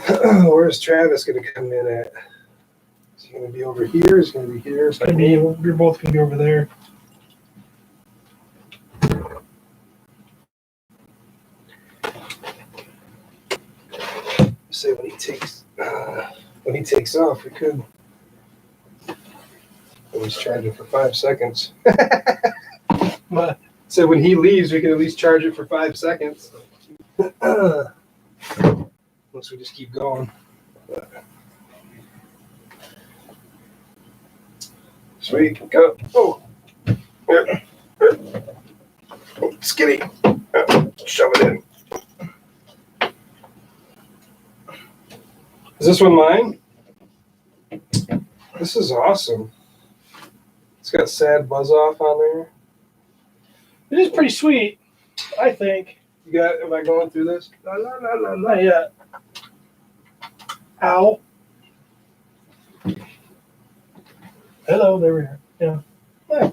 Where's Travis going to come in at? Is he going to be over here? Is he going to be here? It's gonna be. You're both gonna be over there. Say when he takes off, we could. At least charge it for 5 seconds. But So when he leaves, we can at least charge it for 5 seconds. Unless we just keep going. Sweet, go. Oh, skinny. Shove it in. Is this one mine? This is awesome. It's got sad buzz off on there. it is pretty sweet, I think. You got? Am I going through this? La, la, la, la, la. Not yet. Ow. Hello, there we are. Yeah.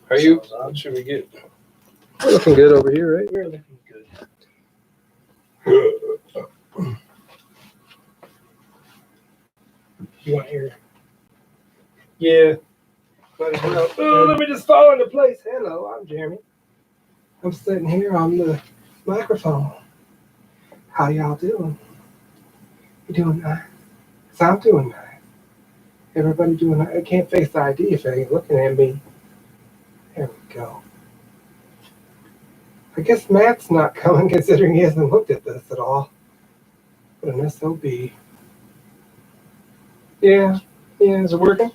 Are you? What should we get? We're looking good over here, right? We're looking good. You want your... Yeah. Might as well. Oh, let me just fall into place. Hello, I'm Jeremy. I'm sitting here on the microphone. How y'all doing? You doing nice? 'Cause I'm doing nice. Everybody doing nice. I can't face the ID if they ain't looking at me. There we go. I guess Matt's not coming considering he hasn't looked at this at all. What an SOB. Yeah. Yeah, is it working?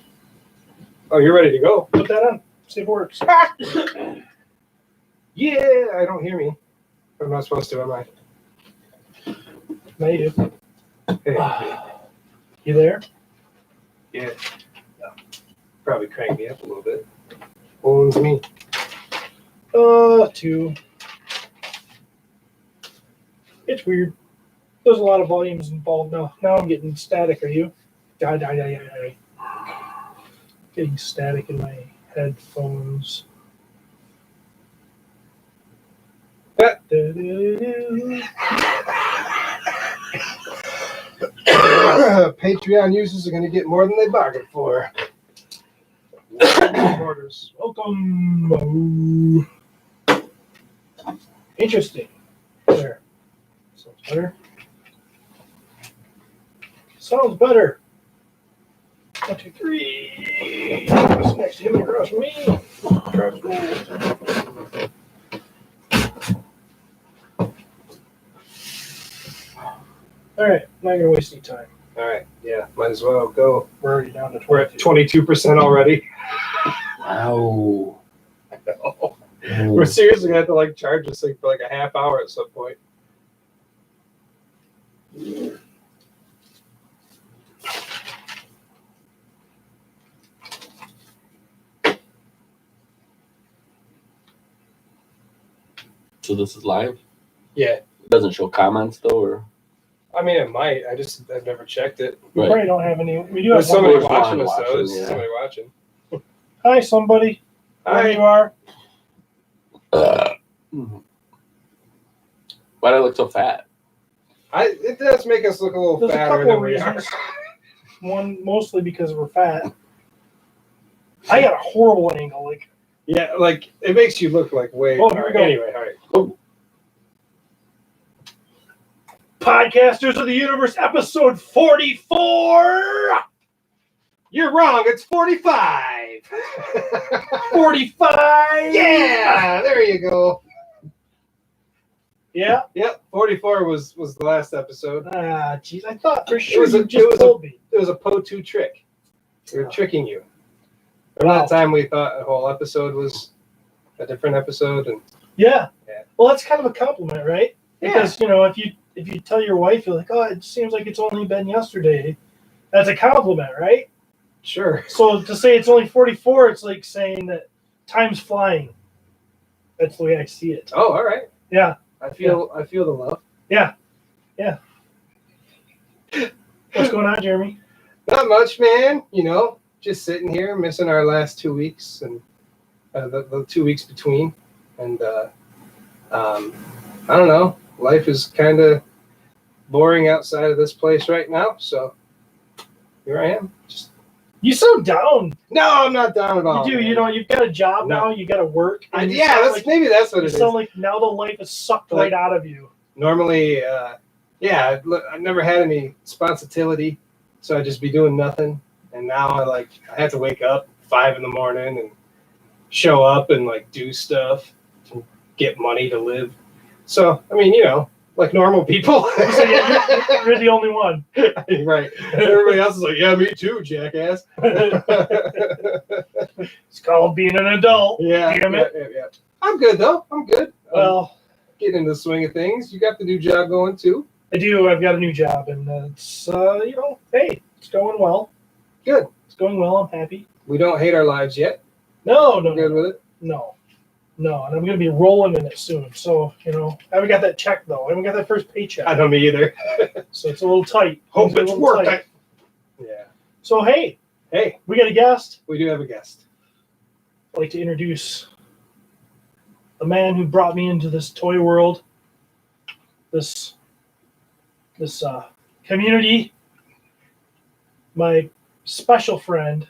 Oh, you're ready to go. Put that on. See if it works. Yeah, I don't hear me. I'm not supposed to, am I? Now you do. Hey, You there? yeah. Probably crank me up a little bit. Owns me. 2. It's weird. There's a lot of volumes involved now. Now I'm getting static. Are you? Die. Getting static in my headphones. Patreon users are going to get more than they bargained for. Orders. Welcome. Interesting. There. Sounds better. Sounds better. 1, 2, 3. What's next to him and across from me? Across me. All right, I'm not gonna waste any time. All right, yeah, might as well go. We're already down to 22. We're at 22% already. Wow. We're seriously going to have to like charge this thing for like a half hour at some point. So this is live? Yeah. It doesn't show comments though, or I mean, it might. I've never checked it. We Right. probably don't have any. We do There's have somebody one. Someone's watching us, though. watching, There's yeah. somebody watching. Hi, somebody. There Hi. you are. why'd I look so fat? It does make us look a little There's a fatter couple than of we are. reasons. One, mostly because we're fat. I got a horrible angle. Like, Yeah, like it makes you look like way. Oh, here we go. Anyway, all right. Podcasters of the Universe, episode 44. You're wrong. It's 45. 45. Yeah, there you go. Yeah. Yep, 44 was the last episode. Ah, jeez. I thought for sure was a- you it just was a- told me. It was a Po2 trick. We were Oh. tricking you. Remember that time we thought a whole episode was a different episode, and Yeah. Yeah. Well, that's kind of a compliment, right? Yeah. Because, you know, if you tell your wife, you're like, oh, it seems like it's only been yesterday. That's a compliment, right? sure. So to say it's only 44, it's like saying that time's flying. That's the way I see it. Oh, all right. Yeah. I feel the love. What's going on, Jeremy? Not much, man. You know, just sitting here, missing our last 2 weeks and the 2 weeks between, and I don't know. Life is kind of boring outside of this place right now. So here I am. You so down. No, I'm not down at all. You do. man. You know, you've got a job No. now. You got to work. and you Yeah, sound that's like, maybe that's what you it is. sound like now the life is sucked Like- right out of you. Normally, I've never had any responsibility, so I'd just be doing nothing. And now I have to wake up 5 a.m. and show up and do stuff to get money to live. So I mean, like normal people. So you're the only one. Right. Everybody else is like, yeah, me too, jackass. It's called being an adult. Yeah. Damn it. Yeah. I'm good though. I'm good. Well, Getting into the swing of things. You got the new job going too. I do. I've got a new job, and it's hey, it's going well. Good. It's going well. I'm happy. We don't hate our lives yet. No, We're good with it. no, and I'm going to be rolling in it soon. So I haven't got that check though. I haven't got that first paycheck, I don't me either. so it's a little tight. Hope It's a it's little worth tight. it. Yeah. So hey, Hey, we got a guest. we do have a guest. I'd like to introduce the man who brought me into this toy world, this community. My special friend,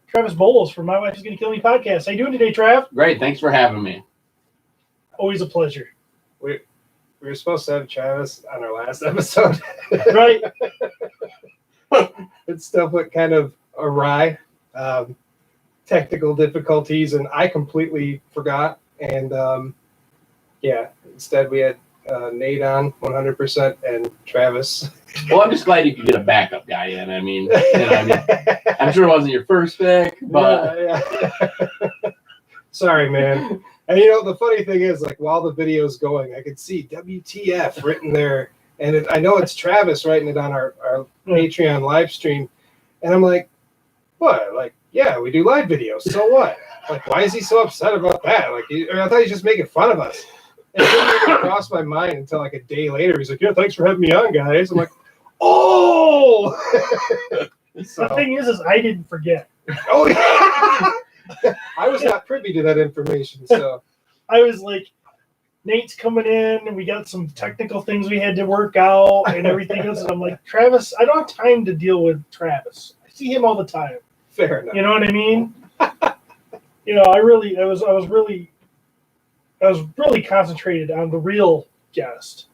Travis Bowles from My Wife Is Gonna Kill Me podcast. How you doing today, Trav? Great. Thanks for having me. Always a pleasure. We were supposed to have Travis on our last episode. Right? It still went kind of awry. Technical difficulties, and I completely forgot. And instead we had Nate on 100% and Travis. Well, I'm just glad you could get a backup guy in. I mean, I'm sure it wasn't your first pick, but Yeah. Sorry, man. And the funny thing is, while the video's going, I could see WTF written there, and I know it's Travis writing it on our Patreon live stream, and I'm like, what? Yeah, we do live videos. So what? Why is he so upset about that? I thought he was just making fun of us. And it didn't even cross my mind until a day later. He's like, yeah, thanks for having me on, guys. I'm like, oh! The thing is I didn't forget. Oh, yeah. I was not privy to that information, so. I was like, Nate's coming in, and we got some technical things we had to work out and everything else. And I'm like, Travis, I don't have time to deal with Travis. I see him all the time. Fair enough. You know what I mean? I was really concentrated on the real guest,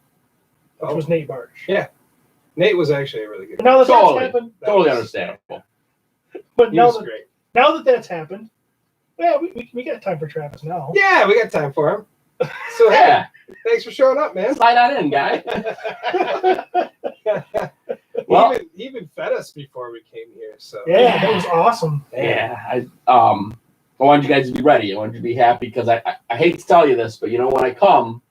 which was Nate Barch. Yeah. Nate was actually a really good But now that Totally. that's happened, totally understandable. but He now was that great. that's happened, yeah, we got time for Travis now. Yeah, we got time for him. So, hey, Yeah, thanks for showing up, man. slide on in, guy. Well- he even fed us before we came here, so. Yeah, that was awesome. Yeah, I wanted you guys to be ready. I wanted you to be happy because I hate to tell you this, but when I come,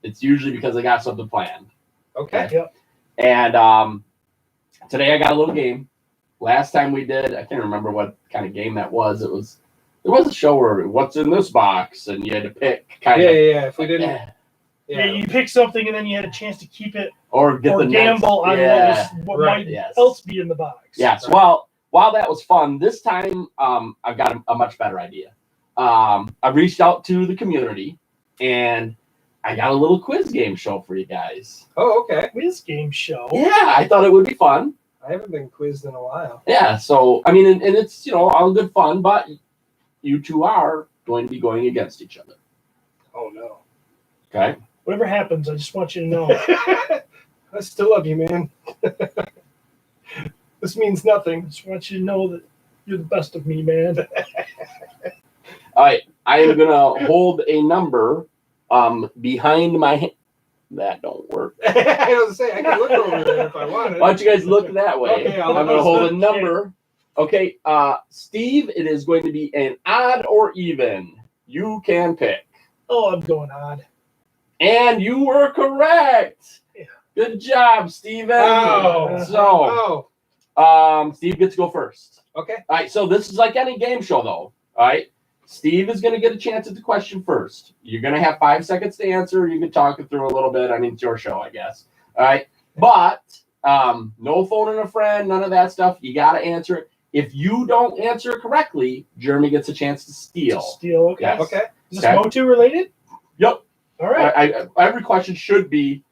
it's usually because I got something planned. Okay. Yep. And today I got a little game. Last time we did, I can't remember what kind of game that was. There was a show where what's in this box, and you had to pick kind Yeah. of. If we didn't. Yeah, Yeah. you pick something and then you had a chance to keep it Or get or the gamble next, on what right, might yes. else be in the box. Yes. Right. Well, while that was fun, this time I've got a much better idea. I reached out to the community, and I got a little quiz game show for you guys. Oh, okay. Quiz game show. Yeah, I thought it would be fun. I haven't been quizzed in a while. Yeah, so I mean, and it's all good fun, but you two are going to be going against each other. Oh, no. Okay. Whatever happens, I just want you to know. I still love you, man. This means I nothing. just want you to know that you're the best of me, man. All right, I am gonna hold a number behind my hand. That don't work. I was saying I can look over there if I wanted. Why don't you guys look that way? Okay, I'll I'm gonna look. hold a number. Okay, Steve, it is going to be an odd or even. You can pick. Oh, I'm going odd. And you were correct. Yeah. Good job, Steven. Oh. So, Oh, Steve gets to go first. okay. All right, so this is like any game show, though. All right, Steve is going to get a chance at the question first. You're going to have 5 seconds to answer. You can talk it through a little bit. I mean, it's your show, I guess. All right, but no phoning a friend, none of that stuff. You got to answer it. If you don't answer it correctly, Jeremy gets a chance to steal. Steal, okay. Yes. Okay. Is this Okay. Motu related? Yep. All right. Every question should be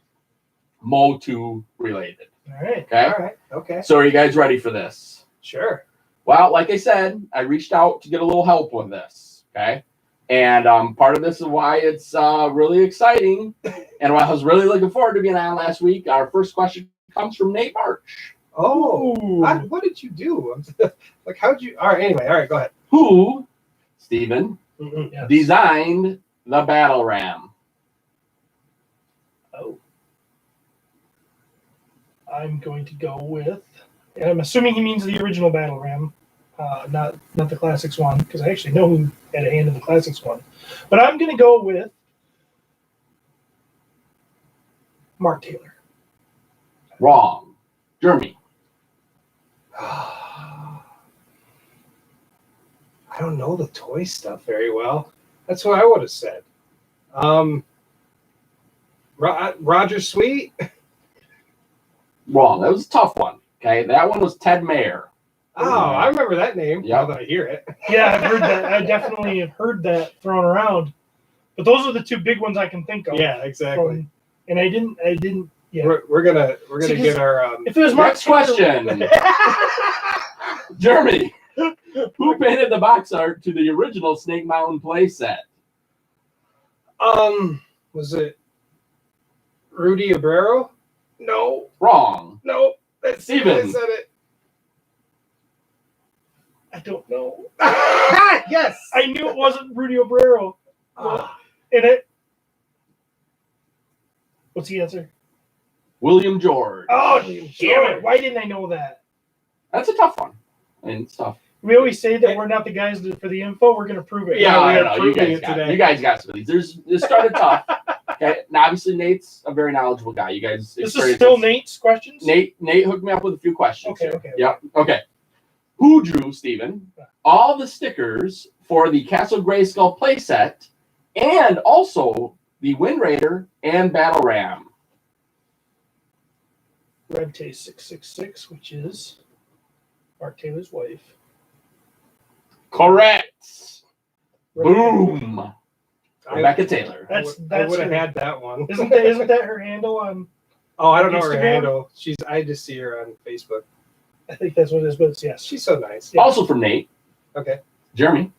Motu related. All right. Okay. All right. Okay. So are you guys ready for this? Sure. Well, like I said, I reached out to get a little help with this. Okay. And part of this is why it's really exciting. And why I was really looking forward to being on last week. Our first question comes from Nate March. Oh, Ooh. what did you do? Like, how'd you? All right. Anyway. All right. Go ahead. Who, Stephen, Yes. designed the battle ram? Oh. I'm going to go with, and I'm assuming he means the original Battle Ram, not the Classics one, because I actually know who had a hand in the Classics one. But I'm going to go with Mark Taylor. Wrong. Jeremy. I don't know the toy stuff very well. That's what I would have said. Roger Sweet. Wrong. That was a tough one. Okay. That one was Ted Mayer. Oh, I remember that name. Yeah. Now that I hear it. Yeah, I've heard that. I definitely have heard that thrown around. But those are the two big ones I can think of. Yeah, exactly. And I didn't. Yeah. We're gonna See, get our. If it was Mark Next question. Jeremy. Who painted the box art to the original Snake Mountain playset? Was it Rudy Abreu? No, Wrong. no. That's Steven. I said it. I don't know. Yes. I knew it wasn't Rudy Obrero. Ah, And it. What's the answer? William George. Oh, damn it. Why didn't I know that? That's a tough one. I mean, it's tough. We always say that we're not the guys for the info. We're going to prove it. Yeah, No, we no, are no, proving it today. You guys got some of these. This started tough. Okay. Now, obviously, Nate's a very knowledgeable guy. You guys This is experienced still this. Nate's questions? Nate hooked me up with a few questions. Okay, here. okay. Yep. Okay. Who drew, Stephen, all the stickers for the Castle Grayskull playset and also the Wind Raider and Battle Ram? Rebtaste 666, which is Mark Taylor's wife. Correct. Boom. Rebecca Taylor. I That's would have her. had that one. Isn't that her handle on? Oh, I don't know her Instagram? handle. I just see her on Facebook. I think that's what it is, but it's yes. She's so nice. Yeah. Also from Nate. Okay. Jeremy.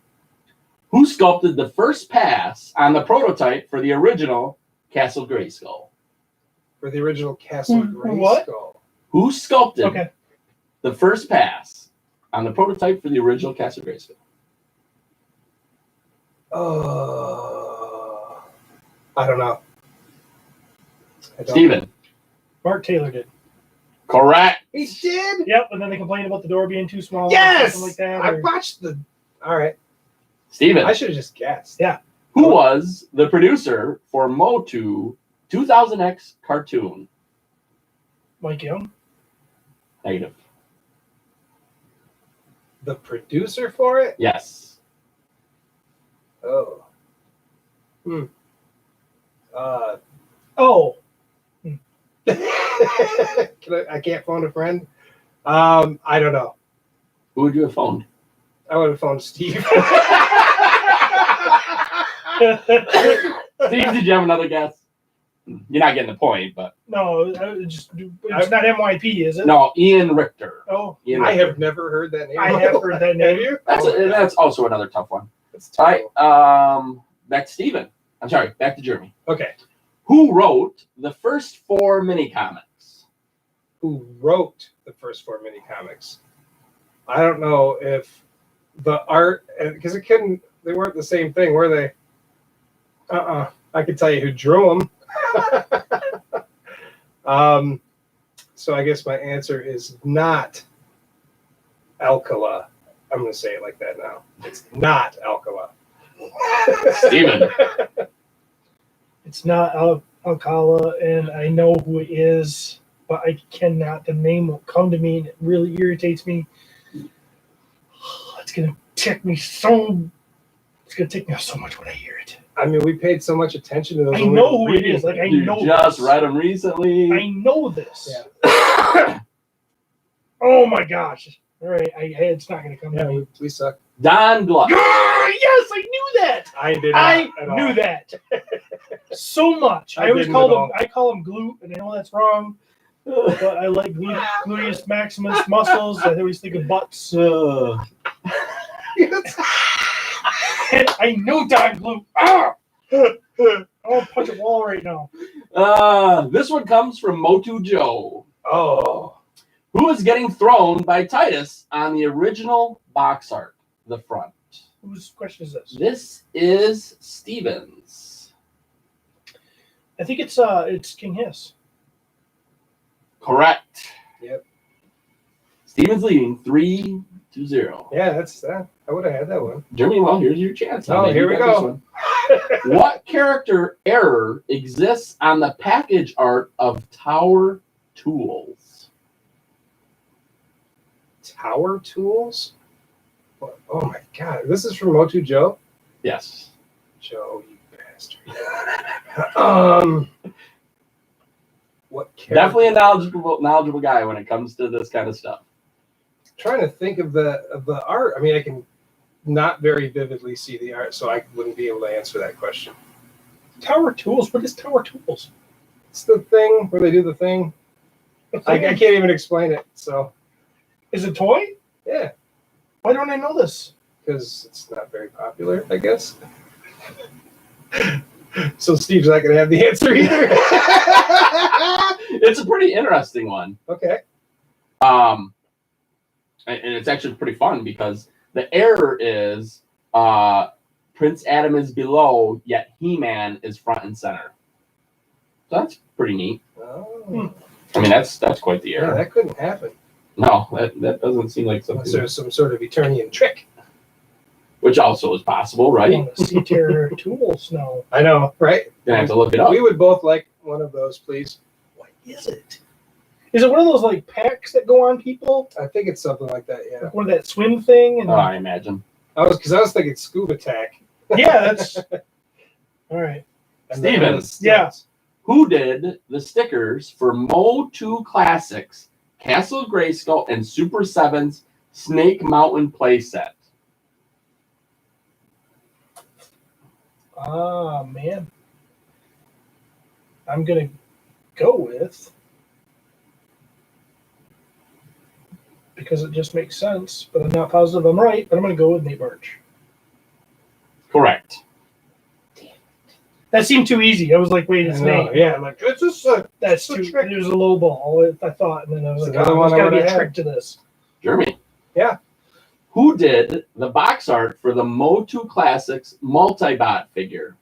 Who sculpted the first pass on the prototype for the original Castle Grayskull? For the original Castle What? Grayskull. Who sculpted Okay. the first pass on the prototype for the original Castle Grayskull? I don't know. I don't Steven. Mark Taylor did. Correct. He did? Yep, and then they complained about the door being too small. Yes! Or something like that. I or- watched the. All right. Steven. I should have just guessed. Yeah. Who was the producer for Motu 2000X cartoon? Mike Young. Negative. The producer for it? Yes. Oh. Oh, I can't phone a friend. I don't know. Who would you have phoned? I would have phoned Steve. Steve, did you have another guess? You're not getting the point, but no, it's not MYP, is it? no, Ian Richter. Oh, Ian I Richter. have never heard that name. I have heard that name. Have you? That's also another tough one. That's All terrible. right. Back to Steven. I'm sorry. Back to Jeremy. Okay. Who wrote the first 4 mini comics? Who wrote the first 4 mini comics? I don't know if the art, because they weren't the same thing, were they? I could tell you who drew them. So I guess my answer is not Alcala. I'm going to say it like that now. It's not Alcala. Steven. it's not Alcala, and I know who it is, but I cannot. The name won't come to me, and it really irritates me. It's gonna tick me so. It's gonna tick me off so much when I hear it. I mean, we paid so much attention to those. I when we know were who it reading. is. Like I You know. just this. read them recently. I know this. Yeah. Oh my gosh! All right, it's not gonna come Yeah, to me. we suck. Don Gluck. Yes, I knew that. I did. I not at all. knew that so much. I I always didn't call at them. all. I call them glute, and I know that's wrong. But I like gluteus maximus muscles. I always think of butts. And I know Don Glute. Ah! I want to punch a wall right now. This one comes from Motu Joe, Oh, who is getting thrown by Titus on the original box art, the front. Whose question is this? This is Stevens. I think it's King Hiss. Correct. Yep. Stevens leading 3-0. yeah, that's that. I would have had that one. Jeremy, well, here's your chance. Oh, Maybe here you we got go. this one. What character error exists on the package art of Tower Tools? Tower Tools. What? Oh my God, this is from Motu Joe. Yes. Joe, you bastard. What character? Definitely a knowledgeable guy when it comes to this kind of stuff. Trying to think of the art. I mean, I can not very vividly see the art, so I wouldn't be able to answer that question. Tower Tools. What is Tower Tools? It's the thing where they do the thing. I can't even explain it. So Is it a toy? yeah, Why don't I know this? because it's not very popular, I guess. So Steve's not going to have the answer either. It's a pretty interesting one. Okay. And it's actually pretty fun because the error is Prince Adam is below, yet He-Man is front and center. So that's pretty neat. Oh. I mean, that's quite the Yeah, error. that couldn't happen No, that doesn't seem like unless something. there's some sort of Eternian trick. Which also is possible, I right? want to see Terror Tools now. I know, right? Gonna have to look it up. We would both like one of those, please. What is it? Is it one of those like packs that go on people? I think it's something like that. Yeah. Like one of that swim thing? And I imagine. I was thinking Scuba Tack. yeah, that's all right. And then Steven. the stilts. Yeah. Who did the stickers for Mo2 Classics, Castle Grayskull, and Super 7's Snake Mountain playset? Ah, man. I'm going to go with, because it just makes sense, but I'm not positive I'm right, but I'm going to go with Nate Birch. Correct. That seemed too easy. I was like, wait, I it's know, Nate. yeah, like it's just That's it's a too, trick. it was a low ball, I thought, and then I was It's like, another oh, one there's I got to be a would've had. trick to this. Jeremy. Yeah. Who did the box art for the Mo2 Classics Multibot figure?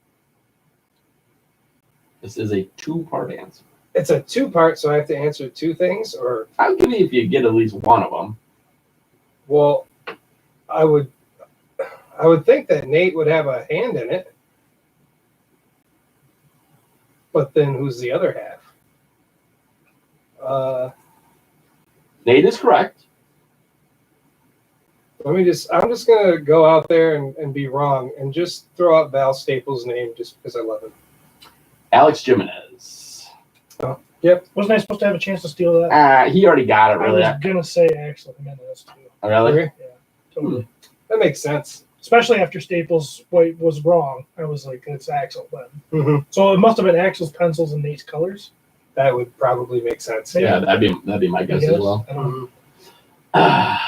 This is a two-part answer. It's a two-part, so I have to answer two things, or I'll give you if you get at least one of them. well, I would think that Nate would have a hand in it. But then who's the other half? Nate is correct. I'm just gonna go out there and be wrong and just throw out Val Staples' name just because I love him. Alex Jimenez. Wasn't I supposed to have a chance to steal that? He already got it, I really. was going to say Axel Jimenez, too. Really? Okay? Totally. That makes sense. Especially after Staples was wrong. I was like, it's Axel then. Mm-hmm. So it must have been Axel's pencils and Nate's colors. That would probably make sense. Maybe. Yeah, that'd be my I guess guess. as well. I don't know.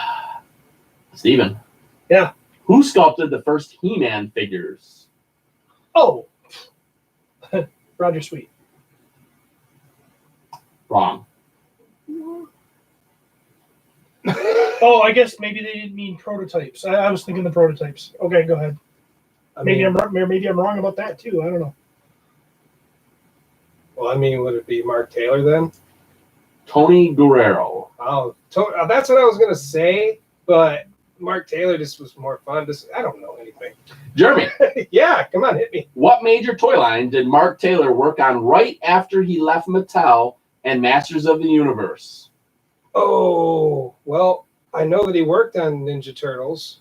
Steven. Yeah. Who sculpted the first He-Man figures? Oh. Roger Sweet. Wrong. Oh, I guess maybe they didn't mean prototypes. I was thinking the prototypes. Okay, go ahead. Maybe I'm wrong about that too. I don't know. Well, I mean, would it be Mark Taylor then? Tony Guerrero. Oh, that's what I was gonna say, but Mark Taylor just was more fun. I don't know anything. Jeremy, Yeah, come on, hit me. what major toy line did Mark Taylor work on right after he left Mattel and Masters of the Universe? Oh, well, I know that he worked on Ninja Turtles,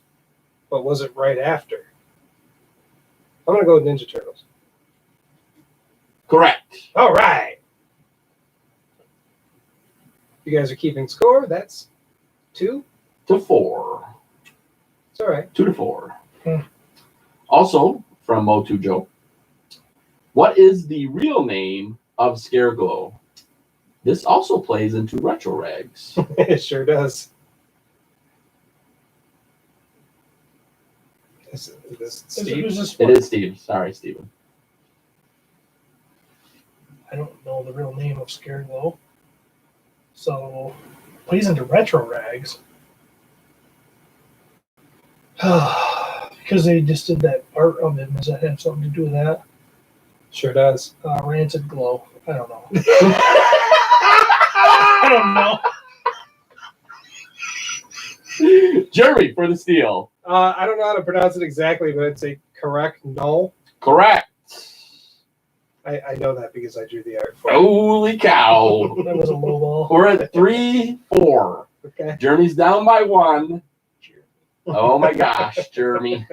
but was it right after? I'm gonna go with Ninja Turtles. Correct. All right. You guys are keeping score. That's 2. 2-4. It's all right. 2-4. Also from Motu Joe. What is the real name of Scareglow? This also plays into Retro Rags. It sure does. Is this Steve? Who's this It one? is Steve. Sorry, Steven. I don't know the real name of Scareglow. So, plays into Retro Rags. Because they just did that art of him. Does that have something to do with that? Sure does. Rancid Glow. I don't know. I don't know. Jeremy for the steal. I don't know how to pronounce it exactly, but it's a correct null. Correct. I know that because I drew the art for it. Holy cow. That was a low ball. We're at 3-4. Okay. Jeremy's down by 1. Oh my gosh, Jeremy.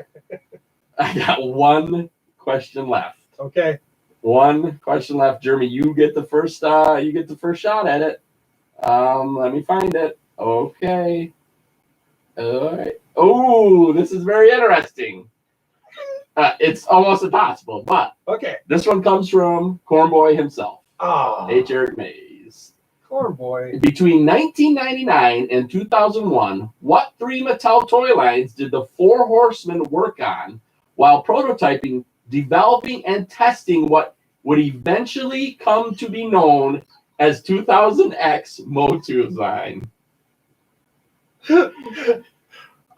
I got one question left. Okay. One question left. Jeremy, you get the first shot at it. Let me find it. Okay. All right. Oh, this is very interesting. It's almost impossible, but Okay. this one comes from Cornboy himself, Ah, H. Eric Mays. corn boy. Between 1999 and 2001, what 3 Mattel toy lines did the 4 Horsemen work on while prototyping, developing, and testing what would eventually come to be known as 2000X Motu line?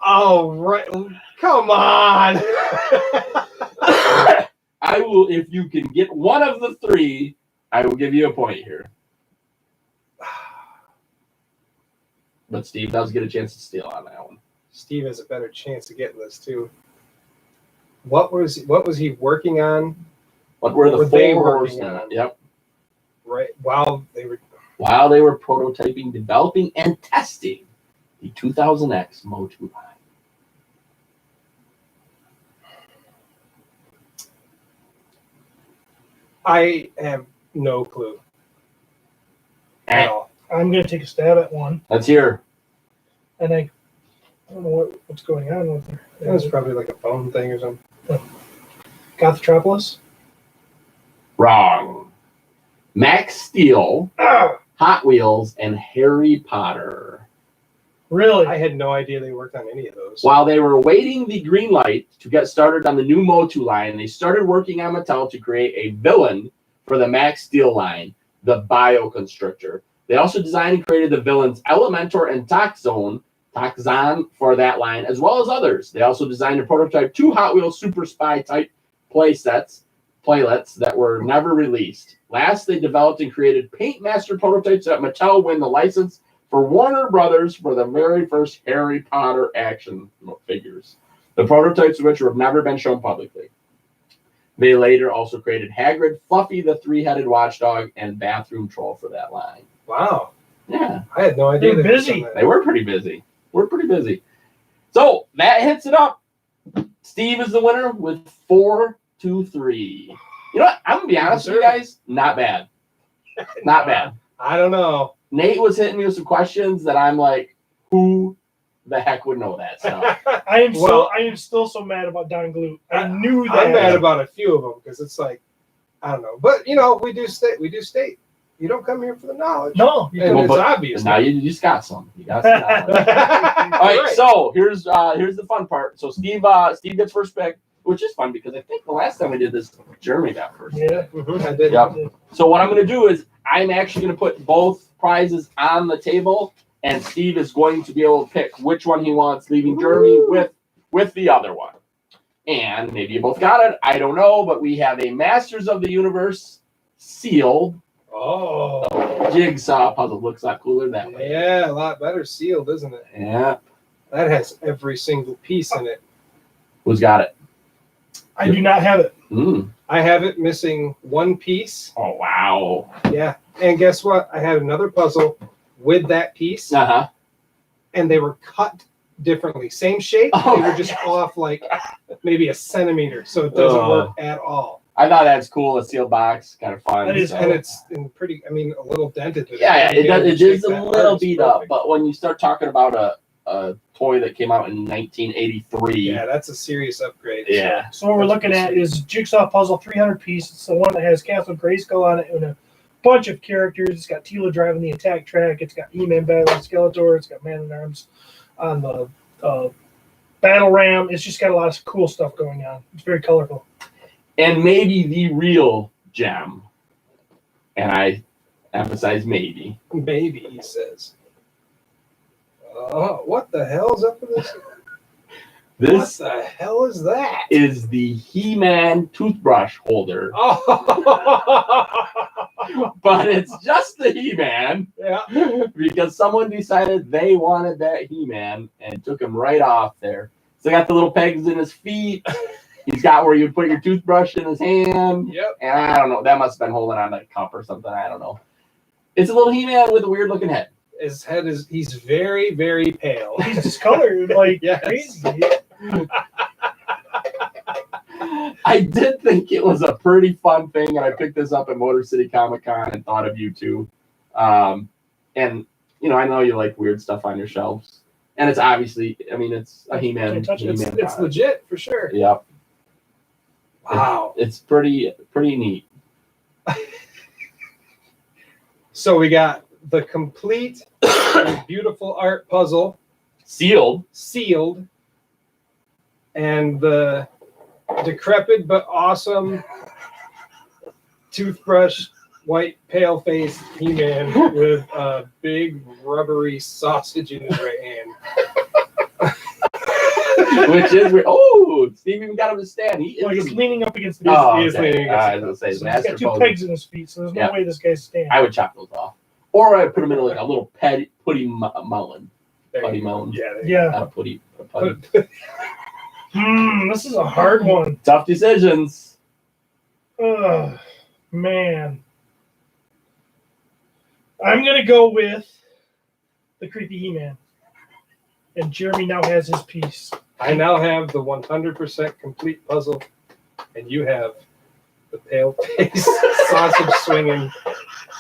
Oh, right. Come on. I will, if you can get one of the 3, I will give you a point here. But Steve does get a chance to steal on that one. Steve has a better chance of getting this too. What was he working on What were the What were they 4 working Horsemen? on? Yep. right while they were? While they were prototyping, developing, and testing the 2000X Motu line. I have no clue at all. I'm going to take a stab at one. Let's hear. And I don't know what's going on with her. That was probably like a phone thing or something. Gothropolis? Wrong. Max Steel, Oh, Hot Wheels, and Harry Potter. Really? I had no idea they worked on any of those. While they were waiting the green light to get started on the new Motu line, they started working on Mattel to create a villain for the Max Steel line, the Bioconstrictor. They also designed and created the villains Elementor and Toxon for that line, as well as others. They also designed and prototyped 2 Hot Wheels Super Spy type playlets that were never released. Last, they developed and created Paint Master prototypes that Mattel win the license for Warner Brothers for the very first Harry Potter action figures, the prototypes of which have never been shown publicly. They later also created Hagrid, Fluffy the 3-headed watchdog, and Bathroom Troll for that line. Wow, Yeah, I had no idea. They're they worked busy. on that. they were pretty busy. We're pretty busy. So that hits it up. Steve is the winner with 4-3. You know what? I'm gonna be honest with you guys. Not bad. Not bad. I don't know. Nate was hitting me with some questions that I'm like, who the heck would know that stuff? I am Well- I am still so mad about Don Glute. I knew that. I'm mad about a few of them because it's like, I don't know. But we do state. You don't come here for the knowledge. No, And Well, it's but- obvious. Now you just got some. You got some knowledge. All right, so here's the fun part. So Steve gets first pick, which is fun because I think the last time we did this, Jeremy got first. yeah. Mhm, I did. Yep. So what I'm going to do is I'm actually going to put both prizes on the table, and Steve is going to be able to pick which one he wants, leaving Jeremy with the other one. And maybe you both got it. I don't know, but we have a Masters of the Universe sealed Oh, jigsaw puzzle. Looks a lot cooler that way. yeah, a lot better sealed, isn't it? Yeah. That has every single piece in it. Who's got it? I do not have it. I have it missing one piece. Oh, wow. Yeah. And guess what? I had another puzzle with that piece, Uh-huh. and they were cut differently. Same shape. Oh, they were just off like maybe a centimeter, so it doesn't work at all. I thought that's cool. A sealed box. Kind of fun. That is so. And it's in pretty. I mean, a little dented. Yeah, it You does. can It shake is a that little hard, beat it's up, perfect. but when you start talking about a a toy that came out in 1983. Yeah, that's a serious upgrade. Yeah. So what we're That's looking pretty at sweet. is Jigsaw Puzzle 300 piece. It's the one that has Castle Grayskull on it and a bunch of characters. It's got Tila driving the attack track. It's got E-Man battling Skeletor. It's got Man-at-Arms on the battle ram. It's just got a lot of cool stuff going on. It's very colorful. And maybe the real gem, and I emphasize maybe, Baby, he says. Oh, what the hell is up with this? this What the hell is that? is the He-Man toothbrush holder. Oh, But it's just the He-Man yeah. because someone decided they wanted that He-Man and took him right off there. So he got the little pegs in his feet. He's got where you put your toothbrush in his hand. Yep. And I don't know. That must have been holding on to a cup or something. I don't know. It's a little He-Man with a weird looking head. His head is, he's very, very pale. He's discolored like Yes. crazy. I did think it was a pretty fun thing, and I picked this up at Motor City Comic Con and thought of you too. And I know you like weird stuff on your shelves, and it's obviously, it's a He-Man. Can't touch it. It's, He-Man it's product. legit for sure. Yep, Wow. it's pretty neat. So we got the complete and beautiful art puzzle Sealed. sealed, and the decrepit but awesome toothbrush, white pale face He-Man with a big rubbery sausage in his right hand. Which is weird. Oh, Steve even got him to stand. He Well, is. he's leaning up against the Oh, He is okay. leaning against I was gonna say, So master he's got two pose. pegs in his feet, so there's no Yeah. way this guy's standing. I would chop those off, or I'd put them in like a little putty melon. There Putty you go. mound. Yeah. There you Yeah. Not a putty. A putty. go. This is a hard one. Tough decisions. Ugh, man. I'm going to go with the creepy He-Man. And Jeremy now has his piece. I now have the 100% complete puzzle, and you have the pale face sausage swinging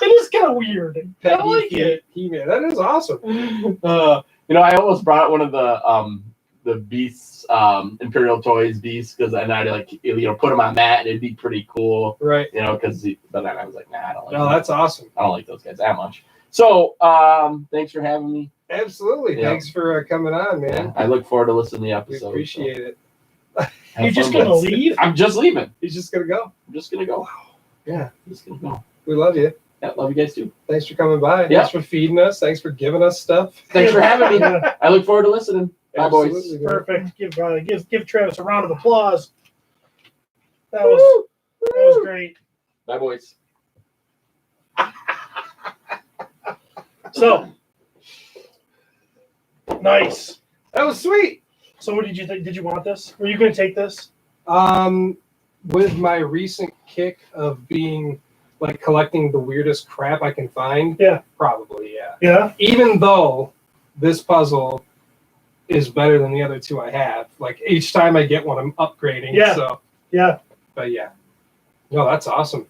It is kind of weird. I petty like it. He-Man. That is awesome. I almost brought one of the Beasts, Imperial Toys Beasts, because I'd like put them on that, and it'd be pretty cool. Right. But then I was like, nah, I don't like. No, them. that's awesome. I don't like those guys that much. So, thanks for having me. Absolutely. Yeah. Thanks for coming on, man. Yeah, I look forward to listening to the We episode. appreciate it. Have You're just fun going to with it. leave? I'm just leaving. He's just gonna go. I'm just gonna go. Yeah. I'm just gonna go. We love you. Yeah, love you guys too. Thanks for coming by. Yeah. Thanks for feeding us. Thanks for giving us stuff. Thanks for having me. Yeah, I look forward to listening. Bye, boys. Absolutely, man. perfect. Give Travis a round of applause. That was great. Bye, boys. So, nice. That was sweet. So what did you think? Did you want this? Were you going to take this? With my recent kick of being like collecting the weirdest crap I can find. Yeah. Probably, yeah. Yeah. Even though this puzzle is better than the other two I have. Like each time I get one, I'm upgrading. Yeah. So, Yeah. but yeah. No, that's awesome.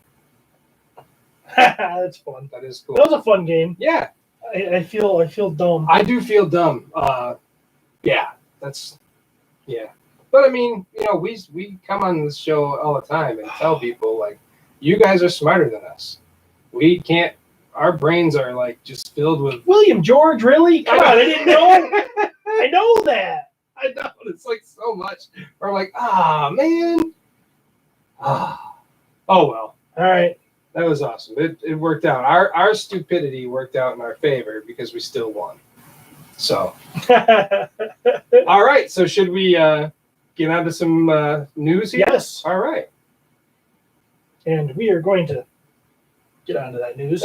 That's fun. That is cool. That was a fun game. Yeah. I feel dumb. I do feel dumb. Yeah. But I mean, we come on this show all the time and tell people like, you guys are smarter than us. We can't. Our brains are like just filled with. William George, really? Come on, I didn't know. I know that. I know it's like so much. We're like, man. Oh well. All right. That was awesome. It worked out. Our stupidity worked out in our favor because we still won. So, all right. So should we get on to some news here? Yes. All right. And we are going to get onto that news.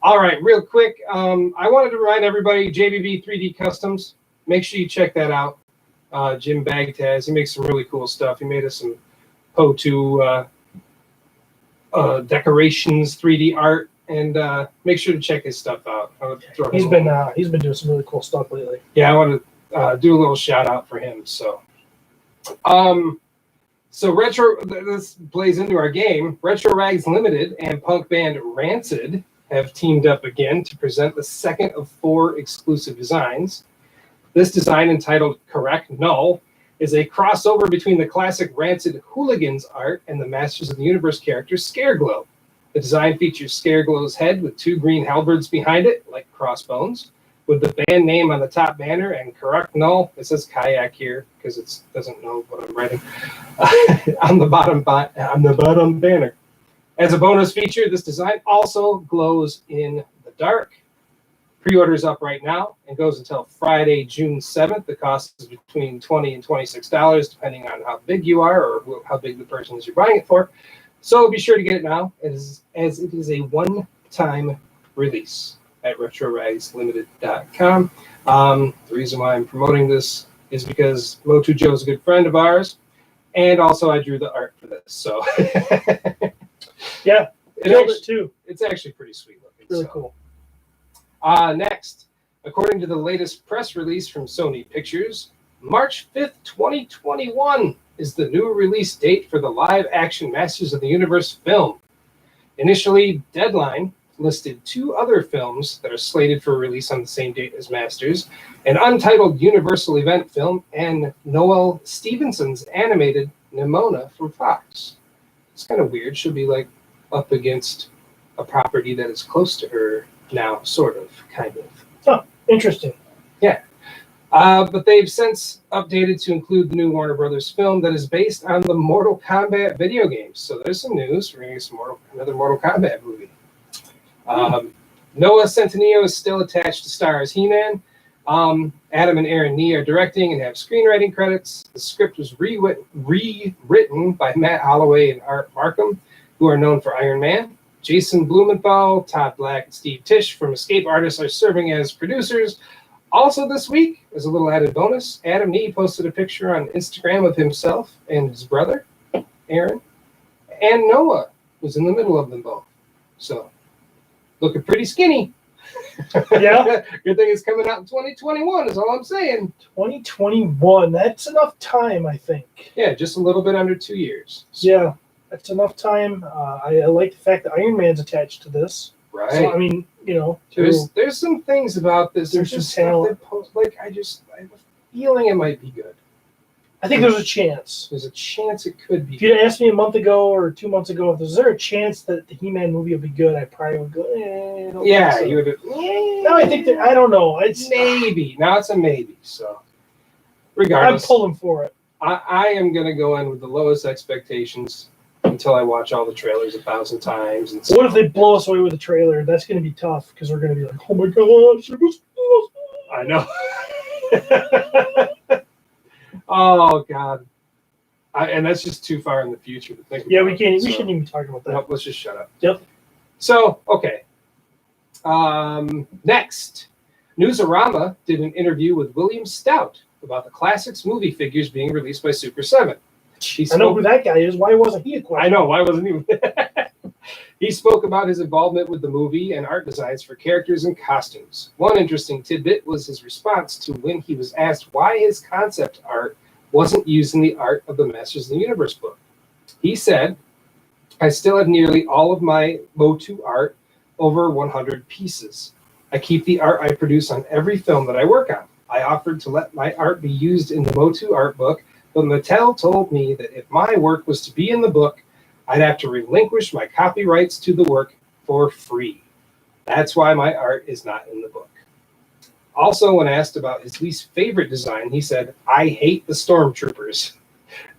All right. Real quick. I wanted to remind everybody, JBB 3D Customs. Make sure you check that out. Jim Bagtaz. He makes some really cool stuff. He made us some PO2 decorations, 3D art, and make sure to check his stuff out. He's been doing some really cool stuff lately. Yeah, I want to do a little shout out for him. So, So this plays into our game. Retro Rags Limited and punk band Rancid have teamed up again to present the second of 4 exclusive designs. This design, entitled Correct Null, is a crossover between the classic Rancid Hooligans art and the Masters of the Universe character Scareglow. The design features Scareglow's head with 2 green halberds behind it, like crossbones, with the band name on the top banner and Correct Null. It says kayak here because it doesn't know what I'm writing on the bottom banner. As a bonus feature, this design also glows in the dark. Pre-order's up right now and goes until Friday, June 7th. The cost is between $20 and $26, depending on how big you are or how big the person is you're buying it for. So be sure to get it now, as it is a one-time release at RetroRagsLimited.com. The reason why I'm promoting this is because Motu Joe's a good friend of ours, and also I drew the art for this. So yeah, it too. It's actually pretty sweet looking. Really cool. Next, according to the latest press release from Sony Pictures, March 5th, 2021 is the new release date for the live-action Masters of the Universe film. Initially, Deadline listed 2 other films that are slated for release on the same date as Masters, an untitled Universal event film, and Noel Stevenson's animated Nimona from Fox. It's kind of weird. She'll be like up against a property that is close to her now, sort of, kind of. Oh, interesting. Yeah. But they've since updated to include the new Warner Brothers film that is based on the Mortal Kombat video games. So there's some news. We're going to get another Mortal Kombat movie. Noah Centineo is still attached to star as He-Man. Adam and Aaron Nee are directing and have screenwriting credits. The script was rewritten by Matt Holloway and Art Markham, who are known for Iron Man. Jason Blumenthal, Todd Black, and Steve Tisch from Escape Artists are serving as producers. Also this week, as a little added bonus, Adam Nee posted a picture on Instagram of himself and his brother, Aaron, and Noah was in the middle of them both. So, looking pretty skinny. Yeah. Good thing it's coming out in 2021 is all I'm saying. 2021. That's enough time, I think. Yeah, just a little bit under 2 years. So, yeah, that's enough time. I like the fact that Iron Man's attached to this. right. So, I mean, you know, There's some things about this. There's just some talent. I have a feeling it might be good. I think there's a chance. There's a chance it could be. If you'd asked me a month ago or 2 months ago, is there a chance that the He-Man movie will be good? I probably would go, I don't Yeah, think so. you would. No, I think that, I don't know. It's Maybe. Now it's a maybe. So, I'm regardless, pulling for it. I am going to go in with the lowest expectations until I watch all the trailers 1,000 times. And What if they blow us away with a trailer? That's going to be tough because we're going to be like, oh my gosh, it was I know. Oh, God. And that's just too far in the future to think about. Yeah, we can't. So, We shouldn't even be talking about that. nope, let's just shut up. Yep. So, okay. Next, Newsarama did an interview with William Stout about the Classics movie figures being released by Super 7. I know who that guy is. Why wasn't he a question? I know. Why wasn't he? He spoke about his involvement with the movie and art designs for characters and costumes. One interesting tidbit was his response to when he was asked why his concept art wasn't used in the art of the Masters of the Universe book. He said, I still have nearly all of my Motu art, over 100 pieces. I keep the art I produce on every film that I work on. I offered to let my art be used in the Motu art book, but Mattel told me that if my work was to be in the book, I'd have to relinquish my copyrights to the work for free. That's why my art is not in the book. Also, when asked about his least favorite design, he said, I hate the Stormtroopers.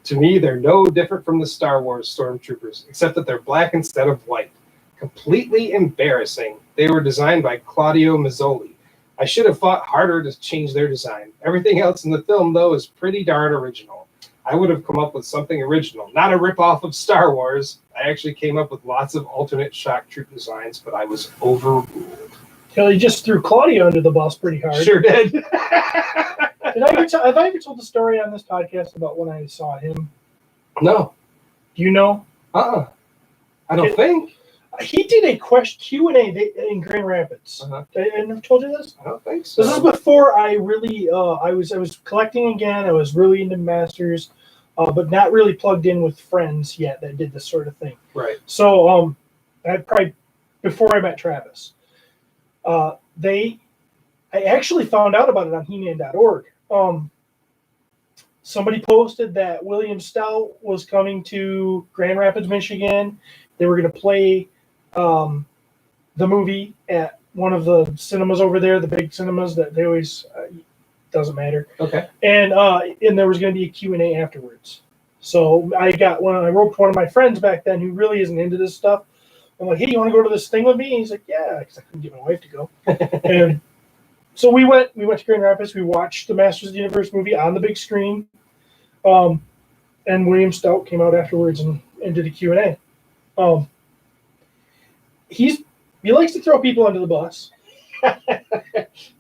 To me, they're no different from the Star Wars Stormtroopers, except that they're black instead of white. Completely embarrassing. They were designed by Claudio Mazzoli. I should have fought harder to change their design. Everything else in the film, though, is pretty darn original. I would have come up with something original, not a ripoff of Star Wars. I actually came up with lots of alternate shock troop designs, but I was overruled. Hell, he just threw Claudio under the bus pretty hard. Sure did. Have I ever told the story on this podcast about when I saw him? No. Do you know? I don't think. He did a Q&A in Grand Rapids. Uh-huh. I never told you this? I don't think so. This is before I really, I was collecting again. I was really into Masters. but not really plugged in with friends yet that did this sort of thing. Right. So I probably before I met Travis, I actually found out about it on He-Man.org. Somebody posted that William Stout was coming to Grand Rapids, Michigan. They were going to play the movie at one of the cinemas over there, the big cinemas that they always doesn't matter. Okay. And there was going to be a Q&A afterwards. So I roped one of my friends back then who really isn't into this stuff. I'm like, hey, you want to go to this thing with me? And he's like, yeah, because I couldn't get my wife to go. And so we went to Grand Rapids. We watched the Masters of the Universe movie on the big screen. And William Stout came out afterwards and did a Q&A. He likes to throw people under the bus.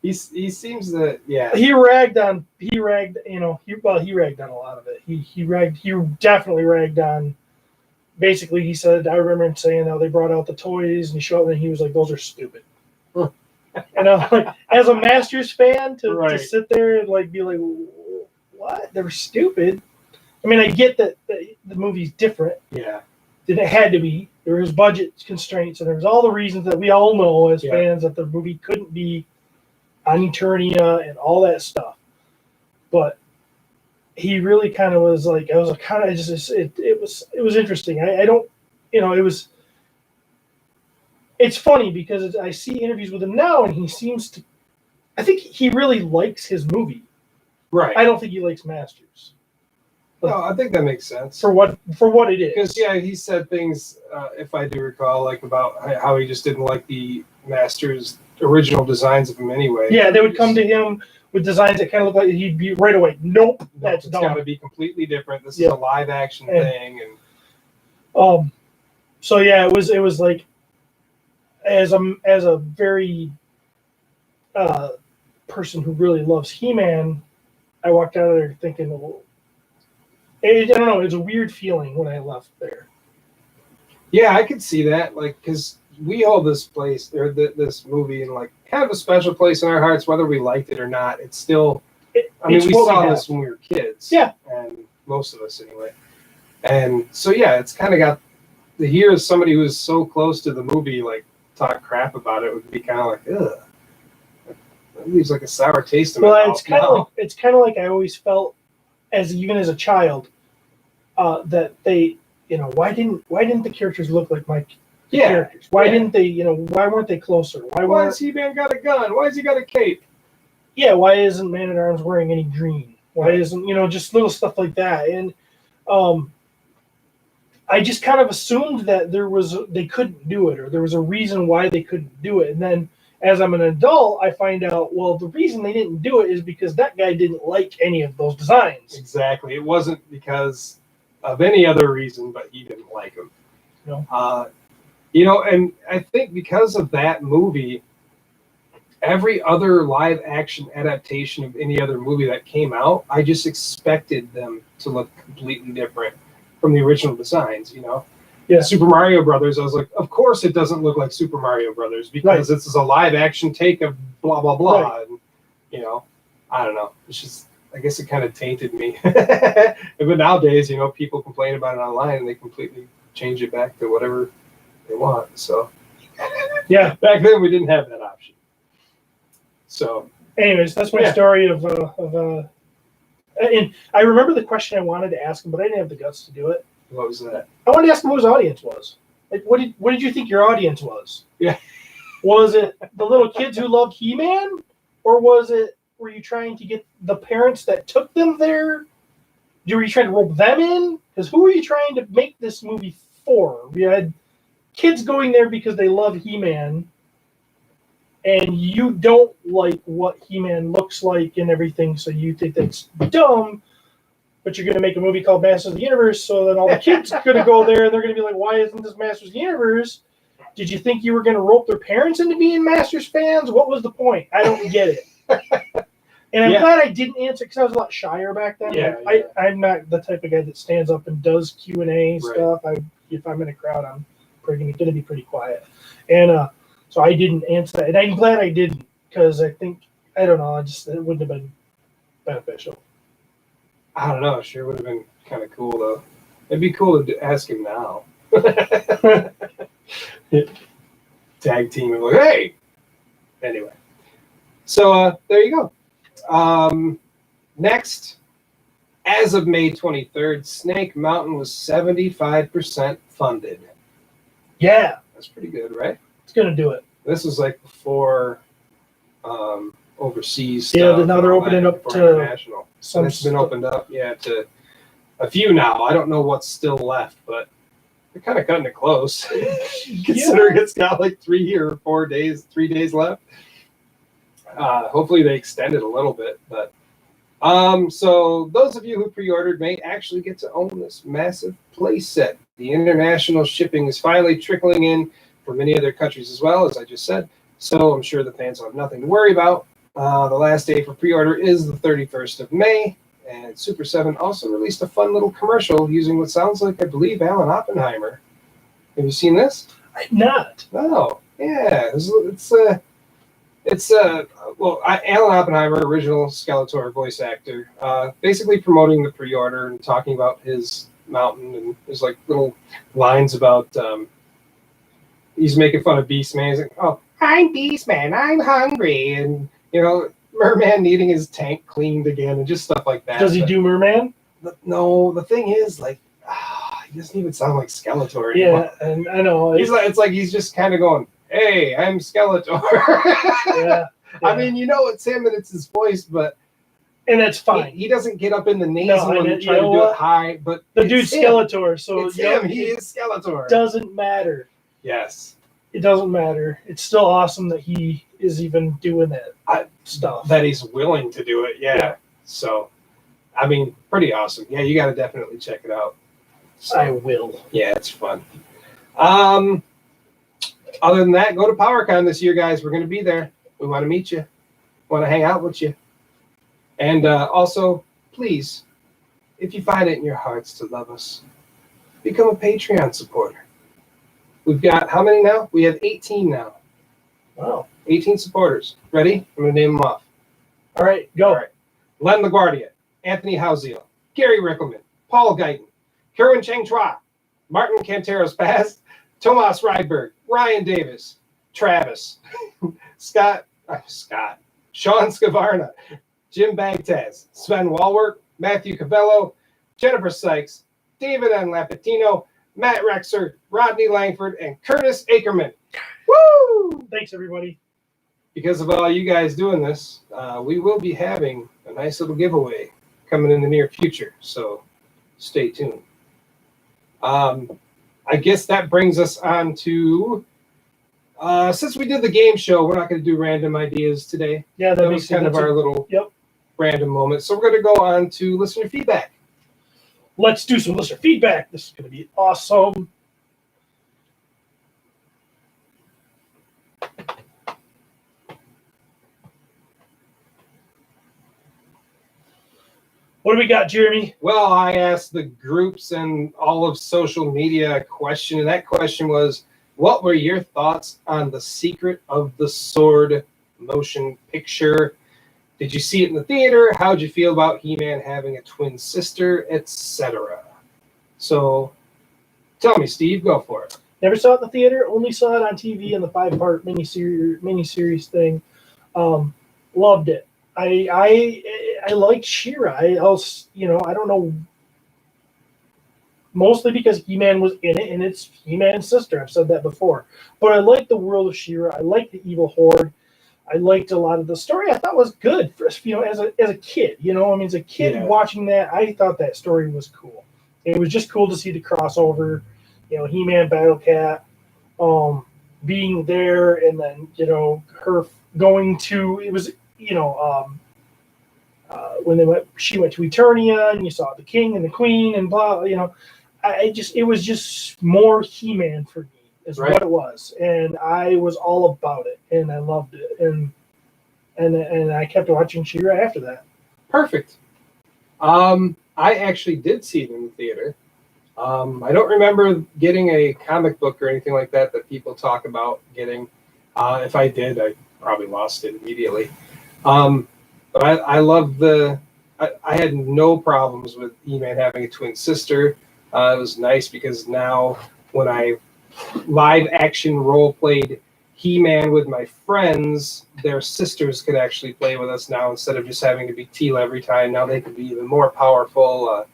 he seems that, yeah. He ragged on a lot of it. He definitely ragged on. Basically, he said, I remember him saying, "Oh, they brought out the toys," and he showed them, and he was like, "Those are stupid." And I'm like, as a Masters fan, to sit there and like be like, "What? They were stupid." I mean, I get that the movie's different. Yeah. That it had to be. There was budget constraints, and there was all the reasons that we all know as fans that the movie couldn't be on Eternia and all that stuff. But he really kind of was like, it was interesting. I don't, it was. It's funny because I see interviews with him now, and he seems to. I think he really likes his movie. Right. I don't think he likes Masters. No, I think that makes sense. For what it is. Because, he said things, if I do recall, like about how he just didn't like the Masters' original designs of him anyway. Yeah, they would come to him with designs that kind of look like he'd be right away, nope, that's it's dumb. got to be completely different. This is a live action thing. So, yeah, it was like, as a very person who really loves He-Man, I walked out of there thinking, well, I don't know. It was a weird feeling when I left there. Yeah, I could see that. Like, because we hold this place or this movie in like kind of a special place in our hearts, whether we liked it or not. It's still. We saw this when we were kids. Yeah, and most of us anyway. And so it's kind of got. To hear somebody who's so close to the movie like talk crap about it would be kind of like, ugh. It leaves like a sour taste in my mouth. Well, it's kind of like I always felt. Even as a child, that they, why didn't the characters look like my characters? Why didn't they, why weren't they closer? Why has He-Man got a gun? Why has he got a cape? Yeah, why isn't Man-at-Arms wearing any green? Why isn't, just little stuff like that? And I just kind of assumed that they couldn't do it, or there was a reason why they couldn't do it. And then as I'm an adult, I find out, well, the reason they didn't do it is because that guy didn't like any of those designs. Exactly. It wasn't because of any other reason, but he didn't like them. And I think because of that movie, every other live action adaptation of any other movie that came out, I just expected them to look completely different from the original designs, Yeah. Super Mario Brothers, I was like, of course it doesn't look like Super Mario Brothers because this is a live action take of blah, blah, blah. Right. And, I don't know. It's just, I guess it kind of tainted me. But nowadays, people complain about it online and they completely change it back to whatever they want. So, yeah, back then we didn't have that option. So, anyways, that's my story of and I remember the question I wanted to ask him, but I didn't have the guts to do it. What was that? I wanted to ask him who his audience was. Like, what did you think your audience was? Yeah. Was it the little kids who loved He-Man? Or were you trying to get the parents that took them there? Were you trying to rope them in? Because who are you trying to make this movie for? We had kids going there because they love He-Man, and you don't like what He-Man looks like and everything, so you think that's dumb. But you're going to make a movie called Masters of the Universe, so then all the kids are going to go there, and they're going to be like, why isn't this Masters of the Universe? Did you think you were going to rope their parents into being Masters fans? What was the point? I don't get it. And I'm glad I didn't answer, because I was a lot shyer back then. I'm not the type of guy that stands up and does Q&A stuff. If I'm in a crowd, I'm going to be pretty quiet. And so I didn't answer that. And I'm glad I didn't, because I think, I don't know, it wouldn't have been beneficial. I don't know. Sure would have been kind of cool though. It'd be cool to ask him now. Tag team and like, hey. Anyway, so there you go. Next, as of May 23rd, Snake Mountain was 75% funded. Yeah, That's pretty good, right? it's gonna do it. This was like before overseas Yeah, stuff. now and they're all opening that, up before to international. some It's been stuff. opened up, yeah, to a few now. I don't know what's still left, but they're kind of cutting it close. Considering it's got like 3 days left. Hopefully they extend it a little bit, but so those of you who pre-ordered may actually get to own this massive play set. The international shipping is finally trickling in from many other countries as well, as I just said. So I'm sure the fans will have nothing to worry about. The last day for pre-order is the 31st of May, and Super 7 also released a fun little commercial using what sounds like, I believe, Alan Oppenheimer. Have you seen this? I'm not. Oh, yeah. Alan Oppenheimer, original Skeletor voice actor, basically promoting the pre-order and talking about his mountain, and there's like little lines about he's making fun of Beastman. He's like, "Oh, I'm Beastman. I'm hungry," and Merman needing his tank cleaned again, and just stuff like that. Does he But do Merman? no, the thing is, like, he doesn't even sound like Skeletor anymore. Yeah, and I know. It's like he's just kind of going, "Hey, I'm Skeletor." Yeah, I mean, it's him and it's his voice, but and that's fine. he doesn't get up in the nasal and and you try to know do what? it high. But The it's dude's him. Skeletor, so It's him. He is Skeletor. It doesn't matter. Yes, It doesn't matter. It's still awesome that he is even doing that stuff. that he's willing to do it. Yeah. So, I mean, pretty awesome. Yeah, you got to definitely check it out. So, I will. yeah, it's fun. Other than that, go to PowerCon this year, guys. We're going to be there. We want to meet you. Want to hang out with you. And also, please, if you find it in your hearts to love us, become a Patreon supporter. We've got how many now? We have 18 now. Wow. 18 supporters. Ready? I'm going to name them off. All right, go. All right. Len LaGuardia, Anthony Hausiel, Gary Rickelman, Paul Guyton, Kerwin Cheng Chua, Martin Canteros Past, Tomas Rydberg, Ryan Davis, Travis, Scott, Sean Scavarna, Jim Bagtaz, Sven Walwork, Matthew Cabello, Jennifer Sykes, David N. Lapatino, Matt Rexer, Rodney Langford, and Curtis Ackerman. Woo! Thanks, everybody. Because of all you guys doing this, we will be having a nice little giveaway coming in the near future. So stay tuned. I guess that brings us on to, since we did the game show, we're not going to do random ideas today. Yeah, That was kind of our little random moment. So we're going to go on to listener feedback. Let's do some listener feedback. This is going to be awesome. What do we got, Jeremy? Well, I asked the groups and all of social media a question, and that question was, what were your thoughts on The Secret of the Sword motion picture? Did you see it in the theater? How'd you feel about He-Man having a twin sister, etc.? So tell me, Steve, go for it. Never saw it in the theater. Only saw it on TV in the 5-part miniseries thing. Loved it. I liked She-Ra. I don't know. Mostly because He-Man was in it, and it's He-Man's sister. I've said that before. But I liked the world of She-Ra. I liked the Evil Horde. I liked a lot of the story. I thought was good for, as a kid. As a kid watching that, I thought that story was cool. It was just cool to see the crossover. He-Man, Battle Cat, being there, and then her going to when she went to Eternia, and you saw the King and the Queen, and blah. It was just more He-Man for me. Is right. What it was, and I was all about it, and I loved it, and I kept watching She-Ra after that. Perfect. I actually did see it in the theater. I don't remember getting a comic book or anything like that people talk about getting. If I did, I probably lost it immediately. But I love the I had no problems with He-Man having a twin sister. It was nice because now when I live action role played He-Man with my friends, their sisters could actually play with us now instead of just having to be Teela every time. Now they could be even more powerful.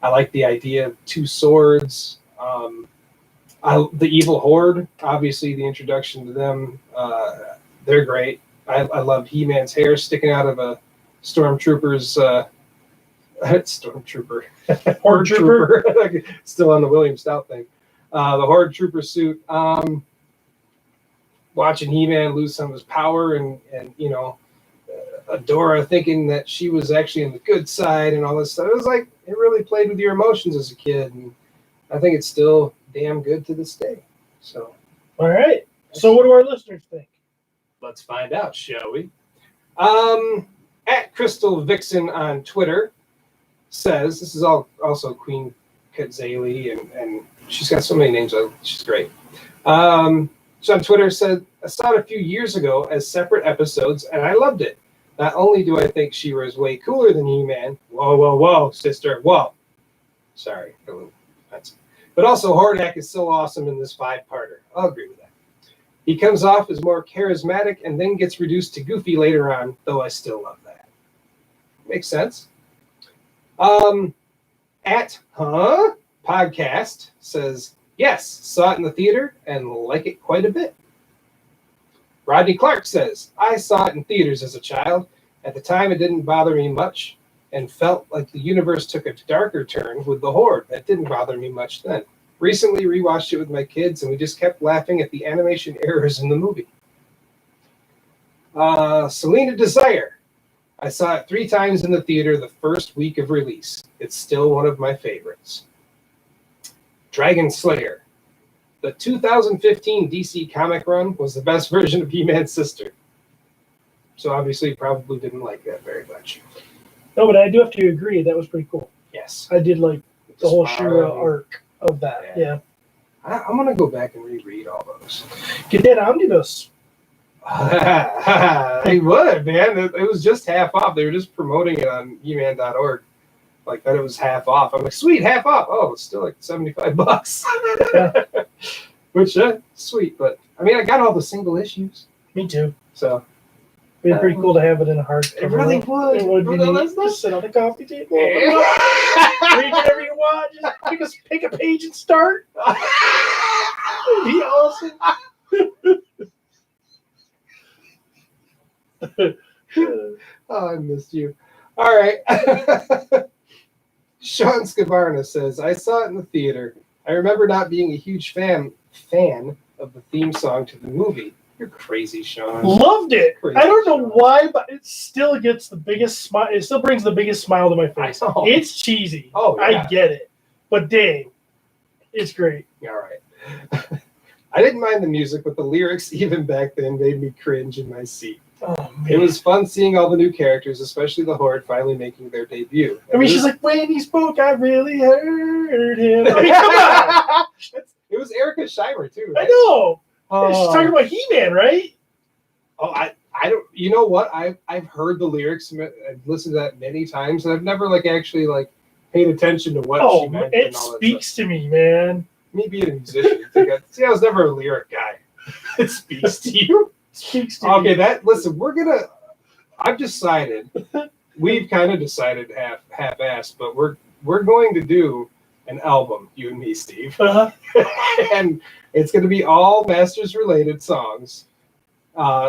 I like the idea of two swords. The Evil Horde, obviously the introduction to them, they're great. I love He-Man's hair sticking out of a Stormtrooper's Stormtrooper. Horde Trooper. Still on the William Stout thing. The Horde Trooper suit. Watching He-Man lose some of his power and Adora thinking that she was actually on the good side and all this stuff. It was like, it really played with your emotions as a kid. And I think it's still damn good to this day. So, all right. So what do our listeners think? Let's find out, shall we? At Crystal Vixen on Twitter says, this is also Queen Katzali, and she's got so many names. She's great. She on Twitter said, I saw it a few years ago as separate episodes, and I loved it. Not only do I think She-Ra is way cooler than He-Man, whoa, sister, whoa. Sorry, a little offensive. But also, Hordak is so awesome in this 5-parter. I'll agree with that. He comes off as more charismatic and then gets reduced to goofy later on, though I still love that. Makes sense. At Podcast says, yes, saw it in the theater and like it quite a bit. Rodney Clark says, I saw it in theaters as a child. At the time, it didn't bother me much and felt like the universe took a darker turn with the Horde. That didn't bother me much then. Recently rewatched it with my kids, and we just kept laughing at the animation errors in the movie. Selena Desire. I saw it 3 times in the theater the first week of release. It's still one of my favorites. Dragon Slayer. The 2015 DC comic run was the best version of He-Man's sister. So obviously you probably didn't like that very much. No, but I do have to agree. That was pretty cool. Yes. I did like the whole She-Ra arc of that. Yeah. I'm going to go back and reread all those. Get that omnibus. They would, man. It was just half off. They were just promoting it on eman.org. Like that it was half off. I'm like, sweet, half off. Oh, it's still like $75. Yeah. Which, sweet. But, I mean, I got all the single issues. Me too. So. It'd be pretty cool to have it in a hardcover. It really would. It would be No, neat. Just sit on the coffee table. Read whatever you want. Just pick a page and start. It'd be awesome. Oh, I missed you. All right. Sean Scavarna says, I saw it in the theater. I remember not being a huge fan of the theme song to the movie. You're crazy, Sean. Loved it. Crazy, I don't know Sean. why, but it still gets the biggest smile. It still brings the biggest smile to my face. I know. It's cheesy. Oh, yeah. I get it. But dang, it's great. All right. I didn't mind the music, but the lyrics even back then made me cringe in my seat. Oh, man. It was fun seeing all the new characters, especially the Horde, finally making their debut. I mean, she's like, when he spoke, I really heard him. I mean, come on. It was Erica Scheimer, too. I Right? know. Oh. She's talking about He-Man, right? Oh, I don't. You know what? I've heard the lyrics. I've listened to that many times, and I've never actually paid attention to what she meant. It and all that speaks stuff. to me, man. Me being a musician, I was never a lyric guy. It speaks to you. Speaks to Okay, me. listen, I've decided, we've kind of decided half-assed, but we're going to do an album, you and me, Steve. Uh-huh. And it's going to be all Masters-related songs.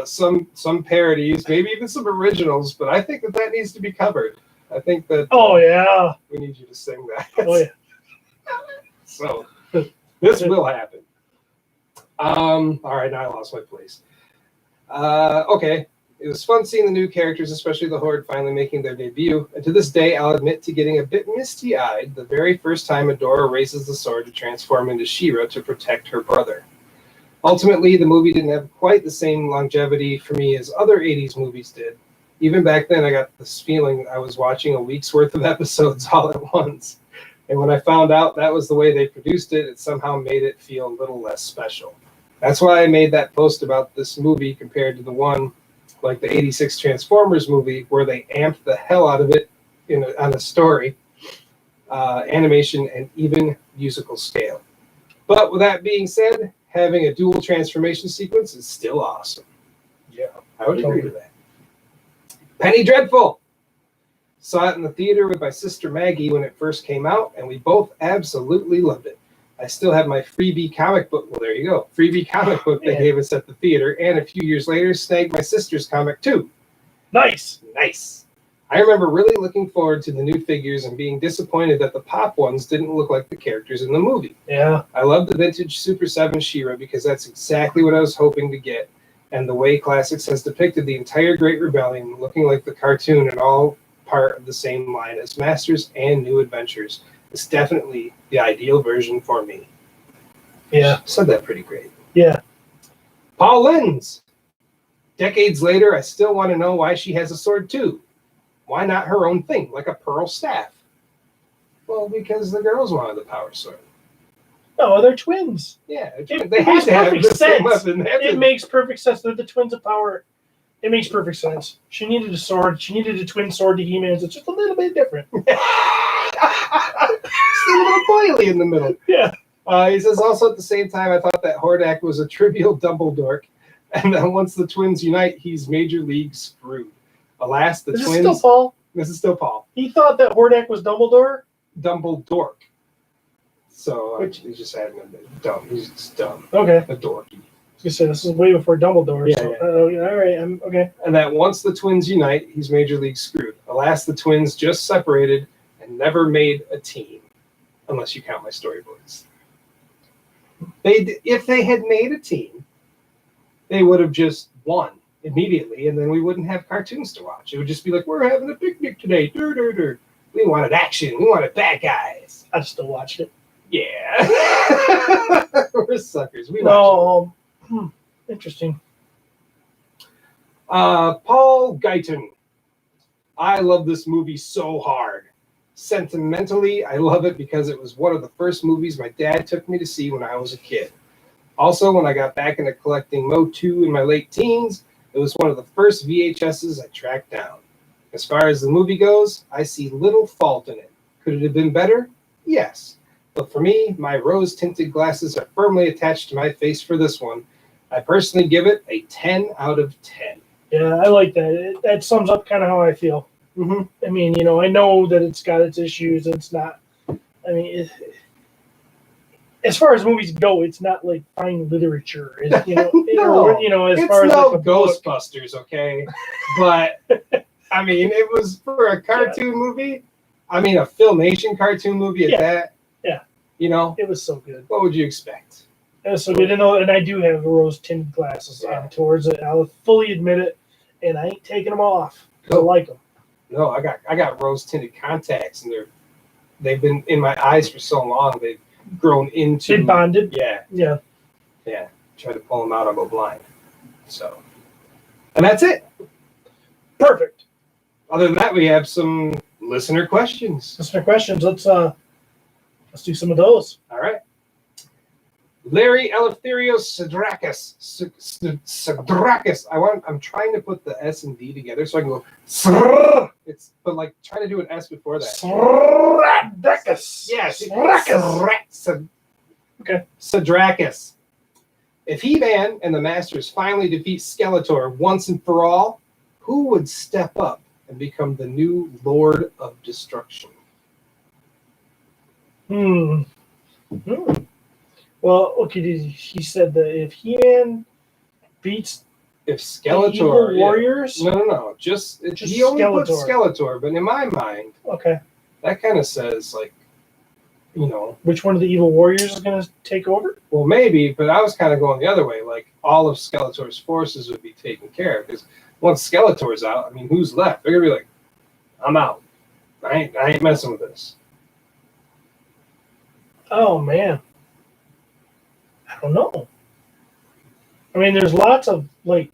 Some parodies, maybe even some originals, but I think that needs to be covered. I think that Oh, yeah. we need you to sing that. Oh, yeah. So this will happen. All right, now I lost my place. Okay. It was fun seeing the new characters, especially the Horde, finally making their debut. And to this day, I'll admit to getting a bit misty-eyed the very first time Adora raises the sword to transform into She-Ra to protect her brother. Ultimately, the movie didn't have quite the same longevity for me as other 80s movies did. Even back then, I got this feeling I was watching a week's worth of episodes all at once. And when I found out that was the way they produced it, it somehow made it feel a little less special. That's why I made that post about this movie compared to the one, like the 86 Transformers movie, where they amped the hell out of it on the story, animation, and even musical scale. But with that being said, having a dual transformation sequence is still awesome. Yeah. I would agree with that. Penny Dreadful. Saw it in the theater with my sister Maggie when it first came out, and we both absolutely loved it. I still have my freebie comic book. Well, there you go. Freebie comic book they gave us at the theater, and a few years later, snagged my sister's comic too. Nice. Nice. I remember really looking forward to the new figures and being disappointed that the pop ones didn't look like the characters in the movie. Yeah. I love the vintage Super 7 She-Ra because that's exactly what I was hoping to get. And the way Classics has depicted the entire Great Rebellion looking like the cartoon and all part of the same line as Masters and New Adventures is definitely the ideal version for me. Yeah. Said that pretty great. Yeah. Paul Lenz. Decades later, I still want to know why she has a sword too. Why not her own thing, like a pearl staff? Well, because the girls wanted the power sword. No, they're twins. Yeah, It they had makes to have perfect the same sense. weapon. It makes perfect sense. They're the twins of power. It makes perfect sense. She needed a sword. She needed a twin sword to He-Man's. It's just a little bit different. Still a little boily in the middle. Yeah. He says, also at the same time, I thought that Hordak was a trivial Dumbledore, and that once the twins unite, he's major league screwed. Alas, the Is this twins... still Paul? This is still Paul. He thought that Hordak was Dumbledore? Dumbledore. So Which- he's just adding a bit dumb. He's just dumb. Okay. A dorky. You said this is way before Dumbledore. Yeah, so, yeah. all right. Okay. And that once the twins unite, he's major league screwed. Alas, the twins just separated and never made a team, unless you count my storyboards. If they had made a team, they would have just won immediately, and then we wouldn't have cartoons to watch. It would just be like, we're having a picnic today. Dur, dur, dur. We wanted action. We wanted bad guys. I still watched it. Yeah. We're suckers. We watch it. Interesting. Paul Guyton. I love this movie so hard. Sentimentally, I love it because it was one of the first movies my dad took me to see when I was a kid. Also, when I got back into collecting Motu in my late teens, it was one of the first VHSs I tracked down. As far as the movie goes, I see little fault in it. Could it have been better? Yes. But for me, my rose-tinted glasses are firmly attached to my face for this one. I personally give it a 10 out of 10. Yeah, I like that. That sums up kind of how I feel. Mm-hmm. I mean, I know that it's got its issues. It's not. I mean, as far as movies go, it's not like fine literature. As No, as it's far as no like a book. Ghostbusters, okay? But, I mean, it was for a cartoon movie. I mean, a Filmation cartoon movie at that. Yeah. It was so good. what would you expect? It was so good. And I do have rose tinted glasses on towards it. I'll fully admit it, and I ain't taking them off. I like them. No, I got rose-tinted contacts, and they've been in my eyes for so long, they've grown into... They bonded. Yeah. Yeah. Try to pull them out, I'll go blind. So, and that's it. Perfect. Other than that, we have some listener questions. Listener questions. Let's do some of those. All right. Larry Eleftherios Sadrakis. I'm trying to put the S and D together so I can go. But like try to do an S before that. Sadrakis. Yes. Sadrakis. Okay. Sadrakis. If He-Man and the Masters finally defeat Skeletor once and for all, who would step up and become the new Lord of Destruction? Well, okay, he said that if He-Man beats If the Skeletor, Evil Warriors, no, just Just he only puts Skeletor. Skeletor, but in my mind, okay, that kind of says like, which one of the Evil Warriors is going to take over? well, maybe, but I was kind of going the other way. Like all of Skeletor's forces would be taken care of because once Skeletor's out, I mean, who's left? They're gonna be like, I'm out. I ain't messing with this. Oh man, I don't know. I mean, there's lots of we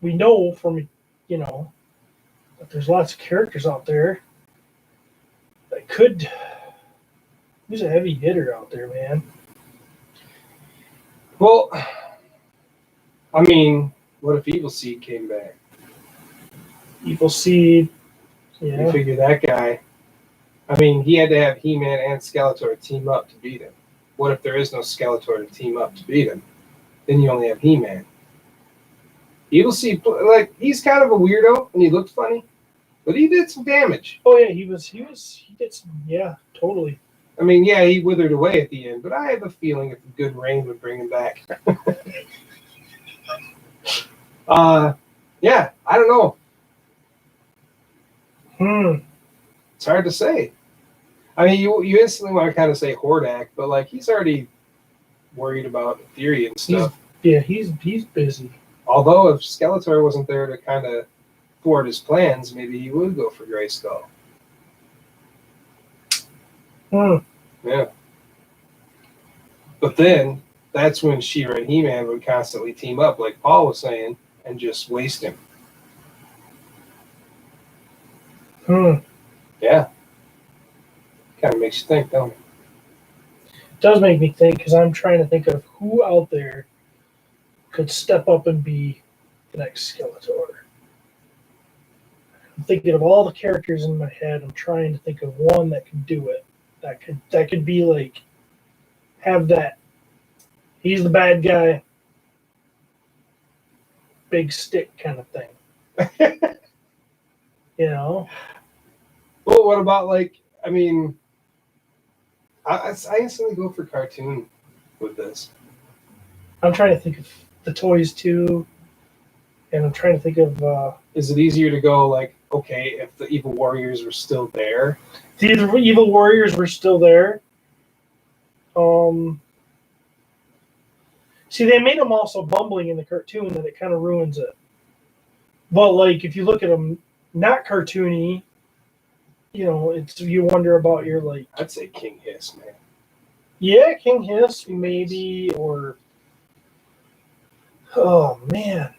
know from that there's lots of characters out there that could. Who's a heavy hitter out there, man? Well, I mean, what if Evil Seed came back? Evil Seed. You Yeah. figure that guy I mean, he had to have He-Man and Skeletor team up to beat him. What if there is no Skeletor to team up to beat him? Then you only have He-Man. You'll see, like, he's kind of a weirdo, and he looked funny, but he did some damage. Oh yeah, he did some, yeah, totally. I mean, yeah, he withered away at the end, but I have a feeling if a good rain would bring him back. Yeah, I don't know. It's hard to say. I mean, you instantly want to kind of say Hordak, but like he's already worried about Theory and stuff. He's busy. Although if Skeletor wasn't there to kind of thwart his plans, maybe he would go for Grayskull. Yeah. But then that's when She-Ra and He-Man would constantly team up, like Paul was saying, and just waste him. Yeah. Kind of makes you think, don't it? It does make me think, because I'm trying to think of who out there could step up and be the next Skeletor. I'm thinking of all the characters in my head. I'm trying to think of one that could do it. That could be like, have that. He's the bad guy, big stick kind of thing. You know? Well, what about like? I mean, I instantly go for cartoon with this. I'm trying to think of the toys too, and I'm trying to think of. Is it easier to go like, okay, if the Evil Warriors were still there? The Evil Warriors were still there. See, they made them also bumbling in the cartoon, that it kind of ruins it. But like, if you look at them not cartoony, you know, you wonder about your like. I'd say King Hiss, man. Yeah, King Hiss maybe, or oh man,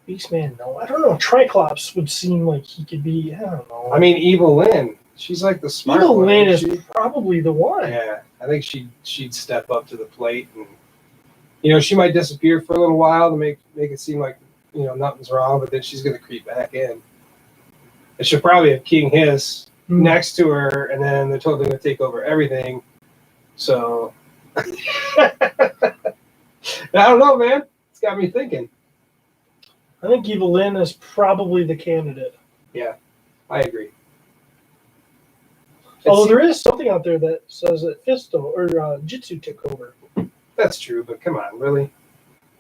Beastman. No, I don't know. Triclops would seem like he could be. I don't know. I mean, Evil Lynn. She's like the smart Evil one. Lynn is She- probably the one. Yeah, I think she'd step up to the plate, and you know, she might disappear for a little while to make it seem like, you know, nothing's wrong, but then she's gonna creep back in. And she'll probably have King Hiss next to her, and then they're totally gonna take over everything. So I don't know, man. It's got me thinking. I think Evil Lynn is probably the candidate. I agree. Although there is something out there that says that Fisto or Jitsu took over. That's true, but come on, really?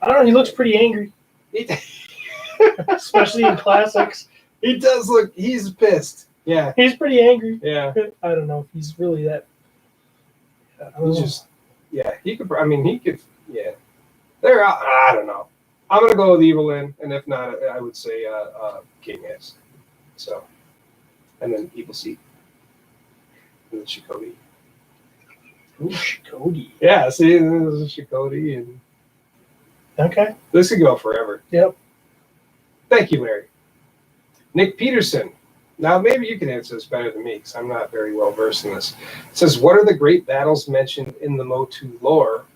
I don't know. He looks pretty angry, He, especially in classics. he does look. He's pissed. Yeah, He's pretty angry. yeah. I don't know if he's really that. I don't He's know. just, yeah. He could. I mean, he could. Yeah. I don't know. I'm gonna go with Evil Lynn, and if not, I would say King Hiss. So, and then Evil Seed, and then Shikoti. Ooh, Cody. Yeah. See, this is Shikoti, and Okay. this could go forever. Yep. Thank you, Larry. Nick Peterson. Now, maybe you can answer this better than me because I'm not very well versed in this. It says, what are the great battles mentioned in the Motu lore,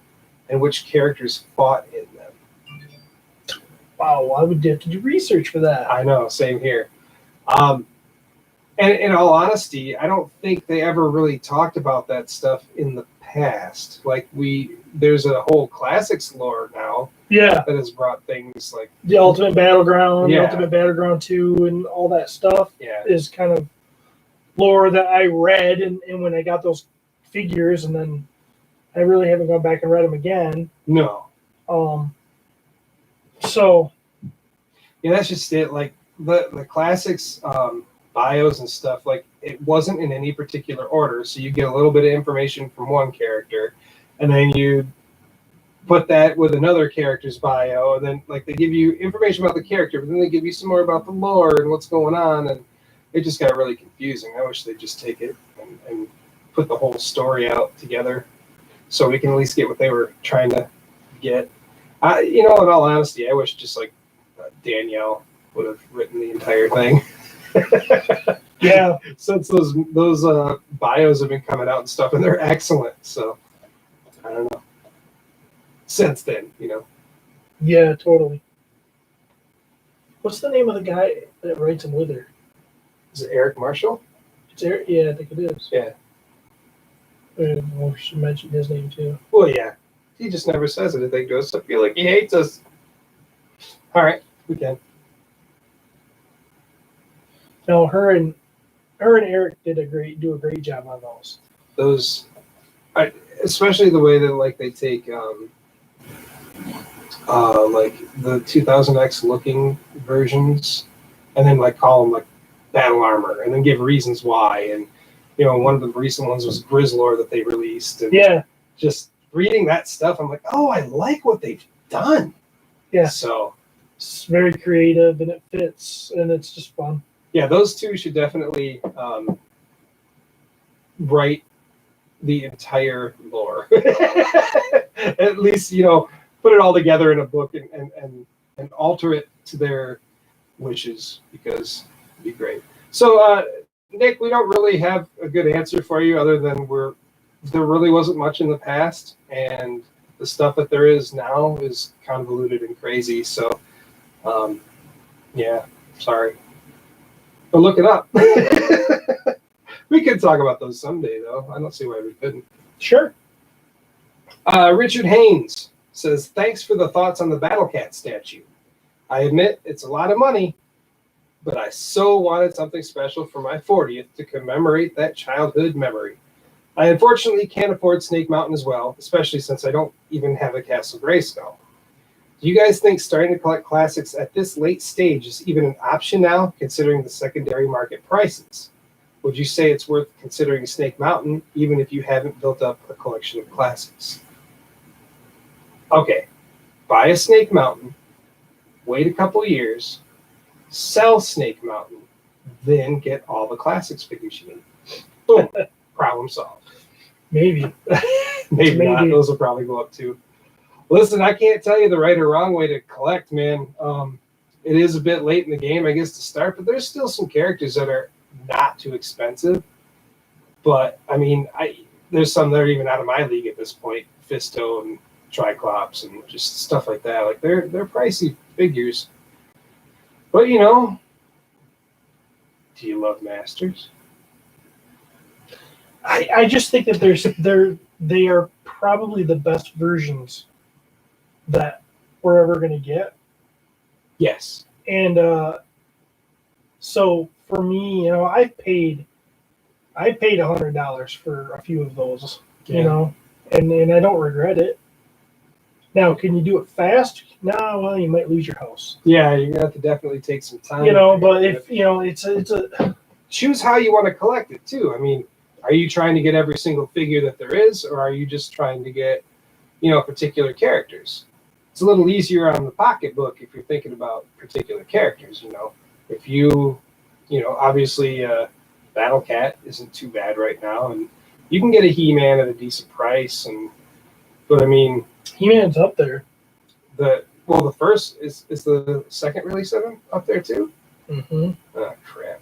and which characters fought in them? Wow, I would have to do research for that. I know, same here. And in all honesty, I don't think they ever really talked about that stuff in the past. Like there's a whole classics lore now Yeah, that has brought things like, the Ultimate Battleground, Yeah. the Ultimate Battleground 2, and all that stuff yeah, is kind of lore that I read, and when I got those figures, and then I really haven't gone back and read them again. no. So Yeah, that's just it. Like the classics bios and stuff, like it wasn't in any particular order. So you get a little bit of information from one character, and then you put that with another character's bio, and then like they give you information about the character, but then they give you some more about the lore and what's going on, and it just got really confusing. I wish they'd just take it and put the whole story out together, so we can at least get what they were trying to get. In all honesty, I wish just like Danielle would have written the entire thing. yeah, Since those bios have been coming out and stuff, and they're excellent. So I don't know. Since then, yeah, totally. What's the name of the guy that writes them with her? is it Eric Marshall? Yeah, I think it is. Yeah. We should mention his name too. Well, yeah. He just never says anything to us. I feel like he hates us. All right, we can. No, her and Eric do a great job on those. Those, especially the way that like they take like the 2000X looking versions, and then like call them like battle armor, and then give reasons why. And you know, one of the recent ones was Grizzlor that they released. And Yeah. just reading that stuff, I'm like, oh, I like what they've done. Yeah. So It's very creative and it fits and it's just fun. yeah, those two should definitely write the entire lore. At least, you know, put it all together in a book and alter it to their wishes, because it'd be great. So, Nick, we don't really have a good answer for you other than there really wasn't much in the past, and the stuff that there is now is convoluted and crazy. So, yeah, sorry. But look it up. We could talk about those someday, though. I don't see why we couldn't. Sure. Richard Haynes says, thanks for the thoughts on the Battle Cat statue. I admit it's a lot of money, but I so wanted something special for my 40th to commemorate that childhood memory. I unfortunately can't afford Snake Mountain as well, especially since I don't even have a Castle Grayskull. Do you guys think starting to collect classics at this late stage is even an option now, considering the secondary market prices? Would you say it's worth considering Snake Mountain, even if you haven't built up a collection of classics? Okay, buy a Snake Mountain, wait a couple years, sell Snake Mountain, then get all the classics figures you need. Boom, problem solved. Maybe. Maybe not. Those will probably go up too. Listen, I can't tell you the right or wrong way to collect, man. It is a bit late in the game, I guess, to start, but there's still some characters that are not too expensive. But I mean, there's some that are even out of my league at this point. Fisto and Triclops and just stuff like that. Like they're pricey figures. But you know, do you love Masters? I just think that they are probably the best versions that we're ever going to get. Yes. And so for me, you know, I paid $100 for a few of those, you know, and I don't regret it. Now, can you do it fast? No, well, you might lose your house. Yeah, you're gonna have to definitely take some time. You know, but if you know, it's a choose how you want to collect it too. I mean, are you trying to get every single figure that there is, or are you just trying to get, you know, particular characters? It's a little easier on the pocketbook if you're thinking about particular characters. You know, if you know, obviously, Battle Cat isn't too bad right now, and you can get a He-Man at a decent price. But I mean, He-Man's up there. The first is the second release of him up there too. Mm-hmm. Oh crap!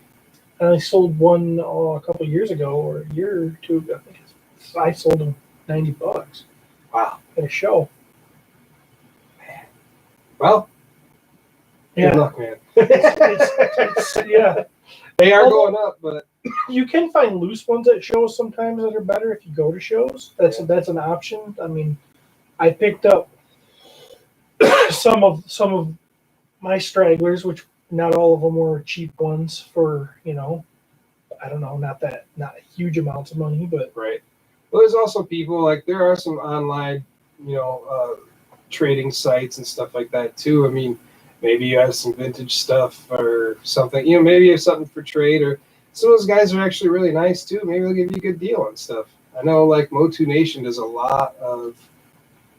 I sold one a couple of years ago, or a year or two ago. I think I sold him $90. Wow! At a show. Man. Well, yeah. Good luck, man. Yeah. They are going up, but you can find loose ones at shows sometimes that are better if you go to shows. That's an option. I mean, I picked up some of my stragglers, which not all of them were cheap ones for, you know, I don't know, not huge amounts of money, but right. Well, there's also people like there are some online, you know, trading sites and stuff like that too. I mean, maybe you have some vintage stuff or something. You know, maybe you have something for trade, or some of those guys are actually really nice too. Maybe they'll give you a good deal on stuff. I know like Motu Nation does a lot of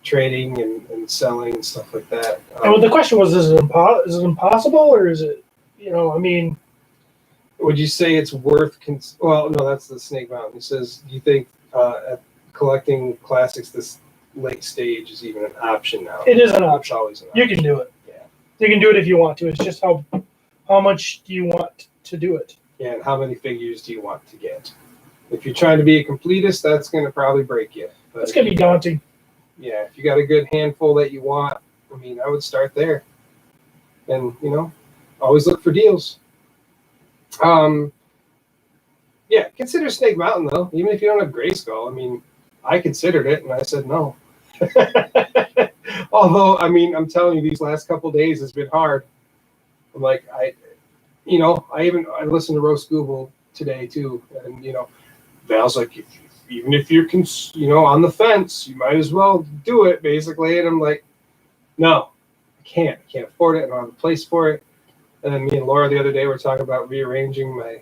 trading and selling and stuff like that. And the question was, is it impossible, or is it, you know, I mean, would you say it's worth? Well, no, that's the Snake Mountain. It says, do you think collecting classics this late stage is even an option now? It is an option. It's always an option. You can do it. Yeah. You can do it if you want to. It's just how much do you want to do it? Yeah, and how many figures do you want to get? If you're trying to be a completist, that's going to probably break you. But it's going to be daunting. Yeah, if you got a good handful that you want, I mean, I would start there. And, you know, always look for deals. Yeah, consider Snake Mountain though. Even if you don't have Grayskull, I mean, I considered it and I said no. Although, I mean, I'm telling you, these last couple days has been hard. I'm like, I listened to Roast Google today too, and Val's like, even if you're on the fence, you might as well do it, basically. And I'm like, no, I can't afford it. I don't have a place for it. And then me and Laura the other day were talking about rearranging my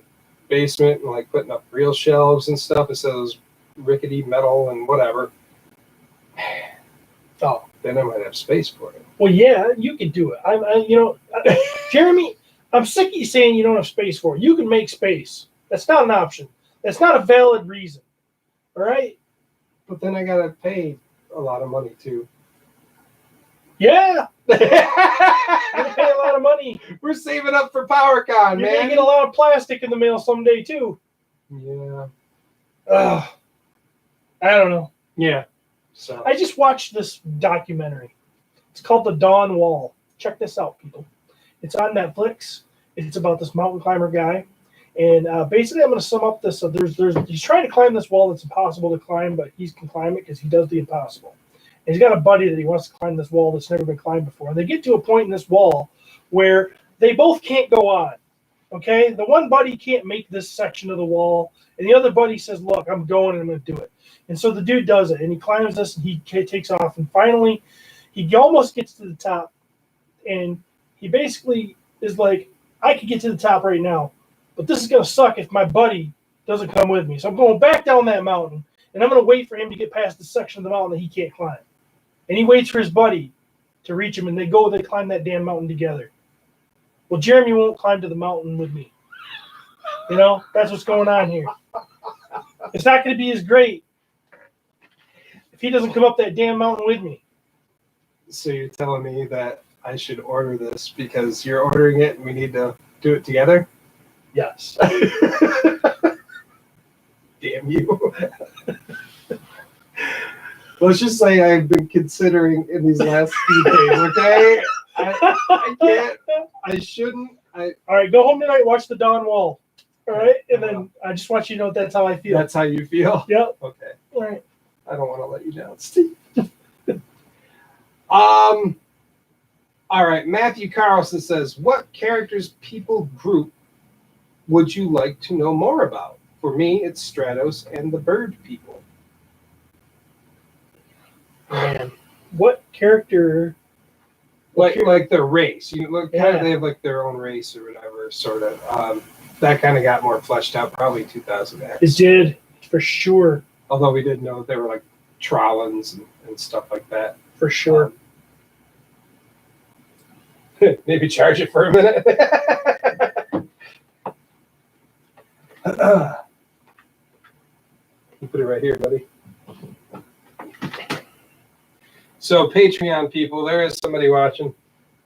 basement and like putting up real shelves and stuff instead of those rickety metal and whatever. Oh, then I might have space for it. Well, yeah, you can do it. Jeremy, I'm sick of you saying you don't have space for it. You can make space. That's not an option. That's not a valid reason. All right? But then I gotta pay a lot of money too. Yeah. You're gonna pay a lot of money. We're saving up for PowerCon, You're man. gonna get a lot of plastic in the mail someday too. Yeah. I don't know. Yeah. So I just watched this documentary. It's called The Dawn Wall. Check this out, people. It's on Netflix. It's about this mountain climber guy. And basically, I'm going to sum up this. So he's trying to climb this wall that's impossible to climb, but he can climb it because he does the impossible. And he's got a buddy that he wants to climb this wall that's never been climbed before. And they get to a point in this wall where they both can't go on. Okay? The one buddy can't make this section of the wall. And the other buddy says, look, I'm going and I'm going to do it. And so the dude does it. And he climbs this and he takes off. And finally, he almost gets to the top. And he basically is like, I could get to the top right now. But this is going to suck if my buddy doesn't come with me. So I'm going back down that mountain. And I'm going to wait for him to get past the section of the mountain that he can't climb. And he waits for his buddy to reach him. And they climb that damn mountain together. Well, Jeremy won't climb to the mountain with me. That's what's going on here. It's not going to be as great if he doesn't come up that damn mountain with me. So you're telling me that I should order this because you're ordering it and we need to do it together? Yes. Damn you. Let's just say I've been considering in these last few days, okay? I can't. I shouldn't. All right, go home tonight, watch The Dawn Wall. All right? And then I just want you to know that's how I feel. That's how you feel? Yep. Okay. All right. I don't want to let you down, Steve. All right. Matthew Carlson says, what characters, people, group would you like to know more about? For me, it's Stratos and the Bird People. Man, what character? Like their race. They have like their own race or whatever, sort of. That kind of got more fleshed out probably 2000X. It did, for sure. Although we did know they were like Trollans and stuff like that. For sure. Maybe charge it for a minute. You put it right here, buddy. So Patreon people, there is somebody watching.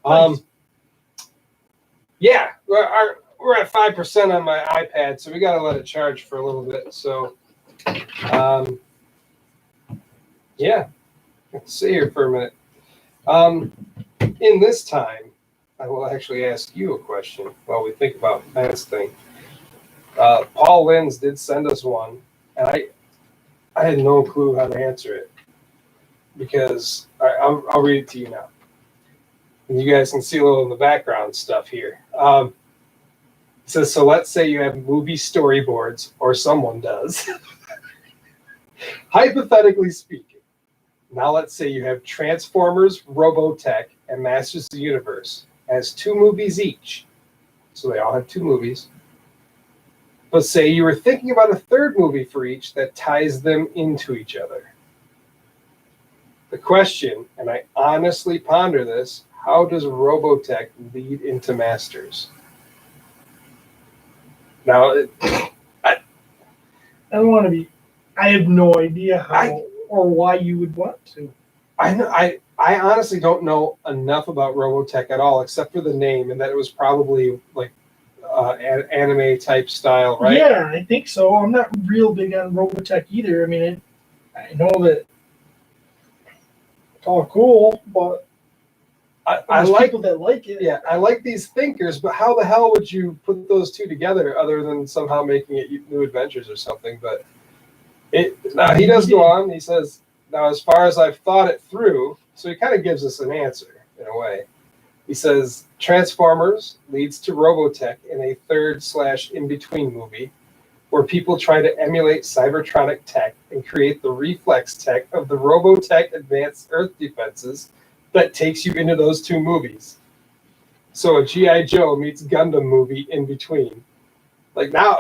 Nice. Yeah, we're at 5% on my iPad, so we got to let it charge for a little bit. So, yeah, let's see here for a minute. In this time, I will actually ask you a question while we think about Ben's thing. Paul Lins did send us one, and I had no clue how to answer it because I'll read it to you now. And you guys can see a little in the background stuff here. It says, so let's say you have movie storyboards, or someone does. Hypothetically speaking, now let's say you have Transformers, Robotech, and Masters of the Universe as 2 movies each. So they all have 2 movies. But say you were thinking about a 3rd movie for each that ties them into each other. The question, and I honestly ponder this, how does Robotech lead into Masters? Now, I don't want to be. I have no idea how or why you would want to. I honestly don't know enough about Robotech at all, except for the name, and that it was probably like anime type style, right? Yeah, I think so. I'm not real big on Robotech either. I mean, I know that it's all cool, but I There's like people that like it. Yeah, I like these thinkers, but how the hell would you put those two together other than somehow making it New Adventures or something? But now he does go on. He says, now as far as I've thought it through, so he kind of gives us an answer in a way. He says Transformers leads to Robotech in a third/in-between movie where people try to emulate Cybertronic tech and create the reflex tech of the Robotech advanced Earth defenses that takes you into those two movies. So a G.I. Joe meets Gundam movie in between. Like now,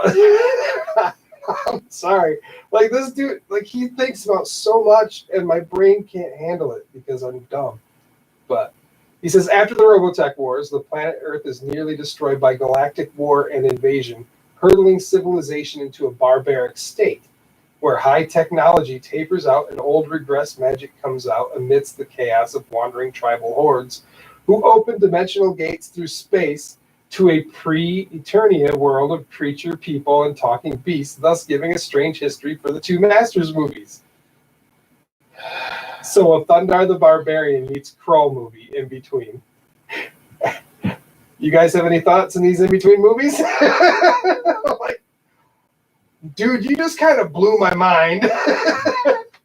I'm sorry. Like this dude, like he thinks about so much and my brain can't handle it because I'm dumb. But he says after the Robotech Wars, the planet Earth is nearly destroyed by galactic war and invasion, hurtling civilization into a barbaric state, where high technology tapers out and old regress magic comes out amidst the chaos of wandering tribal hordes who open dimensional gates through space to a pre-Eternia world of creature people and talking beasts, thus giving a strange history for the two Masters movies. So a Thundar the Barbarian meets Krull movie in between. You guys have any thoughts on these in-between movies? Like, dude, you just kind of blew my mind.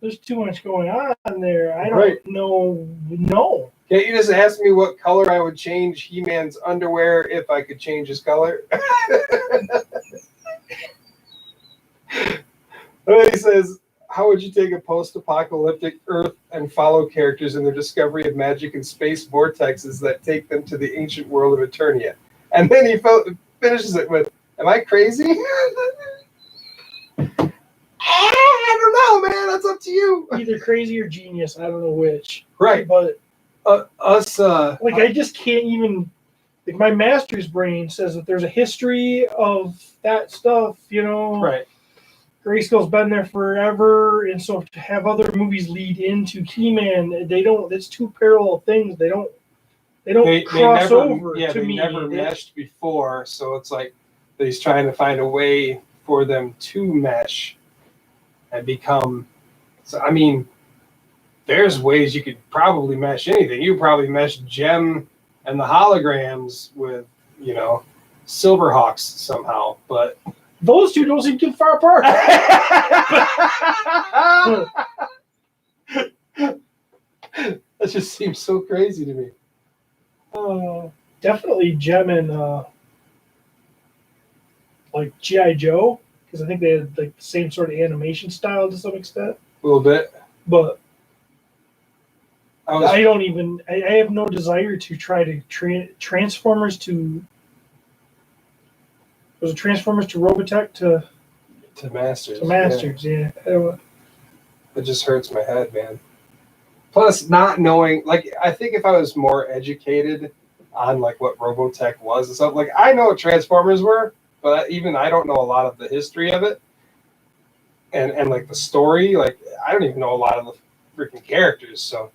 There's too much going on there. I Right. don't know. No. Can't you just ask me what color I would change He-Man's underwear if I could change his color? And then he says, how would you take a post-apocalyptic Earth and follow characters in their discovery of magic and space vortexes that take them to the ancient world of Eternia? And then he finishes it with, am I crazy? I don't know, man. That's up to you. Either crazy or genius. I don't know which. Right. But Like I just can't even. Like my master's brain says that there's a history of that stuff. right. Grayskull's been there forever, and so to have other movies lead into He-Man, they don't. It's two parallel things. They don't cross never, over. Yeah, to they me. never meshed before, so it's like he's trying to find a way for them to mesh and become. So I mean, there's ways you could probably mesh anything. You could probably mesh Gem and the holograms with Silverhawks somehow, but. Those two don't seem too far apart. That just seems so crazy to me. Definitely Gem and like G.I. Joe, because I think they had like the same sort of animation style to some extent. A little bit. But I have no desire to try to Transformers to. Was it Transformers to Robotech to Masters. Masters? Yeah. It just hurts my head, man. Plus, not knowing, like, I think if I was more educated on like what Robotech was and stuff, like I know what Transformers were, but even I don't know a lot of the history of it, and like the story. Like I don't even know a lot of the freaking characters. So,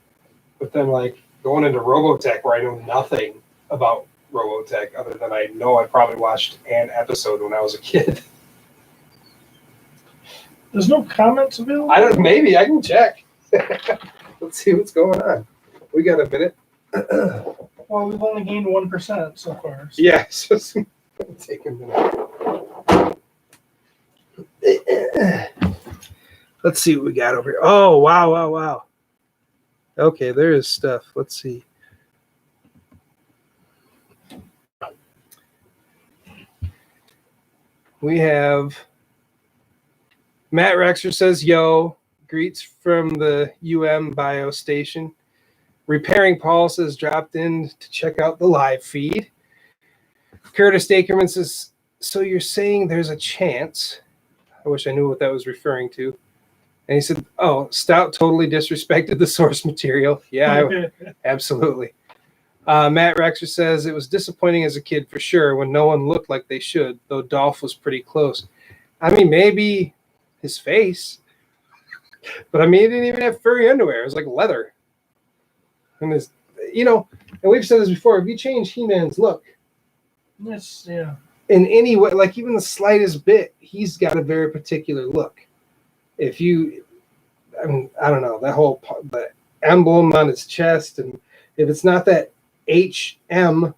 but then like going into Robotech, where I know nothing about Robotech other than I know I probably watched an episode when I was a kid. There's no comments available. Maybe I can check. Let's see what's going on. We got a minute. Well, we've only gained 1% so far. So. Yeah, so it'll take a minute. Let's see what we got over here. Oh, wow. Okay, there is stuff. Let's see. We have Matt Rexer says, yo, greets from the bio station. Repairing Paul says, dropped in to check out the live feed. Curtis Dakerman says, so you're saying there's a chance. I wish I knew what that was referring to. And he said, oh, Stout totally disrespected the source material. Yeah, absolutely. Matt Rexer says, it was disappointing as a kid for sure when no one looked like they should, though Dolph was pretty close. I mean, maybe his face, but I mean, he didn't even have furry underwear. It was like leather. And and we've said this before, if you change He-Man's look Yeah. in any way, like even the slightest bit, he's got a very particular look. I don't know, that whole the emblem on his chest, and if it's not that HM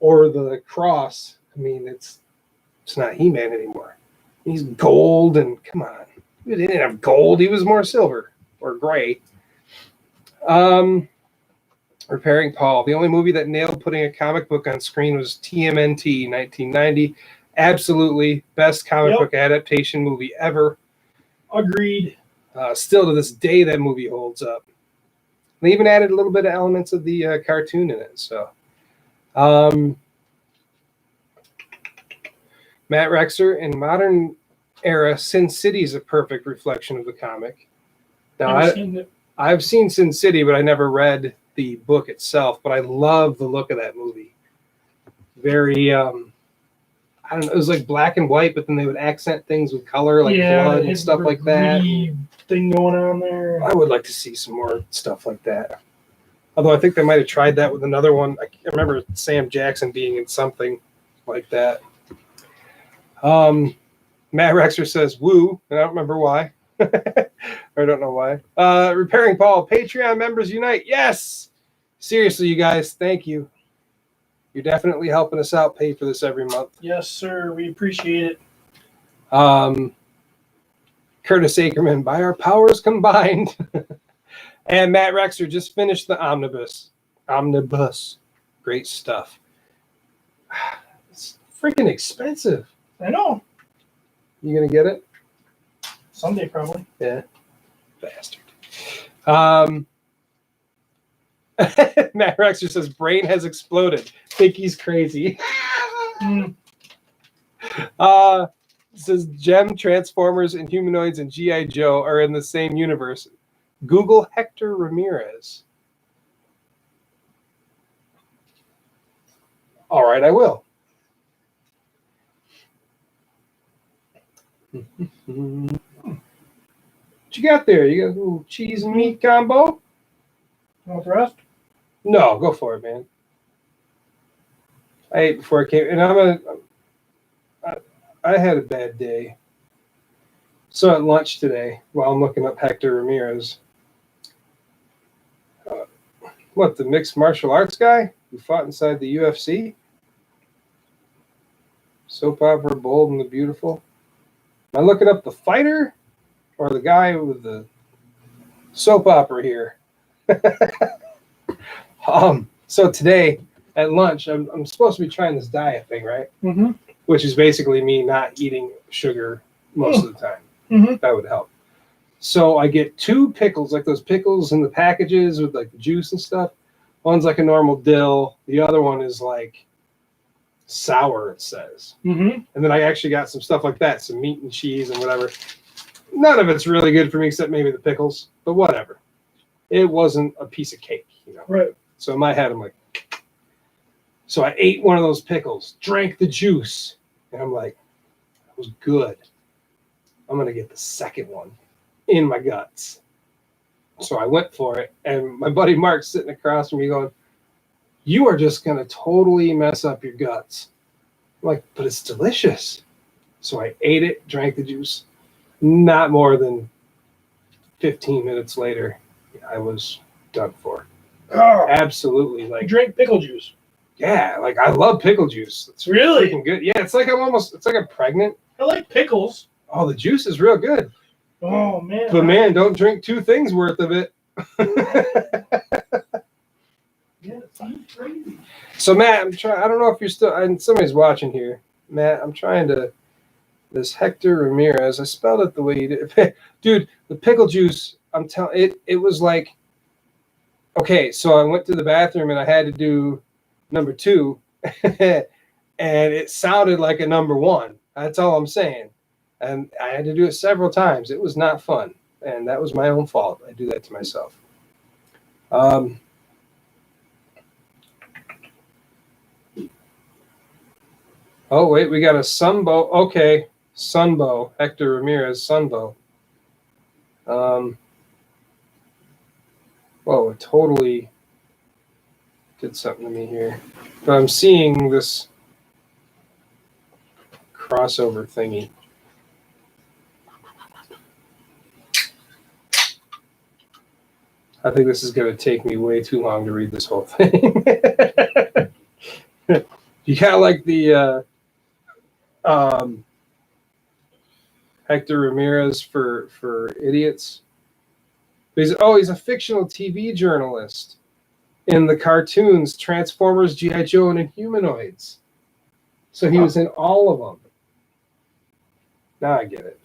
or the cross, I mean, it's not He-Man anymore. He's gold, and come on. He didn't have gold. He was more silver or gray. Repairing Paul. The only movie that nailed putting a comic book on screen was TMNT 1990. Absolutely best comic book adaptation movie ever. Agreed. Still to this day, that movie holds up. They even added a little bit of elements of the cartoon in it. So, Matt Rexer, in modern era, Sin City is a perfect reflection of the comic. Now, I've seen Sin City, but I never read the book itself. But I love the look of that movie. Very, I don't know, it was like black and white, but then they would accent things with color, like blood and stuff like that. Thing going on there. I would like to see some more stuff like that. Although I think they might have tried that with another one. I remember Sam Jackson being in something like that. Matt Rexer says woo, and I don't remember why. I don't know why. Repairing Paul, Patreon members unite. Yes! Seriously, you guys, thank you. You're definitely helping us out pay for this every month. Yes, sir. We appreciate it. Curtis Ackerman, by our powers combined. And Matt Rexer just finished the Omnibus. Great stuff. It's freaking expensive. I know. You going to get it? Someday, probably. Yeah. Bastard. Matt Rexer says, brain has exploded. Think he's crazy. Says Gem, Transformers, and Humanoids and G.I. Joe are in the same universe. Google Hector Ramirez. All right, I will. What you got there? You got a little cheese and meat combo? Want the rest? No, go for it, man. I ate before I came, and I had a bad day. So at lunch today, while I'm looking up Hector Ramirez, the mixed martial arts guy who fought inside the UFC? Soap opera, Bold and the Beautiful. Am I looking up the fighter or the guy with the soap opera here? So today at lunch, I'm supposed to be trying this diet thing, right? Mm-hmm. Which is basically me not eating sugar most of the time. Mm-hmm. That would help. So I get 2 pickles, like those pickles in the packages with like the juice and stuff. One's like a normal dill. The other one is like sour, it says. Mm-hmm. And then I actually got some stuff like that, some meat and cheese and whatever. None of it's really good for me except maybe the pickles, but whatever. It wasn't a piece of cake, Right. So in my head, I'm like, so I ate one of those pickles, drank the juice, and I'm like, that was good. I'm going to get the second one in my guts. So I went for it, and my buddy Mark's sitting across from me going, you are just going to totally mess up your guts. I'm like, but it's delicious. So I ate it, drank the juice. Not more than 15 minutes later, I was done for. Oh, Absolutely. you Like, drank pickle juice. yeah, like I love pickle juice. It's Really? freaking good. Yeah, it's like I'm pregnant. I like pickles. Oh, the juice is real good. Oh, man. But man, don't drink 2 things worth of it. Yeah, it's crazy. So Matt, I'm trying. I don't know if you're still. And somebody's watching here. Matt, I'm trying to. This Hector Ramirez. I spelled it the way you did, dude. The pickle juice. I'm telling it. It was like. Okay, so I went to the bathroom and I had to do number 2, and it sounded like a number 1. That's all I'm saying. And I had to do it several times. It was not fun, and that was my own fault. I do that to myself. Oh, wait, we got a Sunbow. Okay, Sunbow. Hector Ramirez, Sunbow. Whoa, it totally did something to me here. But I'm seeing this crossover thingy. I think this is going to take me way too long to read this whole thing. You got like the Hector Ramirez for idiots. He's a fictional TV journalist in the cartoons Transformers, G.I. Joe, and Inhumanoids. So he was in all of them. Now I get it.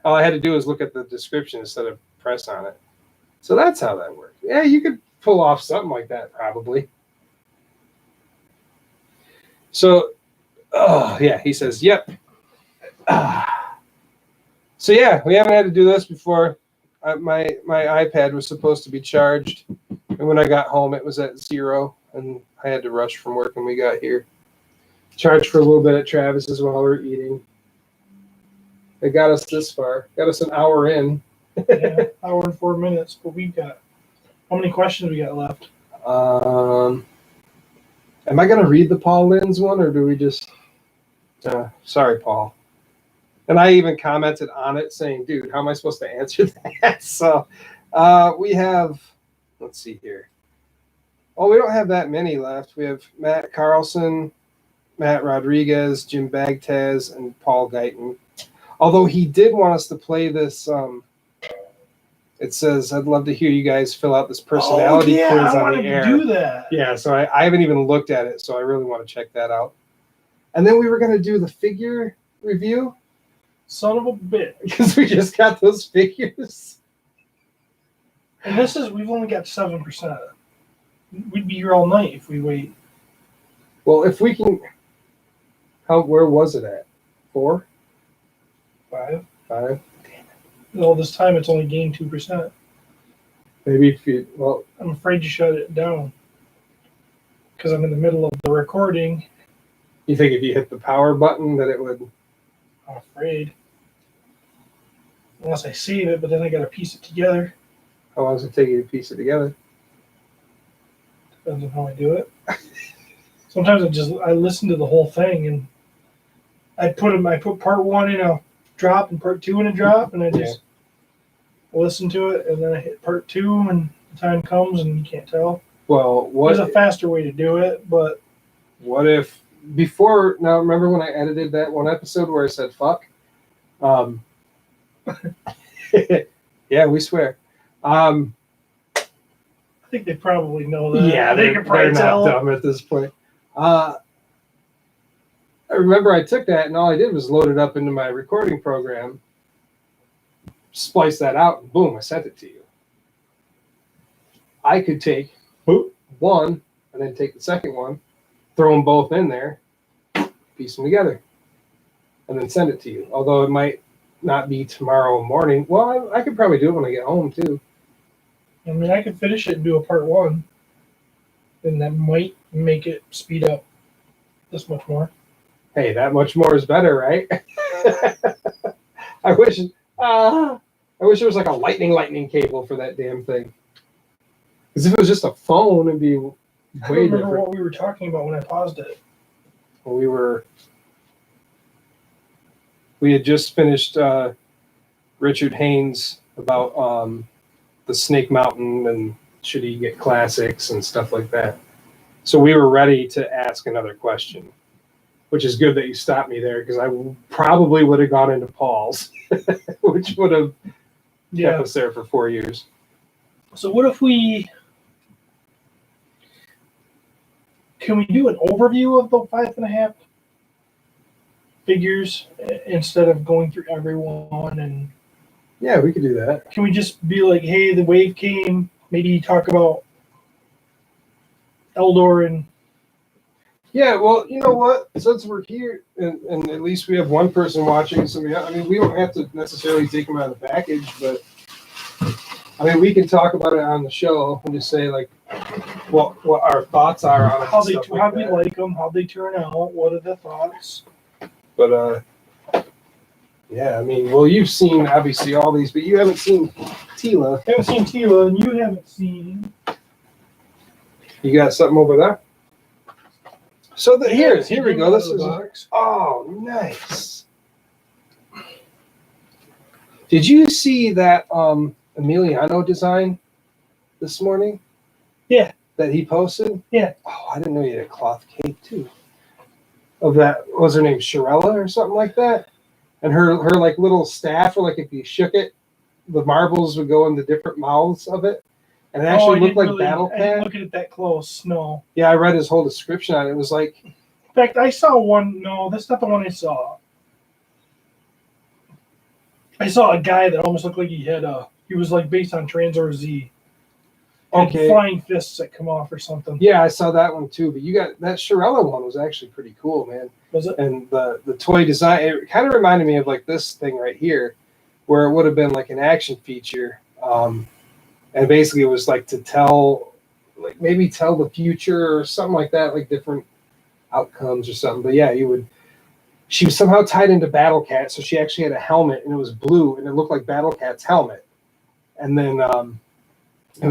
All I had to do was look at the description instead of press on it. So that's how that works. Yeah, you could pull off something like that probably. So, yeah, he says, yep. So yeah, we haven't had to do this before. My iPad was supposed to be charged, and when I got home, it was at 0, and I had to rush from work when we got here. Charged for a little bit at Travis's while we were eating. It got us this far. Got us an hour in. Yeah, hour and 4 minutes. But we've got how many questions we got left? Am I gonna read the Paul Linz one, or do we just? Sorry, Paul. And I even commented on it saying, dude, how am I supposed to answer that? So we have, let's see here. Oh, we don't have that many left. We have Matt Carlson, Matt Rodriguez, Jim Bagtaz, and Paul Guyton. Although he did want us to play this, it says, I'd love to hear you guys fill out this personality quiz I on wanted the air. to do that. Yeah, so I haven't even looked at it, so I really want to check that out. And then we were going to do the figure review. Son of a bitch. Because we just got those figures. And we've only got 7%. We'd be here all night if we wait. Well, if we can, where was it at? 4? 5. 5? All this time it's only gained 2%. Maybe if you, well. I'm afraid to shut it down. Because I'm in the middle of the recording. You think if you hit the power button that it would? I'm afraid. Unless I save it, but then I got to piece it together. How long does it take you to piece it together? Depends on how I do it. Sometimes I listen to the whole thing, and I put part 1 in a drop and part 2 in a drop, and I just listen to it, and then I hit part 2, and the time comes, and you can't tell. Well, There's a faster way to do it, but what if before? Now, remember when I edited that one episode where I said "fuck"? Yeah, we swear. I think they probably know that. Yeah, they can probably they're tell. not dumb at this point. I remember I took that and all I did was load it up into my recording program, splice that out, and boom, I sent it to you. I could take one and then take the second one, throw them both in there, piece them together, and then send it to you. Although it might not be tomorrow morning. Well, I could probably do it when I get home too. I mean, I could finish it and do a part 1, and that might make it speed up this much more. Hey, that much more is better, right? I wish there was like a lightning cable for that damn thing. Because if it was just a phone, it'd be I way don't remember different. what we were talking about when I paused it. We had just finished Richard Haynes about the Snake Mountain and should he get classics and stuff like that. So we were ready to ask another question, which is good that you stopped me there because I probably would have gone into Paul's, which would have kept us there for 4 years. So what if can we do an overview of the 5.5 figures instead of going through everyone? And yeah, we could do that. can we just be like, hey, the wave came, maybe talk about Eldor and Yeah, well, you know what? Since we're here, and at least we have one person watching, so we don't have to necessarily take them out of the package, but I mean, we can talk about it on the show and just say like what our thoughts are on it. how and we that. like them, how they turn out, what are the thoughts? But yeah, I mean, well, you've seen obviously all these, but you haven't seen Tila. I haven't seen Tila, and you haven't seen. You got something over there? So here we go. This is box. oh nice. Did you see that Emiliano design this morning? Yeah. That he posted? Yeah. Oh, I didn't know he had a cloth cake too. Of that, what was her name, Shirella or something like that? And her like little staff, or like if you shook it, the marbles would go in the different mouths of it. And it actually looked like Battle I didn't Cat. look at it that close. No. Yeah, I read his whole description on it. It was like, In fact, I saw one. No, that's not the one I saw. I saw a guy that almost looked like he was like based on Tranzor Z. Had okay. flying fists that come off or something. Yeah, I saw that one too. But you got that Shirella one was actually pretty cool, man. Was it? And the toy design, it kind of reminded me of like this thing right here, where it would have been like an action feature. And basically it was like to tell, like maybe tell the future or something like that, like different outcomes or something. But yeah, she was somehow tied into Battle Cat, so she actually had a helmet and it was blue and it looked like Battle Cat's helmet. And then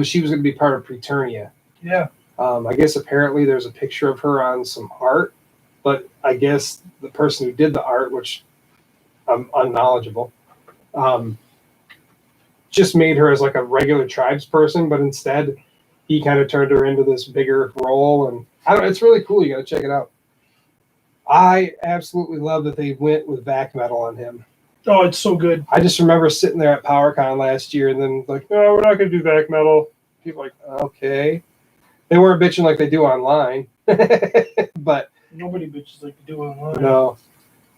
she was going to be part of Preternia. Yeah. I guess apparently there's a picture of her on some art, but I guess the person who did the art, which I'm unknowledgeable, just made her as like a regular tribes person, but instead he kind of turned her into this bigger role. And I don't know, it's really cool. You got to check it out. I absolutely love that they went with Vac Metal on him. Oh, it's so good. I just remember sitting there at PowerCon last year and then like, no, we're not going to do Vac Metal. People are like, okay. They weren't bitching like they do online, but Nobody bitches like they do online. no.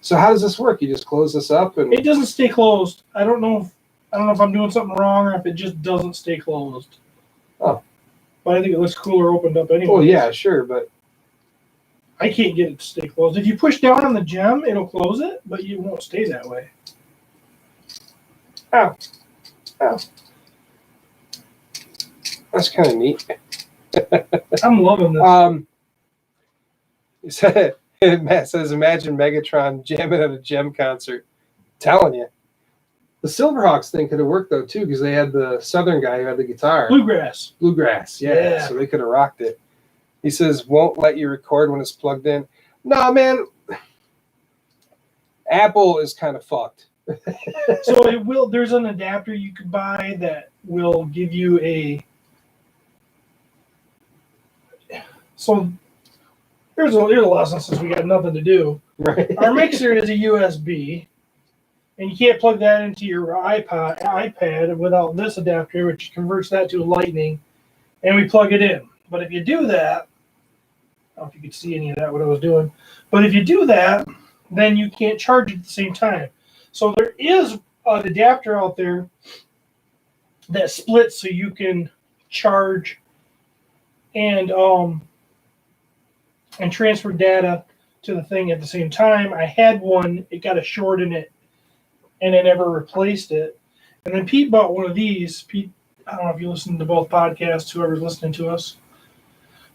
So how does this work? You just close this up and It doesn't stay closed. I don't know if I'm doing something wrong or if it just doesn't stay closed. Oh. But I think it looks cooler opened up anyway. well, yeah, sure, but I can't get it to stay closed. If you push down on the gem, it'll close it, but it won't stay that way. ow, that's kind of neat. I'm loving this. He said, Matt says, imagine Megatron jamming at a Gem concert. Telling you. The Silverhawks thing could have worked though too, because they had the Southern guy who had the guitar. Bluegrass, yeah. So they could have rocked it. He says, won't let you record when it's plugged in. No, man. Apple is kind of fucked. So it will. There's an adapter you could buy that will give you a. So here's a lesson since we got nothing to do. Right. Our mixer is a USB, and you can't plug that into your iPad without this adapter, which converts that to Lightning, and we plug it in. But if you do that, I don't know if you could see any of that, what I was doing, but if you do that, then you can't charge it at the same time. So there is an adapter out there that splits so you can charge and transfer data to the thing at the same time. I had one, it got a short in it, and I never replaced it. And then Pete bought one of these. Pete, I don't know if you listen to both podcasts, whoever's listening to us.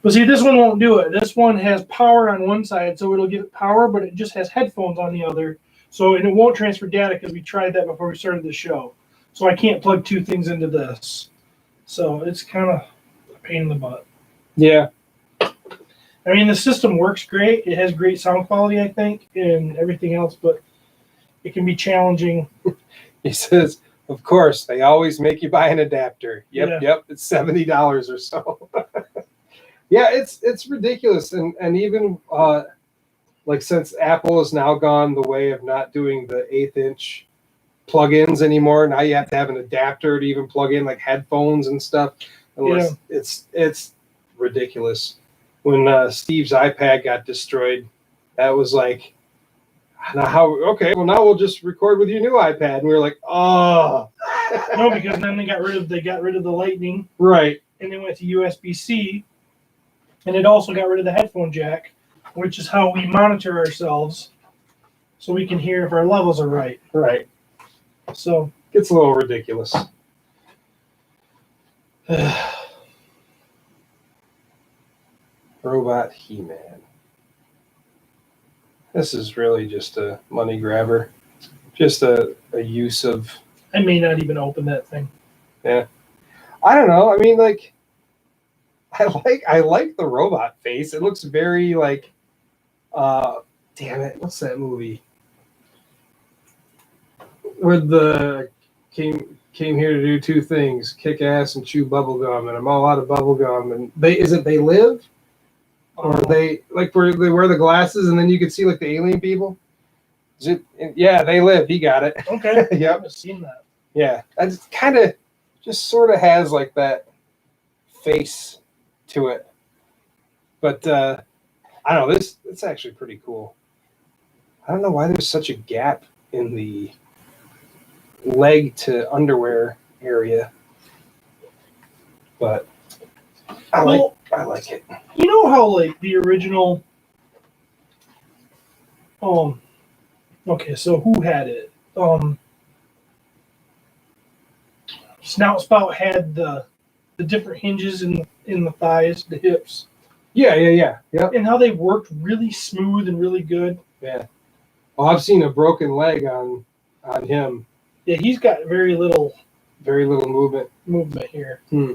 But see, this one won't do it. This one has power on one side, so it'll give it power, but it just has headphones on the other. So, and it won't transfer data because we tried that before we started the show. So I can't plug two things into this. So it's kind of a pain in the butt. Yeah. I mean, the system works great. It has great sound quality, I think, and everything else, but it can be challenging. He says, of course, they always make you buy an adapter. Yep. It's $70 or so. Yeah, it's ridiculous. And even like since Apple has now gone the way of not doing the 1/8" plugins anymore, now you have to have an adapter to even plug in like headphones and stuff. Unless it's ridiculous. When Steve's iPad got destroyed, that was like, now we'll just record with your new iPad. And we were like, oh. No, because then they got rid of the Lightning. Right. And they went to USB-C. And it also got rid of the headphone jack, which is how we monitor ourselves so we can hear if our levels are right. Right. So it's a little ridiculous. Robot He-Man. This is really just a money grabber. Just a use of... I may not even open that thing. Yeah. I don't know. I mean, like, I like the robot face. It looks very like, damn it, what's that movie? Where the came here to do two things: kick ass and chew bubble gum. And I'm all out of bubble gum. And they live, or they like where they wear the glasses and then you can see like the alien people. Yeah, they live. He got it. Okay. I Yep. haven't seen that. Yeah, it kind of just sort of has like that face to it. But I don't know. It's actually pretty cool. I don't know why there's such a gap in the leg to underwear area, but I like it. You know how like the original okay, so who had it? Snout Spout had the different hinges in the thighs, the hips, Yeah. Yep. and how they worked really smooth and really good. Yeah. Well, I've seen a broken leg on him. Yeah, he's got very little movement. movement here. Hmm.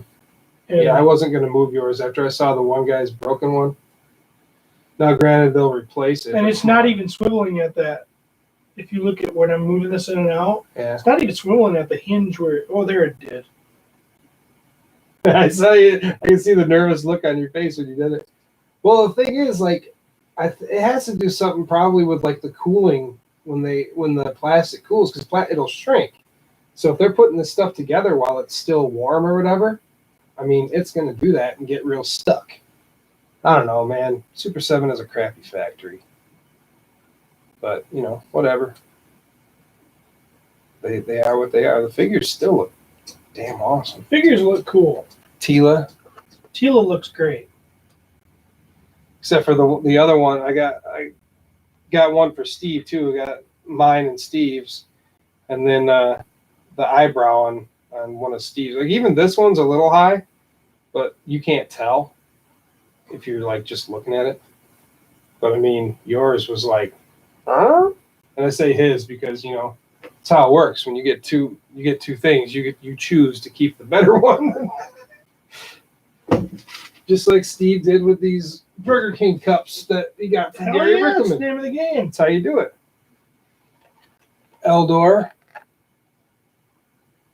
And, Yeah, I wasn't going to move yours after I saw the one guy's broken one. Now, granted, they'll replace it. and it's not even swiveling at that. If you look at when I'm moving this in and out, Yeah. it's not even swiveling at the hinge where. Oh, there it did. I saw you. I can see the nervous look on your face when you did it. Well, the thing is, like, it has to do something probably with like the cooling when the plastic cools, because it'll shrink. So if they're putting this stuff together while it's still warm or whatever, I mean, it's going to do that and get real stuck. I don't know, man. Super 7 is a crappy factory, but you know, whatever. They are what they are. The figures still look damn awesome. Figures look cool. Tila. Tila looks great. Except for the other one, I got one for Steve too. I got mine and Steve's, and then the eyebrow on one of Steve's. Like even this one's a little high, but you can't tell if you're like just looking at it. But I mean, yours was like, huh? And I say his because you know that's how it works. When you get two things, you choose to keep the better one. Just like Steve did with these Burger King cups that he got from Hell Gary yeah, that's the Rickerman. name of the game. That's how you do it. Eldor.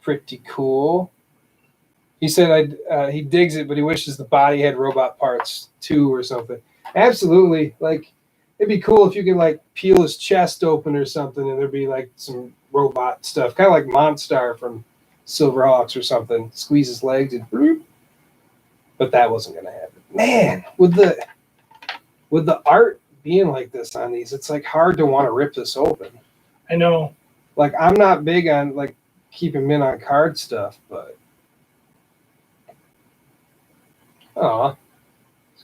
Pretty cool. He said he digs it, but he wishes the body had robot parts too or something. Absolutely. Like, it'd be cool if you could like peel his chest open or something and there'd be like some robot stuff. Kind of like Monstar from Silverhawks or something. Squeeze his legs and bloop. But that wasn't going to happen. Man, with the art being like this on these, it's like hard to want to rip this open. I know. Like I'm not big on like keeping men on card stuff, but he's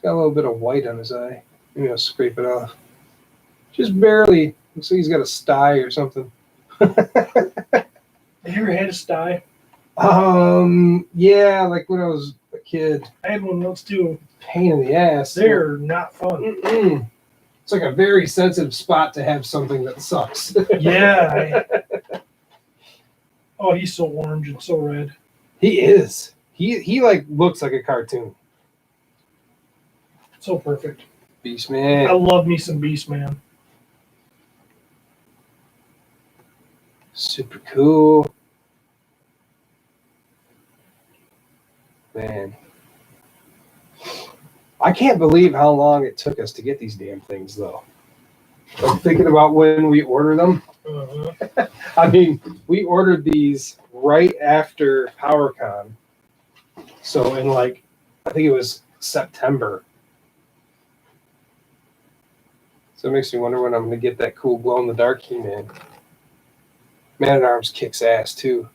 got a little bit of white on his eye. Maybe I'll scrape it off. Just barely. Looks like he's got a sty or something. Have you ever had a sty? Yeah, like when I was a kid. I had one of those too. Pain in the ass. They're not fun. Mm-mm. It's like a very sensitive spot to have something that sucks. Yeah. Oh, he's so orange and so red. He is. He like looks like a cartoon. So perfect. Beast I Man. love me some Beast Man. Super cool. Man. I can't believe how long it took us to get these damn things though. Like thinking about when we order them. Uh-huh. I mean, we ordered these right after PowerCon. So in like, I think it was September. So it makes me wonder when I'm going to get that cool glow-in-the-dark He-Man. Man-at-Arms kicks ass, too.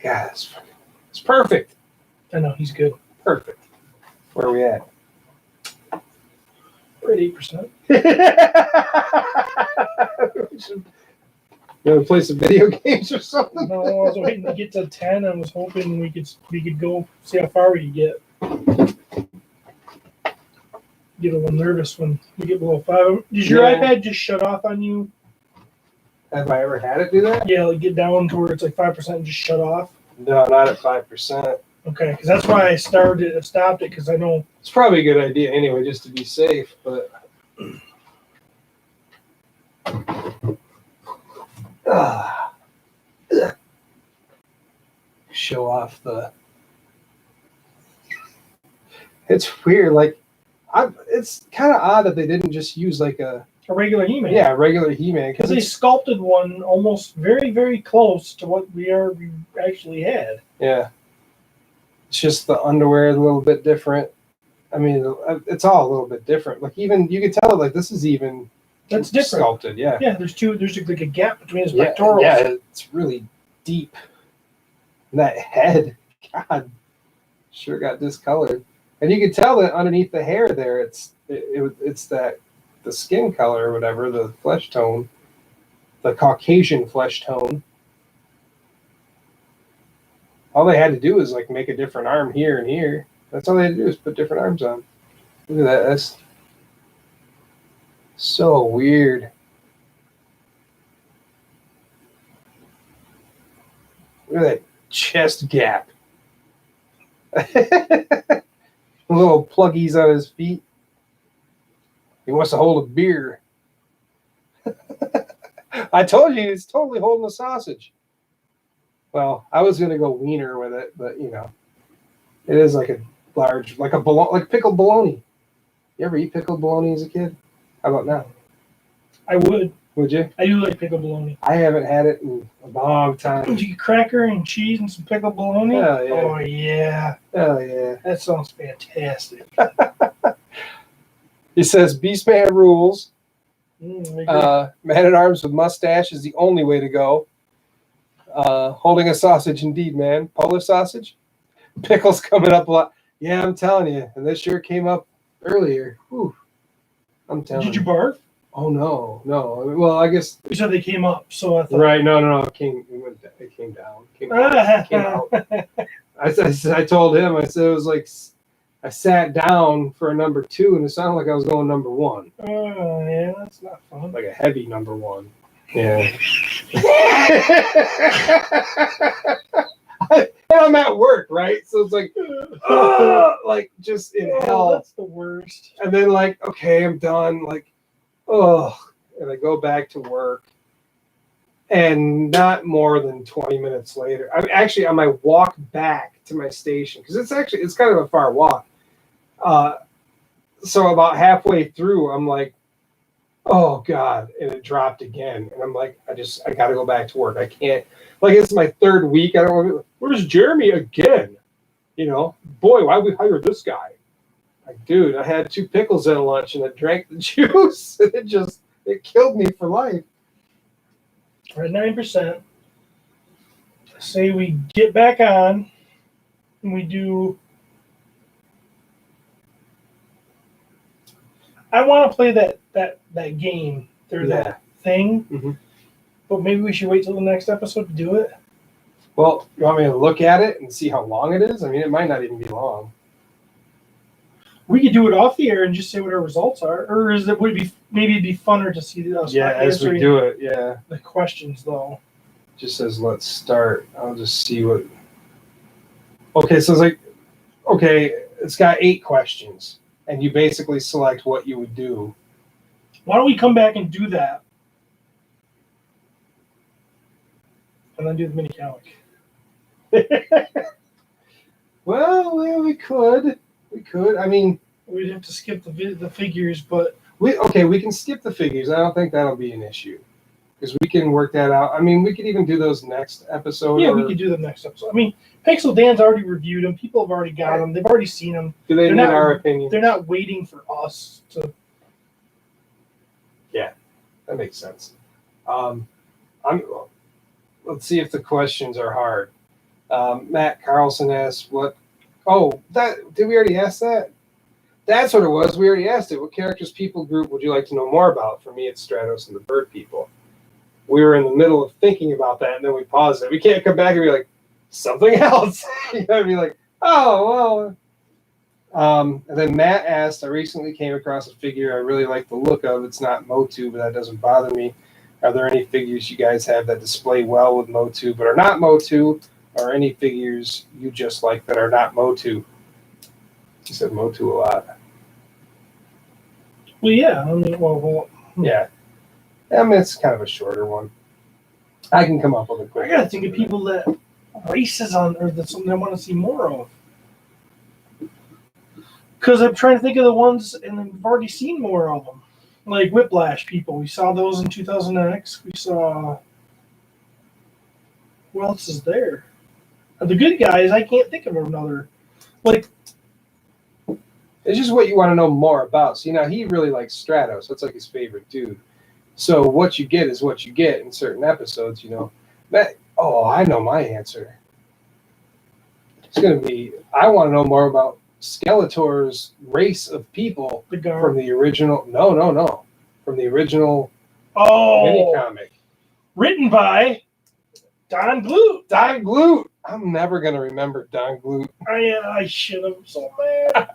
God, it's perfect. I know, he's good. Perfect. Where are we at? We're at 8%. You want to play some video games or something? No, I was waiting to get to 10. I was hoping we could go see how far we could get. Get a little nervous when we get below 5. Does your Yeah. iPad just shut off on you? Have I ever had it do that? Yeah, like get down to where it's like 5% and just shut off. No, not at 5%. Okay, because that's why I stopped it because I know. It's probably a good idea anyway, just to be safe, but Show off the. It's weird. Like, it's kind of odd that they didn't just use like a regular He-Man. Yeah, regular He-Man. Because they sculpted one almost very, very close to what we actually had. Yeah. It's just the underwear is a little bit different. I mean, it's all a little bit different. Like, even you can tell like this is even That's different. sculpted. Yeah. Yeah, there's like a gap between his pectorals. Yeah, it's really deep. And that head, God, sure got discolored. And you can tell that underneath the hair there, it's that the skin color or whatever, the flesh tone, the Caucasian flesh tone. All they had to do was like make a different arm here and here. That's all they had to do is put different arms on. Look at that. That's so weird. Look at that chest gap. Little pluggies on his feet. He wants to hold a beer. I told you he's totally holding a sausage. Well, I was gonna go wiener with it, but you know, it is like a large, like pickled bologna. You ever eat pickled bologna as a kid? How about now? I would. Would you? I do like pickled bologna. I haven't had it in a long time. Would you get cracker and cheese and some pickled bologna? Hell yeah. Oh yeah. Oh yeah. That sounds fantastic. He says Beastman rules. I Man at Arms with mustache is the only way to go. Holding a sausage, indeed, man. Polish sausage. Pickles coming up a lot. Yeah, I'm telling you. And this sure came up earlier. Whew. I'm telling Did you barf? Oh no. Well, I guess. You said they came up, so I thought. Right? No. It came down. Came out. I told him. I said it was like I sat down for a number 2, and it sounded like I was going number 1. Oh yeah, that's not fun. Like a heavy number 1. Yeah. And I'm at work, right? So it's like, like just in hell. That's the worst. And then like, okay, I'm done. Like, and I go back to work. And not more than 20 minutes later, I'm actually on my walk back to my station because it's kind of a far walk. So about halfway through, I'm like, oh God, and it dropped again. And I'm like, I got to go back to work. I can't, like, it's my 3rd week. I don't want to, where's Jeremy again? You know, boy, why we hire this guy? Like, dude, I had 2 pickles at lunch and I drank the juice. And it killed me for life. We're at 9%. Say we get back on and we do. I want to play that game through that thing, but maybe we should wait till the next episode to do it. Well, you want me to look at it and see how long it is? I mean, it might not even be long. We could do it off the air and just say what our results are, or would it be funner to see us? As we do it, yeah. The questions though. Just says let's start. I'll just see what. Okay, so it's got 8 questions, and you basically select what you would do. Why don't we come back and do that, and then do the mini comic? Well, we could. We could. I mean, we'd have to skip the figures, but we can skip the figures. I don't think that'll be an issue because we can work that out. I mean, we could even do those next episode. Yeah, we could do them next episode. I mean, Pixel Dan's already reviewed them. People have already got them. They've already seen them. Do they need our opinion? They're not waiting for us to. Yeah, that makes sense. Let's see if the questions are hard. Matt Carlson asks, "What? Oh, did we already ask that? That's what it was. We already asked it. What characters, people, group would you like to know more about? For me, it's Stratos and the Bird People." We were in the middle of thinking about that, and then we paused it. We can't come back and be like, something else. You gotta be like, oh, well. And then Matt asked, I recently came across a figure I really like the look of. It's not Motu, but that doesn't bother me. Are there any figures you guys have that display well with Motu but are not Motu? Or any figures you just like that are not Motu? He said Motu a lot. Well, yeah. I mean, well, yeah. I mean, it's kind of a shorter one. I can come up with a quick. I gotta think of people that races on, or that's something I want to see more of. Because I'm trying to think of the ones, and I've already seen more of them. Like Whiplash people. We saw those in 2000X. We saw. Who else is there? The good guys, I can't think of another. Like, It's just what you want to know more about. So, he really likes Stratos. That's like his favorite dude. So what you get is what you get in certain episodes, I know my answer. It's going to be, I want to know more about Skeletor's race of people the guard. from the original. No. From the original mini comic. Written by Don Bluth. Don Bluth. I'm never going to remember Don Bluth. I should have. So mad.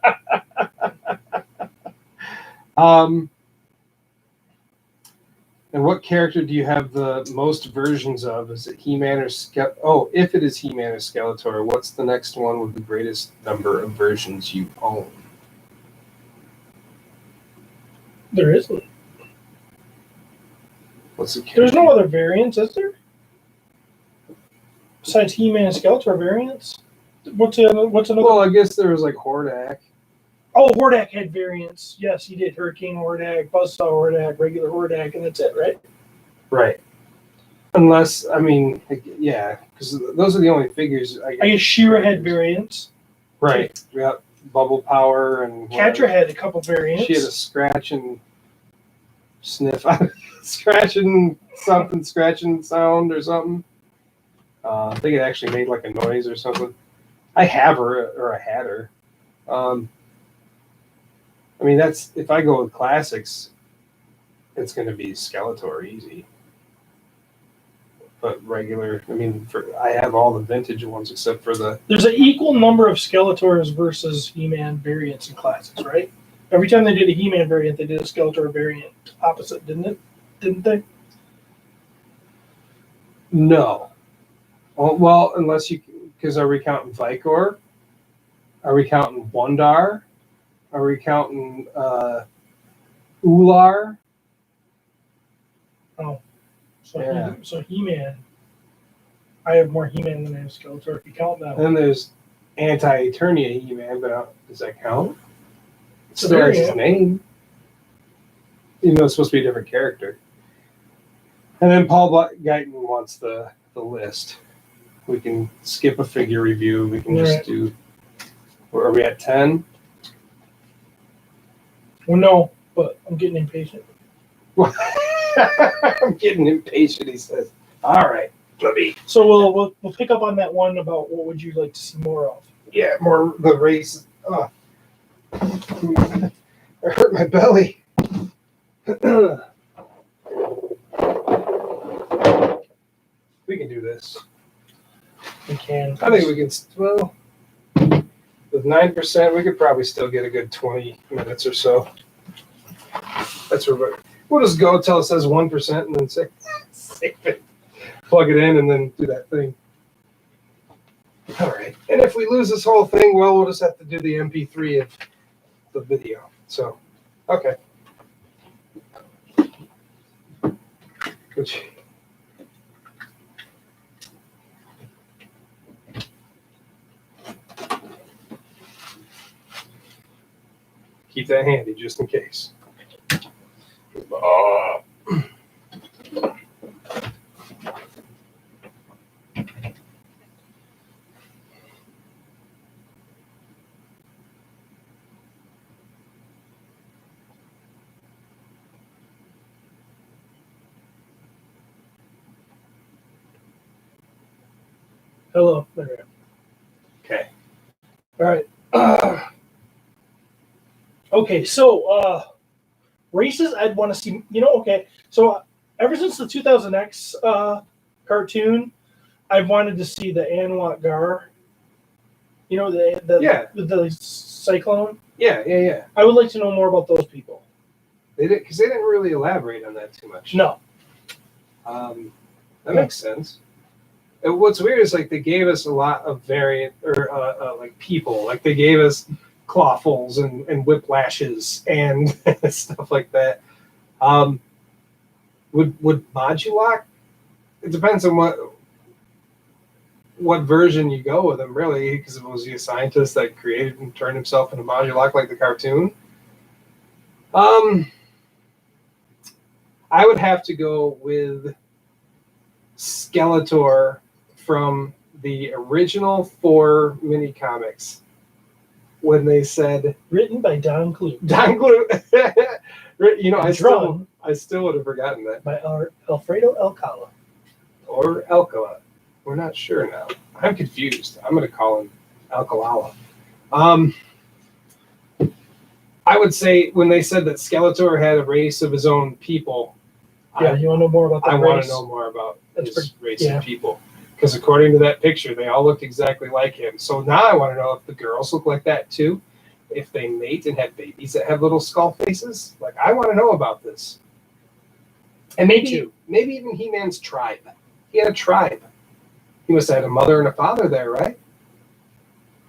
And what character do you have the most versions of? Is it He-Man or Skeletor? Oh, if it is He-Man or Skeletor, what's the next one with the greatest number of versions you own? There isn't. What's the character? There's no other variants, is there? Besides He-Man and Skeletor variants? What's another? Well, I guess there was like Hordak. Oh, Hordak had variants. Yes, he did. Hurricane Hordak, Buzzsaw Hordak, regular Hordak, and that's it, right? Right. Unless, yeah, because those are the only figures. I guess She-Ra had variants. Right. Yeah. Bubble Power and. Catra had a couple variants. She had a scratch and sniff. Scratching sound or something. I think it actually made like a noise or something. I have her, or I had her. That's, if I go with classics, it's going to be Skeletor easy. But regular, I have all the vintage ones except for the. There's an equal number of Skeletors versus He-Man variants in classics, right? Every time they did a He-Man variant, they did a Skeletor variant opposite, didn't they? No. Well, unless because are we counting Vicor? Are we counting Wondar? Are we counting Ular? Oh. Yeah. So He-Man. I have more He-Man than I have Skeletor if you count that. And then there's Anti-Eternia He-Man, but does that count? It It's a still has his variant. name. Even though it's supposed to be a different character. And then Paul Guyton wants the list. We can skip a figure review. We can just do. Where are we at? 10? Well, no, but I'm getting impatient. I'm getting impatient, he says. All right. So we'll pick up on that one about what would you like to see more of. Yeah, more the race. Oh. I hurt my belly. We can do this. We can. I think we can. Well, with 9%, we could probably still get a good 20 minutes or so. That's where we'll just go until it says 1% and then save it. Plug it in and then do that thing. All right. And if we lose this whole thing, well, we'll just have to do the MP3 of the video. So, okay. Which. Keep that handy just in case. Hello. There we go. Okay. All right. Okay, so races I'd want to see. Okay. So ever since the 2000X cartoon, I've wanted to see the Anwar Gar. The cyclone. Yeah. I would like to know more about those people. They didn't really elaborate on that too much. No. That makes sense. And what's weird is they gave us a lot of variant or people. Like they gave us Clawfuls and Whiplashes and stuff like that. Would Modulok? It depends on what version you go with him, really, because was he a scientist that created and turned himself into Modulok like the cartoon? I would have to go with Skeletor from the original 4 mini comics when they said Written by Don Clute. Don Clute. You know, I Drawn still would have forgotten that. by Alfredo Alcala. Or Alcala. We're not sure now. I'm confused. I'm going to call him Alcalala. I would say when they said that Skeletor had a race of his own people, Yeah, you want to know more about that I race? want to know more about That's his race yeah. of people. Because according to that picture, they all looked exactly like him. So now I want to know if the girls look like that too. If they mate and have babies that have little skull faces. Like, I want to know about this. And maybe even He-Man's tribe. He had a tribe. He must have had a mother and a father there, right?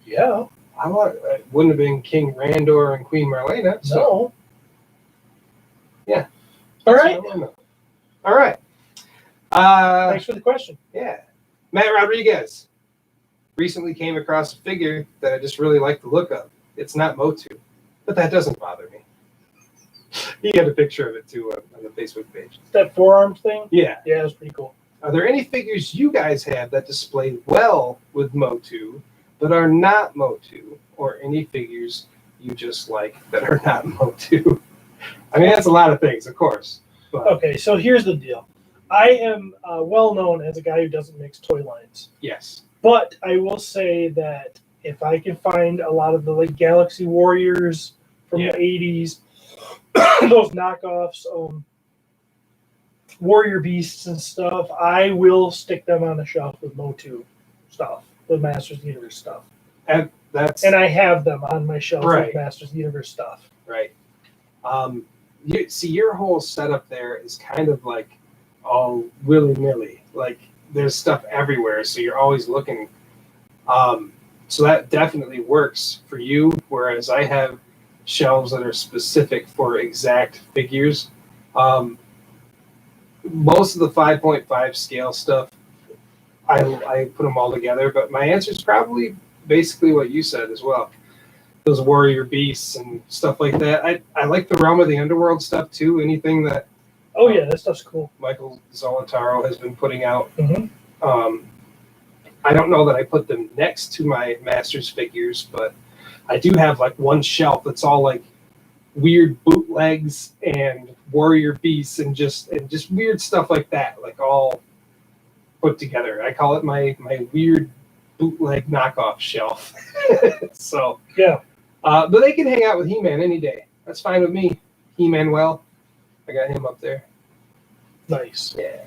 Yeah. It wouldn't have been King Randor and Queen Marlena. So, No. Yeah. All that's right. what I wanna know. All right. Thanks for the question. Yeah. Matt Rodriguez recently came across a figure that I just really like the look of. It's not Motu, but that doesn't bother me. He had a picture of it too on the Facebook page. That forearm thing? Yeah. Yeah, it was pretty cool. Are there any figures you guys have that display well with Motu, but are not Motu, or any figures you just like that are not Motu? I mean, that's a lot of things, of course. But Okay, so here's the deal. I am well known as a guy who doesn't mix toy lines. yes. But I will say that if I can find a lot of the like Galaxy Warriors from Yeah. the 80s, those knockoffs, Warrior Beasts and stuff, I will stick them on the shelf with Motu stuff, with Masters of the Universe stuff. That's And I have them on my shelf Right. with Masters of the Universe stuff. right. You see, your whole setup there is kind of like all willy-nilly. Like, there's stuff everywhere, so you're always looking. So that definitely works for you, whereas I have shelves that are specific for exact figures. Most of the 5.5 scale stuff, I put them all together, but my answer is probably basically what you said as well. Those Warrior Beasts and stuff like that. I like the Realm of the Underworld stuff too. Anything that Oh, yeah, that stuff's cool. Michael Zolotaro has been putting out. Mhm. I don't know that I put them next to my Masters figures, but I do have like one shelf that's all like weird bootlegs and Warrior Beasts and just weird stuff like that, like all put together. I call it my weird bootleg knockoff shelf. So Yeah. but they can hang out with He-Man any day. That's fine with me. He-Man, I got him up there. Nice. Yeah.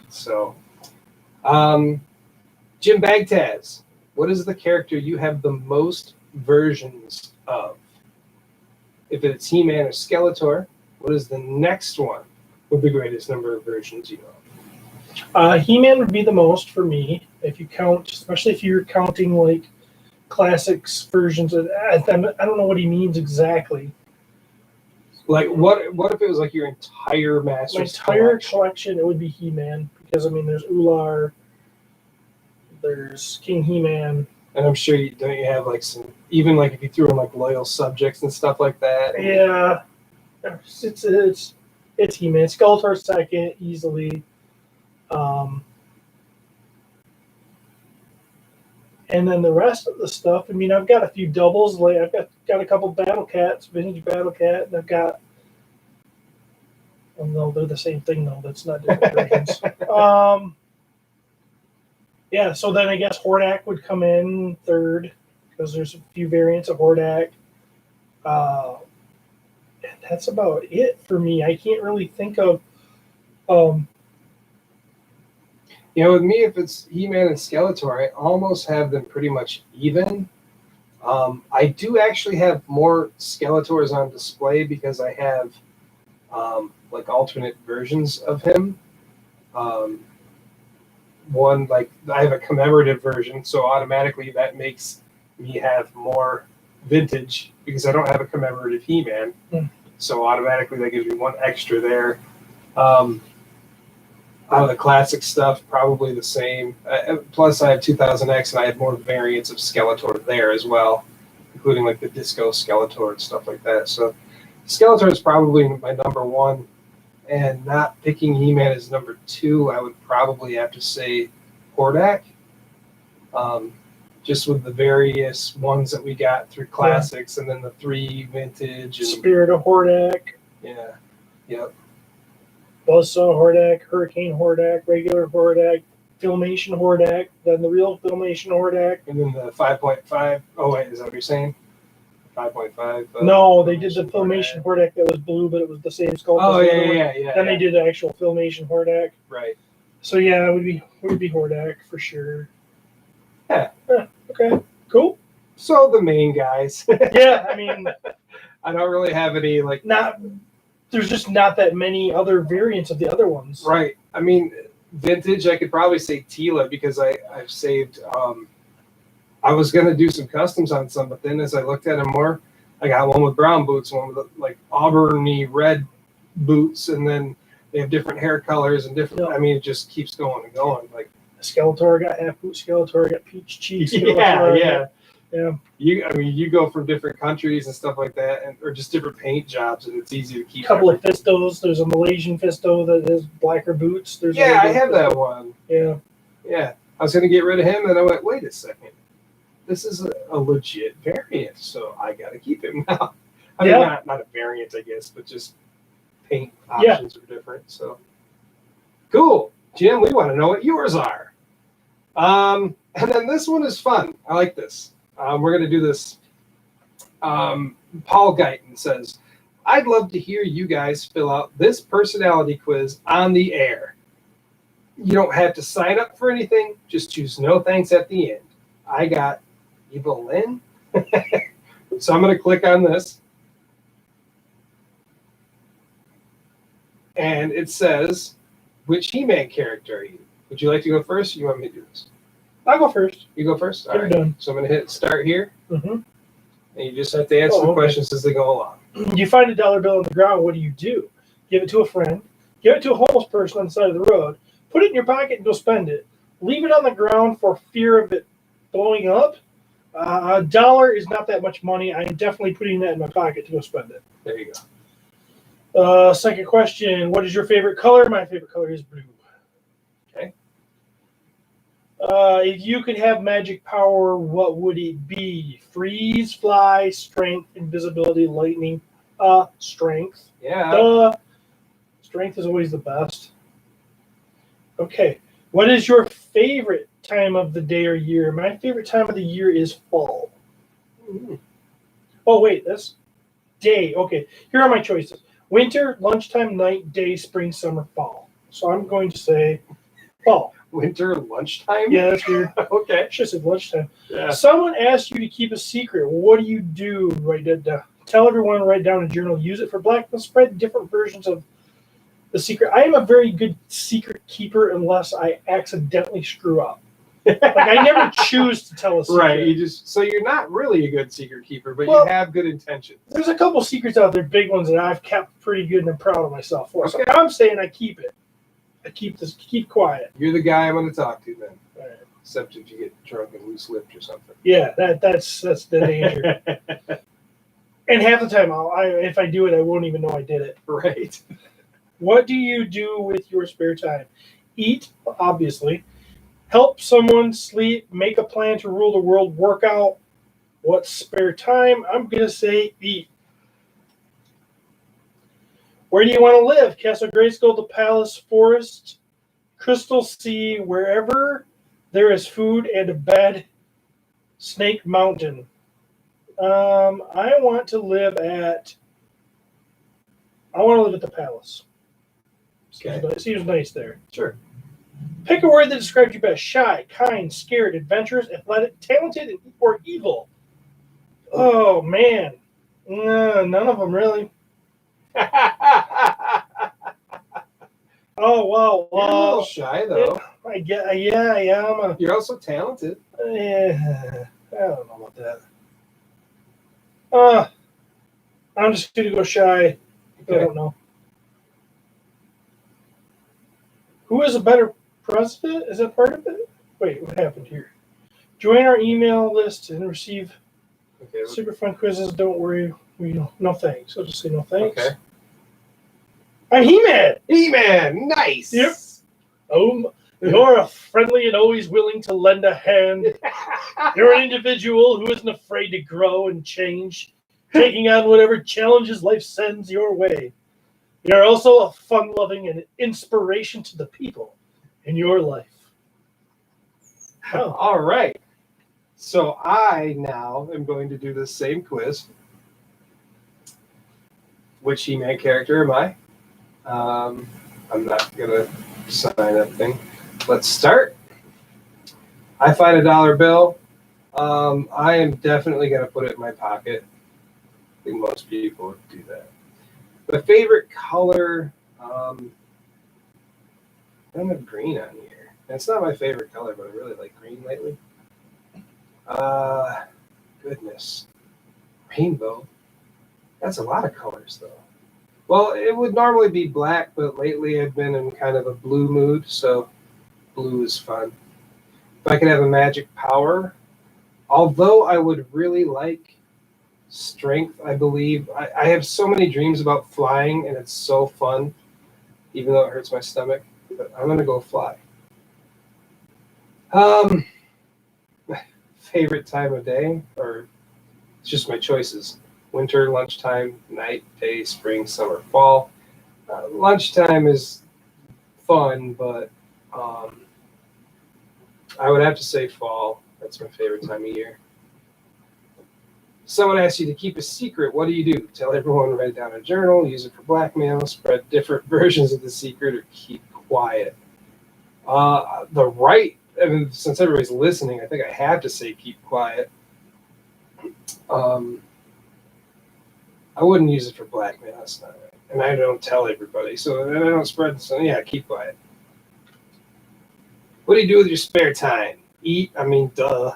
So, Jim Bagtaz, what is the character you have the most versions of? If it's He-Man or Skeletor, what is the next one with the greatest number of versions you know? He-Man would be the most for me if you count, especially if you're counting like classics versions of. I don't know what he means exactly. Like, what if it was like your entire Masters My entire collection? collection, it would be He-Man because I mean, there's Ular, there's King He-Man. And I'm sure you have like some, even like if you threw in like loyal subjects and stuff like that. Yeah, it's He-Man. Skeletor second easily. And then the rest of the stuff. I mean, I've got a few doubles. Like I've got a couple Battle Cats, vintage Battle Cat, and I've got. Well, no, they're the same thing though. That's not different versions. Yeah. So then I guess Hordak would come in third because there's a few variants of Hordak. And that's about it for me. I can't really think of. You know, with me, if it's He-Man and Skeletor, I almost have them pretty much even. I do actually have more Skeletors on display because I have like alternate versions of him. One, like, I have a commemorative version, so automatically that makes me have more vintage because I don't have a commemorative He-Man. So automatically that gives me one extra there. Out of the classic stuff, probably the same. Plus, I have 2000X, and I have more variants of Skeletor there as well, including like the Disco Skeletor and stuff like that. So, Skeletor is probably my number one, and not picking He-Man as number two, I would probably have to say Hordak. Just with the various ones that we got through classics, and then the 3 vintage, and Spirit of Hordak, yeah, yep. Buzzsaw Hordak, Hurricane Hordak, regular Hordak, Filmation Hordak, then the real Filmation Hordak. And then the 5.5. Oh wait, is that what you're saying? 5.5. No, they did the Filmation Hordak that was blue, but it was the same sculpt. Oh as the yeah, other one. yeah. Then they did the actual Filmation Hordak. Right. So yeah, it would be Hordak for sure. Yeah. Okay. Cool. So the main guys. Yeah, I mean, I don't really have any like. there's just not that many other variants of the other ones. Right. I mean, vintage. I could probably say Tila because I've saved. I was gonna do some customs on some, but then as I looked at them more, I got one with brown boots, one with like auburny red boots, and then they have different hair colors and different. Yeah. I mean, it just keeps going and going. Like Skeletor got half boot. Skeletor got peach cheeks. yeah. Yeah. You go from different countries and stuff like that, or just different paint jobs, and it's easy to keep. A couple of Fistos. There's a Malaysian Fisto that has blacker boots. There's I have that one. Yeah. Yeah, I was gonna get rid of him, and I went, wait a second, this is a legit variant, so I gotta keep him now. I mean, not a variant, I guess, but just paint options are different. So cool, Jim. We want to know what yours are. And then this one is fun. I like this. We're going to do this. Paul Guyton says, I'd love to hear you guys fill out this personality quiz on the air. You don't have to sign up for anything. Just choose no thanks at the end. I got Evil Lynn. So I'm going to click on this. And it says, which He-Man character are you? Would you like to go first, or you want me to do this? I'll go first. You go first? All Get it done. So I'm going to hit start here. Mm-hmm. And you just have to answer the questions as they go along. You find a dollar bill on the ground. What do? Give it to a friend. Give it to a homeless person on the side of the road. Put it in your pocket and go spend it. Leave it on the ground for fear of it blowing up. $1 is not that much money. I am definitely putting that in my pocket to go spend it. There you go. Second question. What is your favorite color? My favorite color is blue. Okay. If you could have magic power, what would it be? Freeze, fly, strength, invisibility, lightning. Strength. Yeah. Strength is always the best. Okay. What is your favorite time of the day or year? My favorite time of the year is fall. Mm-hmm. Oh, wait. That's day. Okay. Here are my choices. Winter, lunchtime, night, day, spring, summer, fall. So I'm going to say fall. Winter, lunchtime? Yeah, that's weird. Okay. I should have said lunchtime. Yeah. Someone asked you to keep a secret. What do you do? Write it down. Tell everyone, write down a journal. Use it for blackmail. Spread different versions of the secret. I am a very good secret keeper unless I accidentally screw up. Like I never choose to tell a secret. Right. So you're not really a good secret keeper, but Well, you have good intentions. There's a couple secrets out there, big ones that I've kept pretty good and I'm proud of myself for. So Okay. I'm saying I keep it. I keep quiet. You're the guy I'm going to talk to then. All right. Except if you get drunk and loose lipped or something. Yeah, that's the danger. And half the time, if I do it, I won't even know I did it. Right. What do you do with your spare time? Eat, obviously. Help someone, sleep, make a plan to rule the world, work out. What's spare time? I'm going to say eat. Where do you want to live? Castle Grayskull, the Palace, Forest, Crystal Sea, wherever there is food and a bed. Snake Mountain. I want to live at the Palace. Okay. It seems nice there. Sure. Pick a word that describes you best. Shy, kind, scared, adventurous, athletic, talented, or evil. Oh, man. None of them, really. Oh, wow. You're a little shy, though. Yeah, You're also talented. I don't know about that. I'm just going to go shy. I Okay. don't know. Who is a better president? Is that part of it? Wait, what happened here? Join our email list and receive Okay. super fun quizzes. Don't worry. No thanks. I'll just say no thanks. Okay. I'm He-Man. He-Man, nice. Yep. Oh, you're a friendly and always willing to lend a hand. You're an individual who isn't afraid to grow and change, taking on whatever challenges life sends your way. You're also a fun-loving and inspiration to the people in your life. Oh. All right. So I now am going to do the same quiz. Which He-Man character am I? I'm not going to sign that thing. Let's start. I find a dollar bill. I am definitely going to put it in my pocket. I think most people would do that. My favorite color, I don't have green on here. It's not my favorite color, but I really like green lately. Goodness. Rainbow. That's a lot of colors, though. Well, it would normally be black, but lately I've been in kind of a blue mood, so blue is fun. If I could have a magic power, although I would really like strength, I believe. I have so many dreams about flying, and it's so fun, even though it hurts my stomach. But I'm going to go fly. Favorite time of day, or it's just my choices. Winter, lunchtime, night, day, spring, summer, fall. Lunchtime is fun, but I would have to say fall. That's my favorite time of year. Someone asks you to keep a secret. What do? Tell everyone, write down a journal, use it for blackmail, spread different versions of the secret, or keep quiet. Since everybody's listening, I think I have to say keep quiet. I wouldn't use it for blackmail. That's not right. And I don't tell everybody, so I don't spread. So yeah, keep quiet. What do you do with your spare time? Eat. I mean, duh.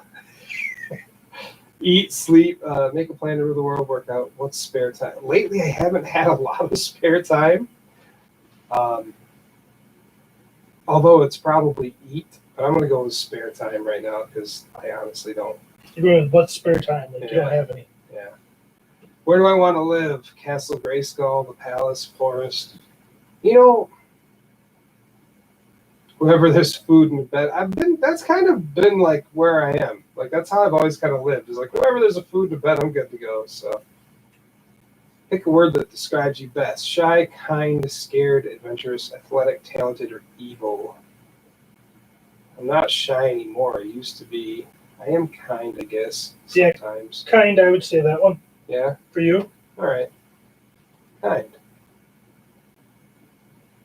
Eat, sleep, make a plan to rule the world, work out. What's spare time? Lately, I haven't had a lot of spare time. Although it's probably eat, but I'm going to go with spare time right now because I honestly don't. You're going with what's spare time? Like, you don't have any. Yeah. Where do I want to live? Castle Grayskull, the palace, forest. Wherever there's food and bed. That's kind of been like where I am. Like that's how I've always kind of lived. Is like wherever there's a food and bed, I'm good to go. So pick a word that describes you best. Shy, kind, scared, adventurous, athletic, talented, or evil. I'm not shy anymore. I used to be. I am kind, I guess, sometimes. Yeah, kind, I would say that one. Yeah? For you? All right. Kind.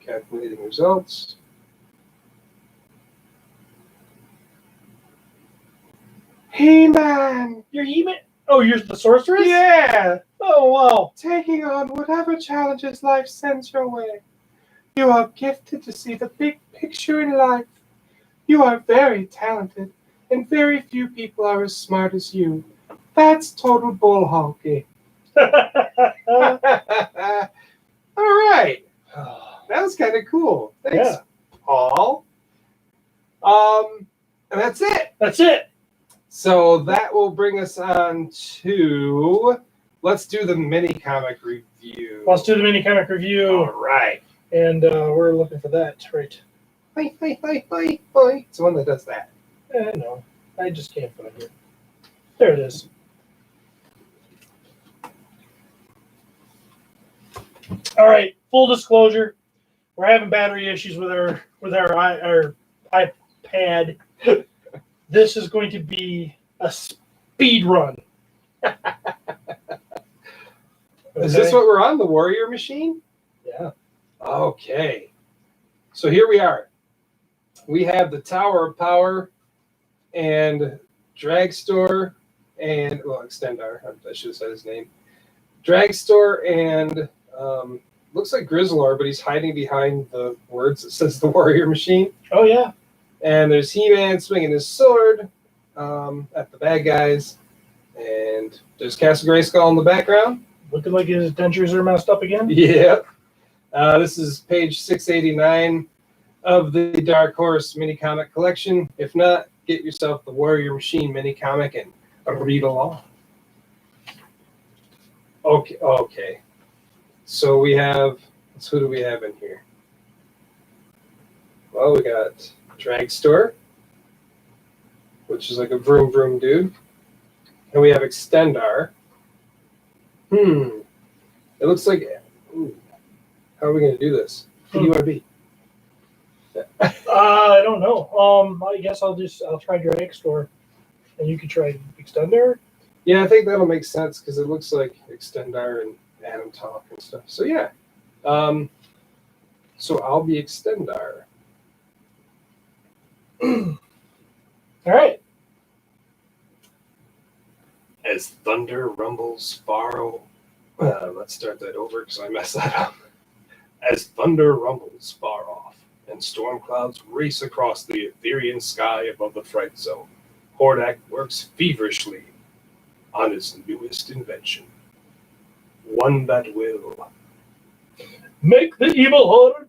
Calculating results. He-Man! You're He-Man? Oh, you're the sorceress? Yeah! Oh, wow. Taking on whatever challenges life sends your way. You are gifted to see the big picture in life. You are very talented, and very few people are as smart as you. That's total bull honky. All right. That was kind of cool. Thanks, Yeah. Paul. And that's it. That's it. So that will bring us on to, let's do the mini comic review. Let's do the mini comic review. All right. And we're looking for that, right? Bye. It's the one that does that. No, I just can't find it. There it is. All right. Full disclosure, we're having battery issues with our iPad. This is going to be a speed run. Is this what we're on? The Warrior Machine? Yeah. Okay. So here we are. We have the Tower of Power and Dragstore and, Extendar. I should have said his name. Dragstore and looks like Grizzlor, but he's hiding behind the words that says the Warrior Machine. Oh, yeah. And there's He-Man swinging his sword at the bad guys. And there's Castle Grayskull in the background. Looking like his dentures are messed up again. Yeah. This is page 689. of the Dark Horse mini comic collection. If not, get yourself the Warrior Machine mini comic and read along. Okay. So we have, who do we have in here? Well, we got Dragstore, which is like a vroom vroom dude. And we have Extendar. It looks like, how are we going to do this? Who do you want to be? I don't know. I guess I'll try Dragstore, and you can try Extender. Yeah, I think that'll make sense because it looks like Extendar and Adam Talk and stuff. So yeah. So I'll be Extendar. All right. As thunder rumbles far let's start that over because I messed that up. As thunder rumbles far off and storm clouds race across the Etherean sky above the Fright Zone, Hordak works feverishly on his newest invention. One that will make the evil horde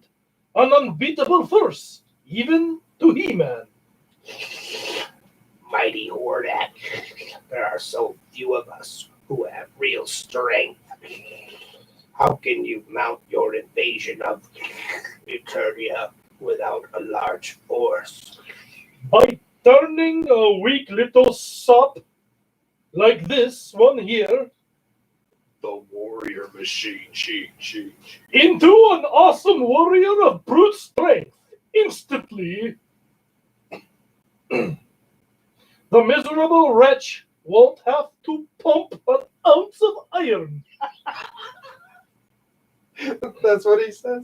an unbeatable force, even to He-Man. Mighty Hordak, there are so few of us who have real strength. How can you mount your invasion of Eternia without a large force? By turning a weak little sop like this one here The Warrior Machine, into an awesome warrior of brute strength instantly, the miserable wretch won't have to pump an ounce of iron. That's what he says.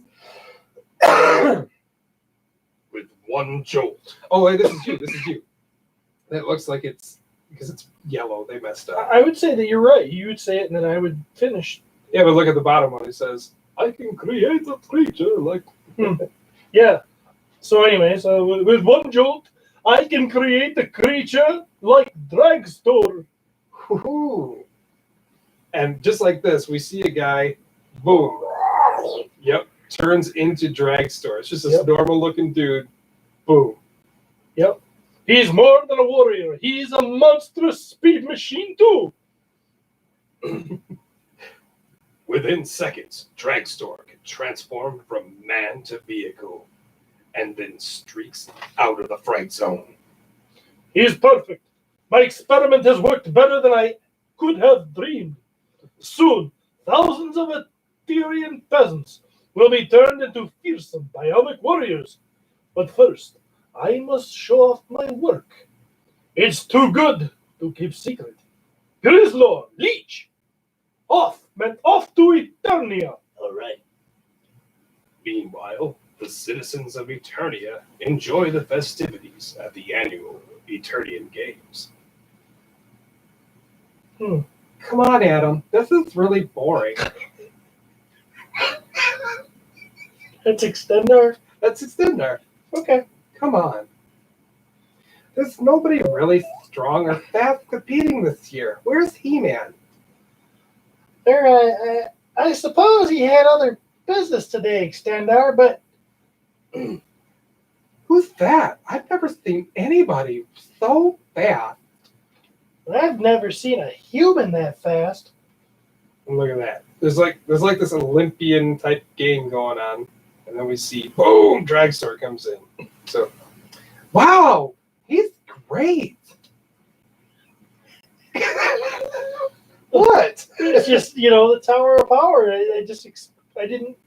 with one jolt. Oh, wait, this is you. It looks like it's because it's yellow. They messed up. I would say that you're right. You would say it, and then I would finish. Yeah, but look at the bottom one. It says, "I can create a creature like." Yeah. So anyway, with one jolt, I can create a creature like Dragstore. Woo-hoo. And just like this, we see a guy, boom. Yep, turns into Dragstore. It's just this normal-looking dude. Boom. Yep. He's more than a warrior. He's a monstrous speed machine too. Within seconds, Dragstore can transform from man to vehicle, and then streaks out of the Fright Zone. He's perfect. My experiment has worked better than I could have dreamed. Soon, thousands of Etherean peasants will be turned into fearsome bionic warriors. But first, I must show off my work. It's too good to keep secret. Grizzlor, Leech, off to Eternia. All right. Meanwhile, the citizens of Eternia enjoy the festivities at the annual Eternian Games. Come on, Adam. This is really boring. That's Extender. That's Extender. Okay. Come on. There's nobody really strong or fast competing this year. Where's He-Man? I suppose he had other business today, Extender, but Who's that? I've never seen anybody so fast. I've never seen a human that fast. And look at that. There's like this Olympian type game going on, and then we see boom, Dragstore comes in. So, wow, he's great. What? It's just, the Tower of Power. I didn't.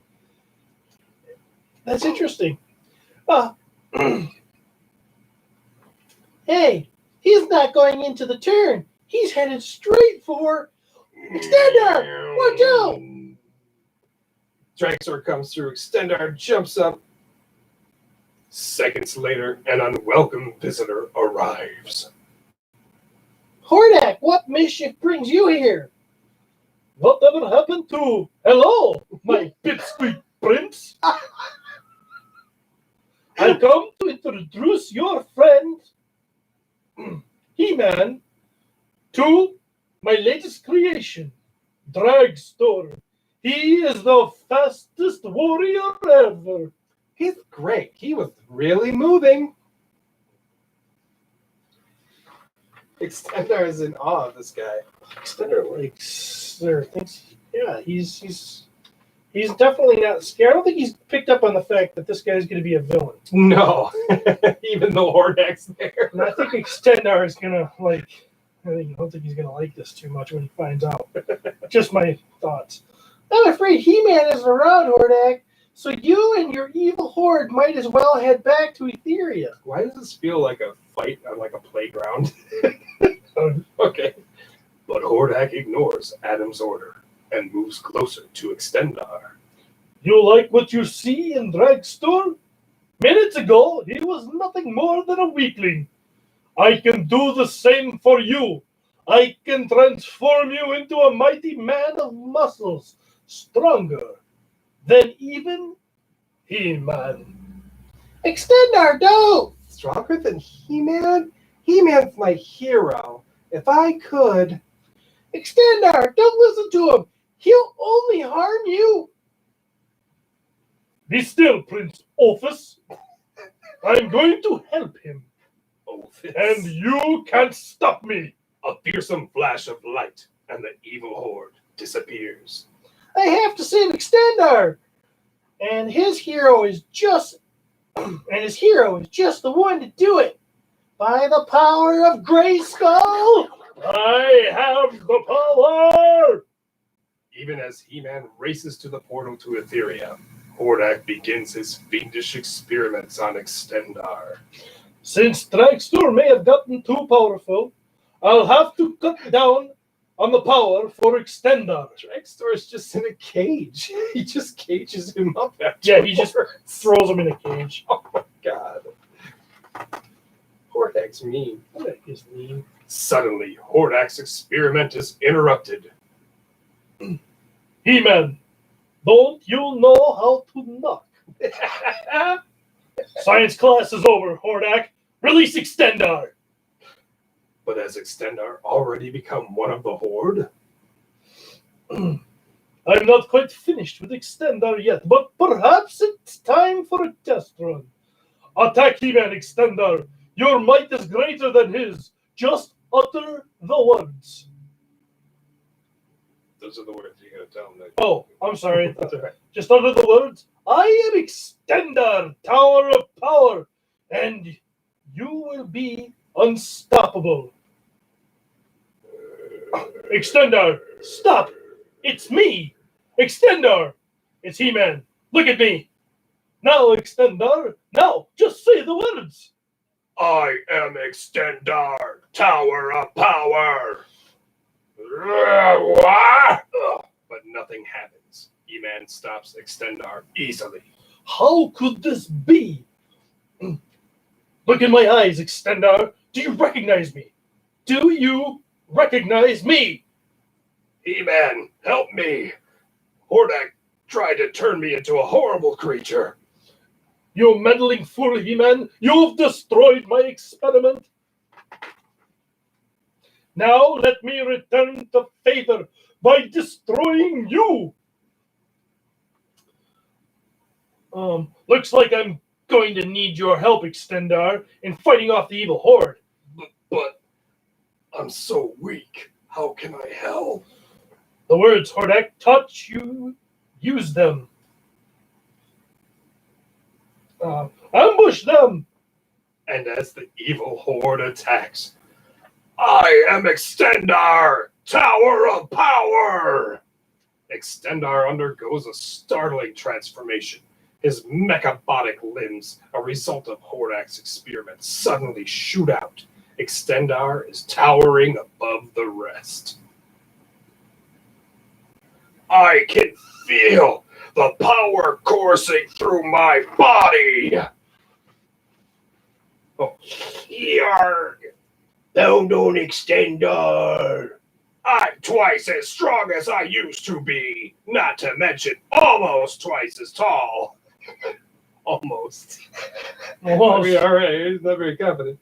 That's interesting. Hey, he's not going into the turn. He's headed straight for Extender. Watch out! Dragstore comes through. Extendar jumps up. Seconds later, an unwelcome visitor arrives. Hordak, what mischief brings you here? Whatever happened to hello, my pipsqueak prince? I come to introduce your friend, He-Man, to my latest creation, Dragstore. He is the fastest warrior ever. He's great. He was really moving. Extendar is in awe of this guy. Extender likes or thinks, yeah, he's definitely not scared. I don't think he's picked up on the fact that this guy's going to be a villain. No, even though Hordak's there. And I think Extendar is gonna like. I don't think he's gonna like this too much when he finds out. Just my thoughts. I'm afraid He-Man isn't around, Hordak. So you and your evil horde might as well head back to Etheria. Why does this feel like a fight on like a playground? Okay. But Hordak ignores Adam's order and moves closer to Extendar. You like what you see in Dragstore? Minutes ago, he was nothing more than a weakling. I can do the same for you. I can transform you into a mighty man of muscles, stronger than even He-Man. Extendar, don't! Stronger than He-Man? He-Man's my hero. If I could... Extendar, don't listen to him! He'll only harm you! Be still, Prince Ophis. I'm going to help him, Ophis. and you can't stop me. A fearsome flash of light, and the evil horde disappears. I have to save Extendar, and his hero is just the one to do it. By the power of Grayskull, I have the power. Even as He-Man races to the portal to Etheria, Hordak begins his fiendish experiments on Extendar. Since Dragstore may have gotten too powerful, I'll have to cut down on the power for Extendar. Dragstore's just in a cage. He just cages him up after. Yeah, he just throws him in a cage. Oh my god. Hordak's mean. That is mean. Suddenly, Hordak's experiment is interrupted. He-Man, don't you know how to knock? Science class is over, Hordak. Release Extendar. But has Extendar already become one of the horde? I'm not quite finished with Extendar yet, but perhaps it's time for a test run. Attack He-Man, Extendar. Your might is greater than his. Just utter the words. Those are the words you gotta tell him. That Oh, I'm sorry. That's all right. Just utter the words. I am Extendar, Tower of Power, and you will be unstoppable. Extendar, stop! It's me! Extendar! It's He-Man. Look at me! Now, Extendar! Now, just say the words! I am Extendar, Tower of Power. What? But nothing happens. He-Man stops Extendar easily. How could this be? Look in my eyes, Extendar. Do you recognize me? Do you recognize me? He-Man, help me! Hordak tried to turn me into a horrible creature. You meddling fool, He-Man! You've destroyed my experiment! Now let me return the favor by destroying you! Looks like I'm going to need your help, Extendar, in fighting off the evil horde. But I'm so weak. How can I help? The words Hordak taught you, use them. Ambush them! And as the evil horde attacks, I am Extendar, Tower of Power! Extendar undergoes a startling transformation. His mechabolic limbs, a result of Hordak's experiment, suddenly shoot out. Extendar is towering above the rest. I can feel the power coursing through my body. Oh, yarg. Bound on Extendar. I'm twice as strong as I used to be, not to mention almost twice as tall. Almost. I mean, all right, he's not very confident.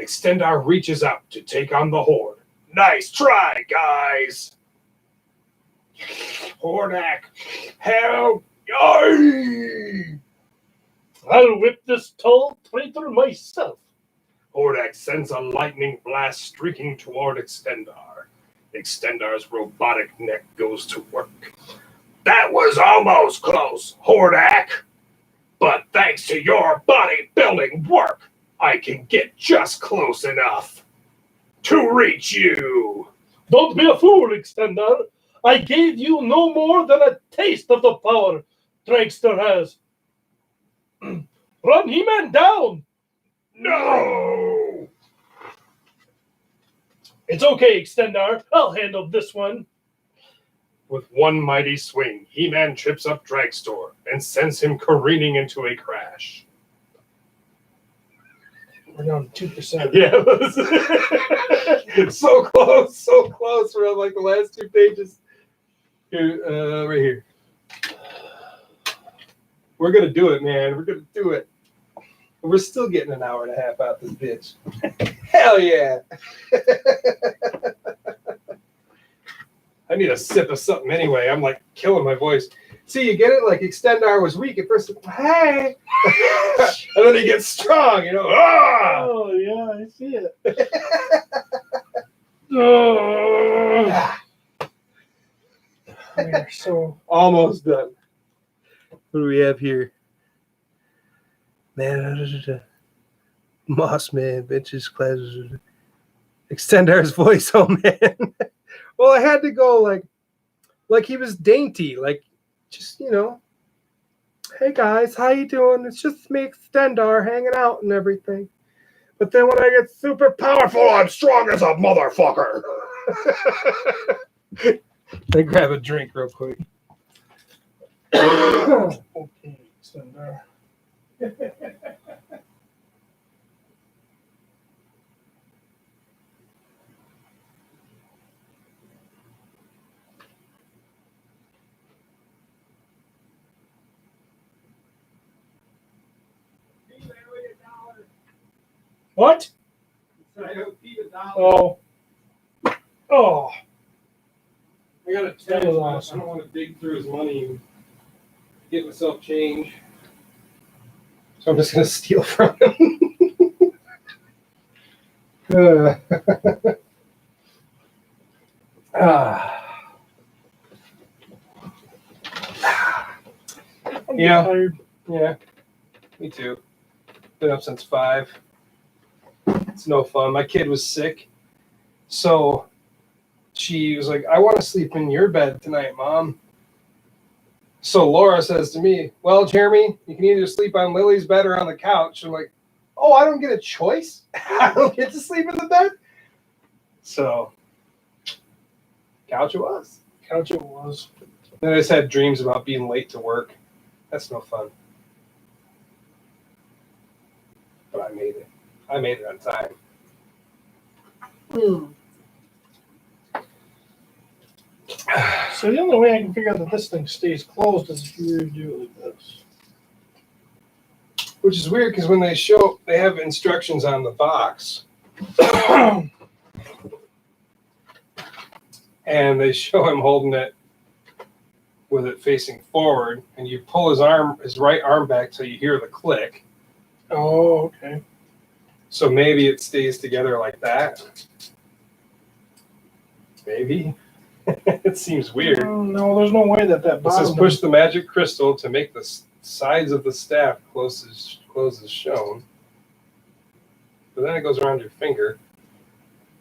Extendar reaches out to take on the horde. Nice try, guys. Hordak, help! Aye! I'll whip this tall traitor myself. Hordak sends a lightning blast streaking toward Extendar. Extendar's robotic neck goes to work. That was almost close, Hordak. But thanks to your bodybuilding work, I can get just close enough to reach you. Don't be a fool, Extender. I gave you no more than a taste of the power Dragster has. Run He-Man down! No! It's okay, Extendar. I'll handle this one. With one mighty swing, He-Man trips up Dragstore and sends him careening into a crash. We're down to 2%. Yeah. So close, so close. We're on like the last 2 pages. Here, right here. We're gonna do it, man. We're gonna do it. We're still getting an hour and a half out this bitch. Hell yeah. I need a sip of something anyway. I'm like killing my voice. See, you get it? Like Extendar was weak at first. Hey. And then he gets strong, you know. Ah! Oh, yeah, I see it. We're so Almost done. What do we have here? Man, Moss Man, bitches, classes. Extendar's voice, oh man. Well, I had to go like he was dainty, like just hey guys, how you doing? It's just me, Extendar, hanging out and everything. But then when I get super powerful, I'm strong as a motherfucker. Let me grab a drink real quick. okay, Extender. What? Oh. Oh. I gotta tell That was you, awesome. I don't want to dig through his money and get myself change. So I'm just gonna steal from him. I'm Yeah. tired. Yeah, me too. Been up since 5. It's no fun. My kid was sick, so she was like, I want to sleep in your bed tonight, Mom. So Laura says to me, well, Jeremy, you can either sleep on Lily's bed or on the couch. I'm like, oh, I don't get a choice? I don't get to sleep in the bed? So, couch it was. Couch it was. Then I just had dreams about being late to work. That's no fun. But I made it. I made it on time. So the only way I can figure out that this thing stays closed is if you redo it like this. Which is weird because when they have instructions on the box. And they show him holding it with it facing forward, and you pull his right arm back so you hear the click. Oh, okay. So maybe it stays together like that. Maybe. It seems weird. No, there's no way that It bottom. says push the magic crystal to make the sides of the staff close as shown. But then it goes around your finger.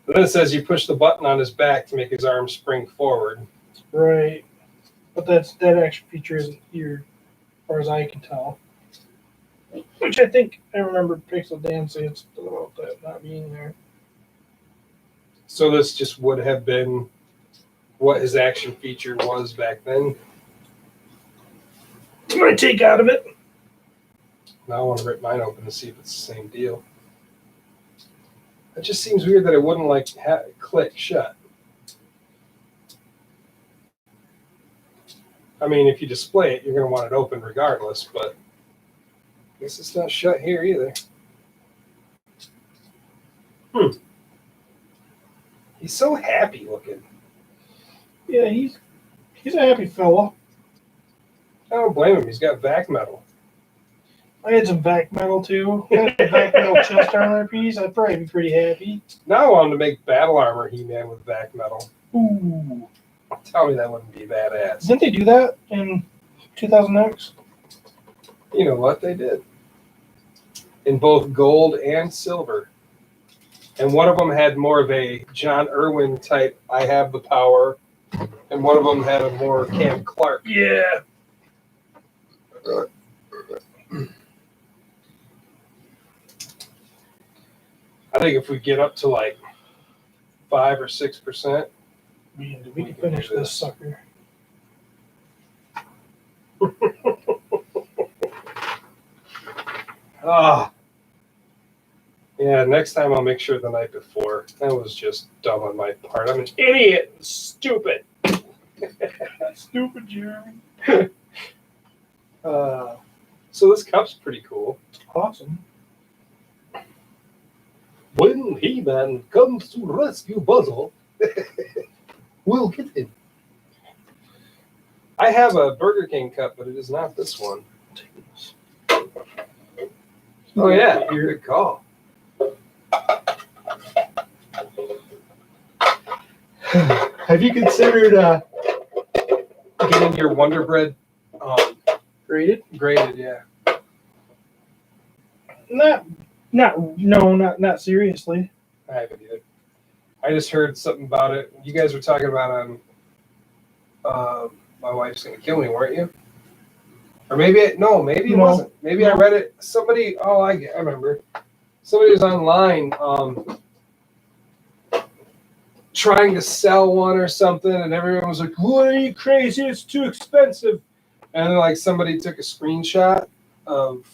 But then it says you push the button on his back to make his arm spring forward. Right. But that action feature isn't here, as far as I can tell. Which I think I remember Pixel Dan saying something about that not being there. So this just would have been what his action feature was back then. What do I take out of it? Now I want to rip mine open to see if it's the same deal. It just seems weird that it wouldn't click shut. I mean, if you display it, you're going to want it open regardless, but I guess it's not shut here either. He's so happy looking. Yeah, he's a happy fella. I don't blame him. He's got vac metal. I had some vac metal too. I had a vac metal chest armor piece. I'd probably be pretty happy. Now I wanted to make battle armor He-Man with vac metal. Ooh. Tell me that wouldn't be badass. Didn't they do that in 2000X? You know what? They did. In both gold and silver. And one of them had more of a John Irwin type, I have the power. And one of them had a more Cam Clark. Yeah. I think if we get up to like 5 or 6%, We can finish this sucker. ah, yeah. Next time I'll make sure the night before. That was just dumb on my part. I'm an idiot. Stupid. Stupid Jeremy. So this cup's pretty cool. Awesome. When He-Man comes to rescue Buzzle, we'll get him. I have a Burger King cup, but it is not this one. Oh yeah, good call. Have you considered getting your Wonder Bread Graded? graded? Yeah. Not seriously. I haven't either. I just heard something about it. You guys were talking about on My Wife's Gonna Kill Me, weren't you? Or maybe it No. wasn't. Maybe I read it. Somebody, I remember. Somebody was online trying to sell one or something, and everyone was like, "What, are you crazy? It's too expensive." And then like somebody took a screenshot of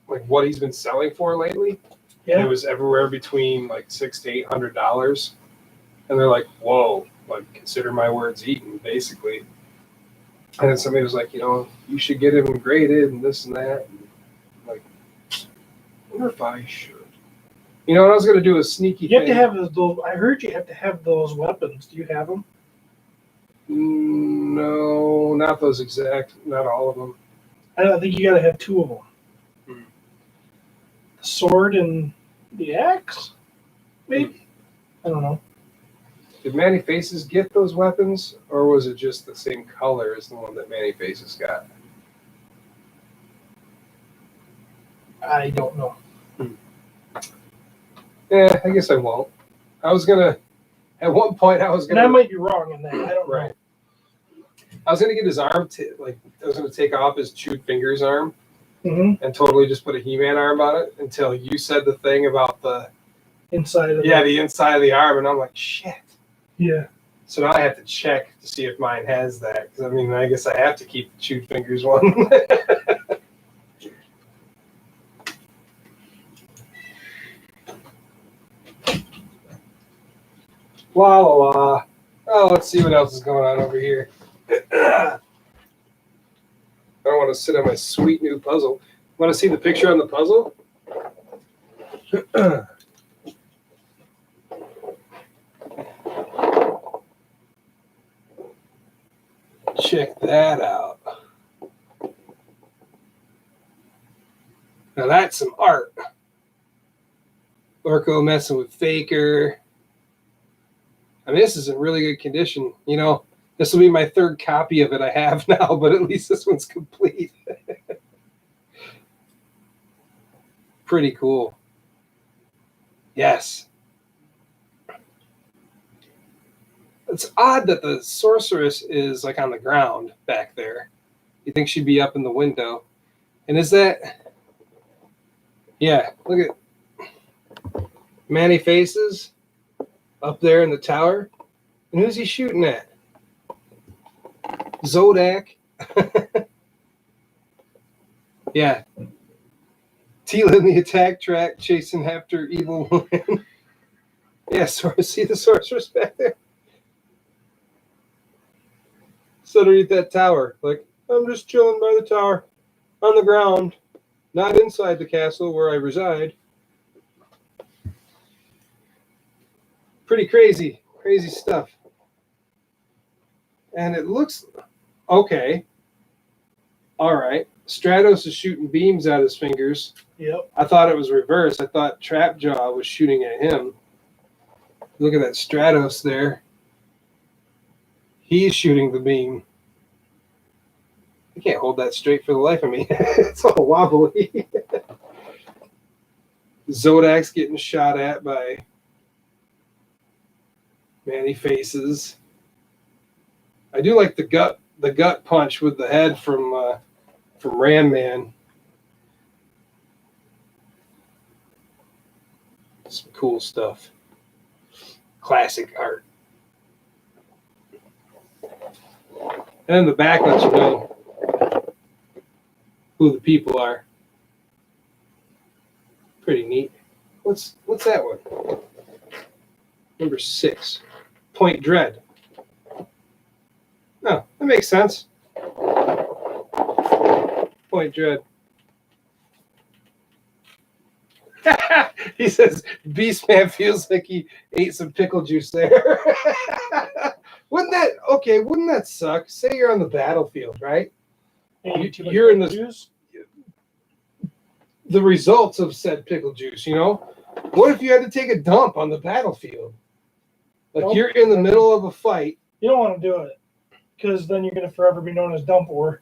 like what he's been selling for lately. Yeah. It was everywhere between like $600 to $800, and they're like, "Whoa! Like, consider my words eaten," basically. And then somebody was like, "You should get him graded and this and that." And I'm like, I wonder if I should. What I was gonna do a sneaky You have thing. to have those. I heard you have to have those weapons. Do you have them? No, not those exact. Not all of them. I think you got to have two of them. The sword and the axe, maybe. I don't know. Did Manny Faces get those weapons, or was it just the same color as the one that Manny Faces got? I don't know. Yeah, I guess I won't. I was gonna. At one point, I was And I gonna. might be wrong in that. I don't Right. know. I was gonna get his arm. I was gonna take off his chewed fingers arm Mm-hmm. and totally just put a He-Man arm on it until you said the thing about the Inside of the inside of the arm, and I'm like, shit. Yeah. So now I have to check to see if mine has that. Because I guess I have to keep the chewed fingers one. La la la. Oh, let's see what else is going on over here. I don't want to sit on my sweet new puzzle. Want to see the picture on the puzzle? Check that out. Now that's some art. Orko messing with Faker. I mean, this is in really good condition. This will be my third copy of it I have now, but at least this one's complete. Pretty cool. Yes. It's odd that the sorceress is like on the ground back there. You think she'd be up in the window. And is that... Yeah, look at Manny Faces up there in the tower. And who's he shooting at? Zodak. Yeah. Teela in the attack track chasing after Evil Lynn. Yeah, see the sorceress back there? It's underneath that tower. Like, I'm just chilling by the tower. On the ground. Not inside the castle where I reside. Pretty crazy. Crazy stuff. And it looks... Okay. All right. Stratos is shooting beams out his fingers. Yep. I thought it was reversed. I thought Trapjaw was shooting at him. Look at that Stratos there. He's shooting the beam. I can't hold that straight for the life of me. It's all wobbly. Zodak's getting shot at by Manny Faces. I do like the gut punch with the head from Ram Man. Some cool stuff. Classic art. And in the back lets you know who the people are. Pretty neat. What's that one? Number 6. Point Dread. No, that makes sense. Point Dread. He says Beastman feels like he ate some pickle juice there. Wouldn't that suck? Say you're on the battlefield, right? You're in the juice. The results of said pickle juice, you know? What if you had to take a dump on the battlefield? Like you're in the middle of a fight. You don't want to do it because then you're going to forever be known as Dump War.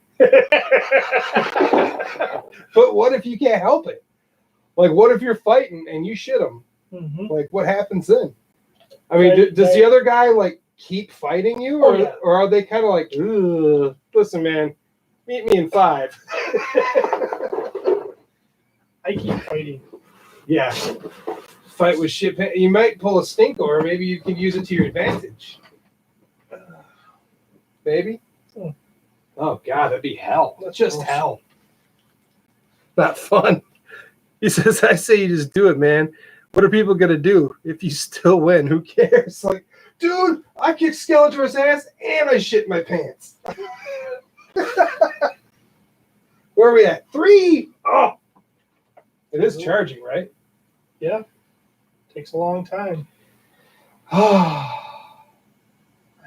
But what if you can't help it? Like, what if you're fighting and you shit them? Mm-hmm. Like, what happens then? I mean, does the other guy, like, keep fighting you? Or are they kind of like, ugh, listen, man, meet me in 5. I keep fighting. Yeah. Fight with shit. You might pull a stink, or maybe you can use it to your advantage. Maybe? Oh, God, that'd be hell. That's just hell. Not fun. He says, I say you just do it, man. What are people going to do if you still win? Who cares? Like, dude, I kicked Skeletor's ass and I shit my pants. Where are we at? 3. Oh, it is charging, right? Yeah. Takes a long time. If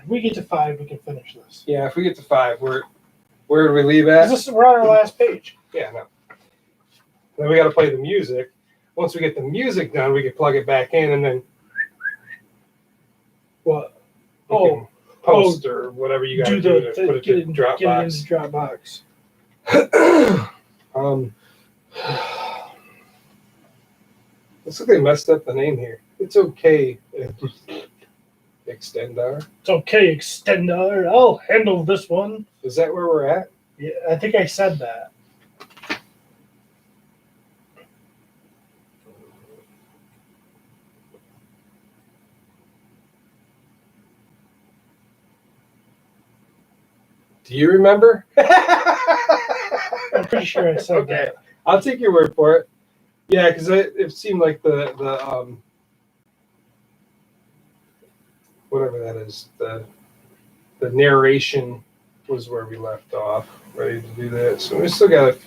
we get to 5, we can finish this. Yeah, if we get to 5, where do we leave at? We're on our last page. Yeah, no. Then we got to play the music. Once we get the music done, we can plug it back in and then What? you can post or whatever you got to do to put it in Dropbox. Dropbox. Looks like they messed up the name here. It's okay, Extendar. It's okay, Extendar. I'll handle this one. Is that where we're at? Yeah, I think I said that. Do you remember? I'm pretty sure I said Okay. that. I'll take your word for it. Yeah, because it seemed like the whatever that is, the narration was where we left off. Ready to do that. So we still got a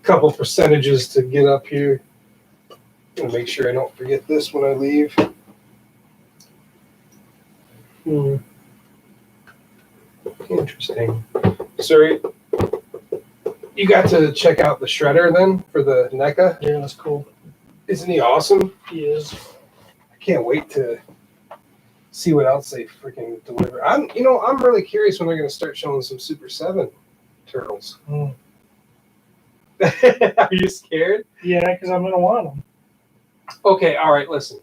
couple percentages to get up here. And make sure I don't forget this when I leave. Interesting. So you got to check out the shredder then for the NECA? Yeah, that's cool. Isn't he awesome? He is. I can't wait to see what else they freaking deliver. I'm really curious when they're going to start showing some Super 7 turtles. Mm. Are you scared? Yeah, because I'm going to want them. Okay, all right, listen.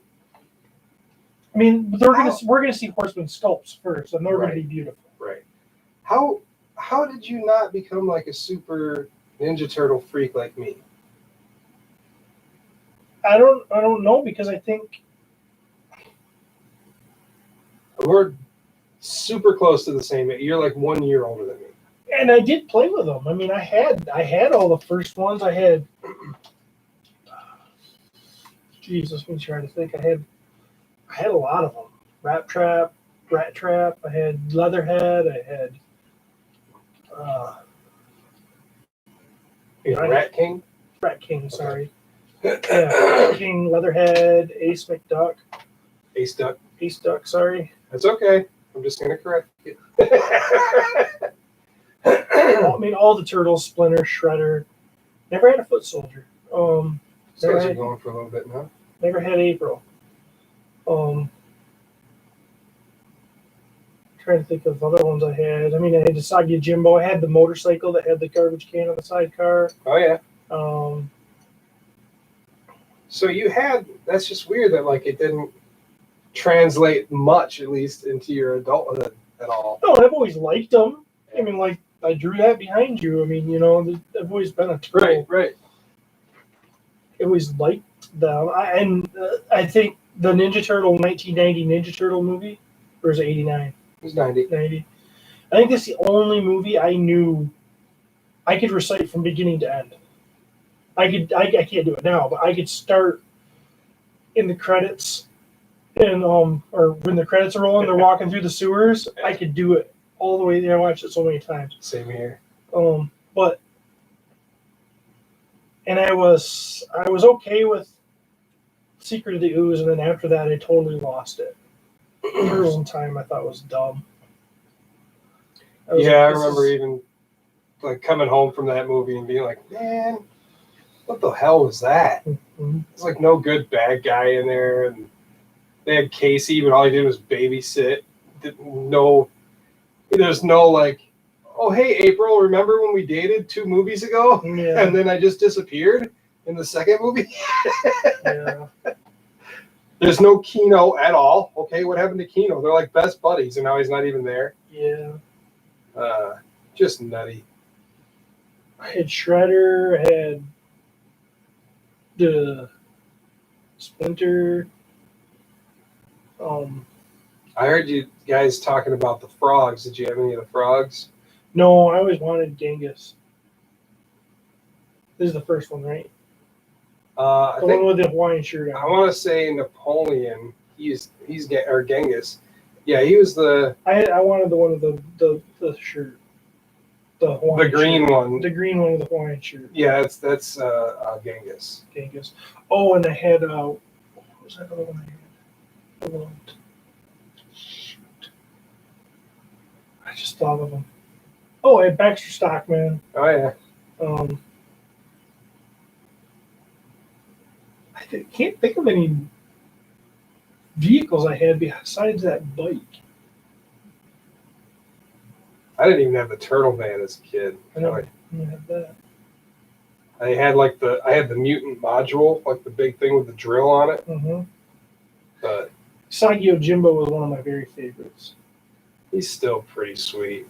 I mean, we're gonna see Horseman sculpts first, and they're Right. gonna be beautiful. Right. How did you not become like a super Ninja Turtle freak like me? I don't know, because I think We're super close to the same age. You're like 1 year older than me. and I did play with them. I mean, I had all the first ones. I had Jesus, let me try to think. I had a lot of them. Rat Trap. I had Leatherhead. I had Rat King? Rat King. Sorry. Yeah, Rat King, Leatherhead, Ace McDuck, Ace Duck. Ace Duck. Sorry. That's okay. I'm just going to correct you. I mean, all the turtles, Splinter, Shredder. Never had a foot soldier. So Never guys are had, going for a little bit now. never had April. Trying to think of other ones I had. I mean, I had the Sagi Jimbo. I had the motorcycle that had the garbage can on the sidecar. Oh yeah. Um, So you had. That's just weird that like it didn't translate much, at least, into your adulthood at all. no, I've always liked them. I mean, like I drew that behind you. I mean, you know, I've always been a turtle. Right. I always liked them. I think the Ninja Turtle 1990 Ninja Turtle movie, or is it 89? It was 90. 90. I think that's the only movie I knew I could recite from beginning to end. I can't do it now, but I could start in the credits and or when the credits are rolling, they're walking through the sewers. I could do it all the way there. I watched it so many times. Same here. But and I was okay with Secret of the Ooze, and then after that, I totally lost it. Turtles in Time, I thought was dumb. Yeah, I remember even like coming home from that movie and being like, man, what the hell was that? Mhm. There's like no good bad guy in there, and they had Casey, but all he did was babysit. There's no like, oh hey April, remember when we dated 2 movies ago? Yeah, And then I just disappeared in the second movie. yeah. There's no Kino at all. Okay, what happened to Kino? They're like best buddies, and now he's not even there. Yeah. Just nutty. I had Shredder, I had the Splinter. I heard you guys talking about the frogs. Did you have any of the frogs? No, I always wanted Genghis. This is the first one, right? I The think one with the Hawaiian shirt I on. want to say Napoleon. Or Genghis. Yeah, he was the I wanted the one with the shirt. The Hawaiian green shirt. one. The green one with the Hawaiian shirt. Yeah, that's Genghis. Genghis. Oh, and I had what was that other one I had? Shoot. I just thought of them. Oh, I had Baxter Stockman. Oh yeah. Can't think of any vehicles I had besides that bike. I didn't even have the turtle van as a kid. I know. I had that. I had the mutant module, like the big thing with the drill on it. Mm-hmm. But Sagio Jimbo was one of my very favorites. he's still pretty sweet.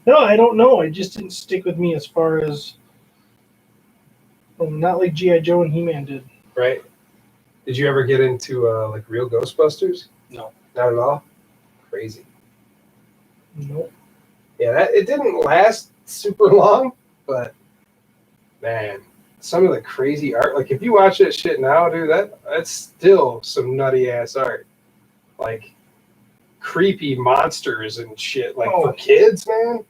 No, I don't know. It just didn't stick with me as far as not like G.I. Joe and He-Man did. Right? Did you ever get into like real Ghostbusters? No. Not at all. Crazy. Nope. Yeah, it didn't last super long, but man, some of the crazy art. Like if you watch that shit now, dude, that's still some nutty ass art. Like creepy monsters and shit. Like for kids, man.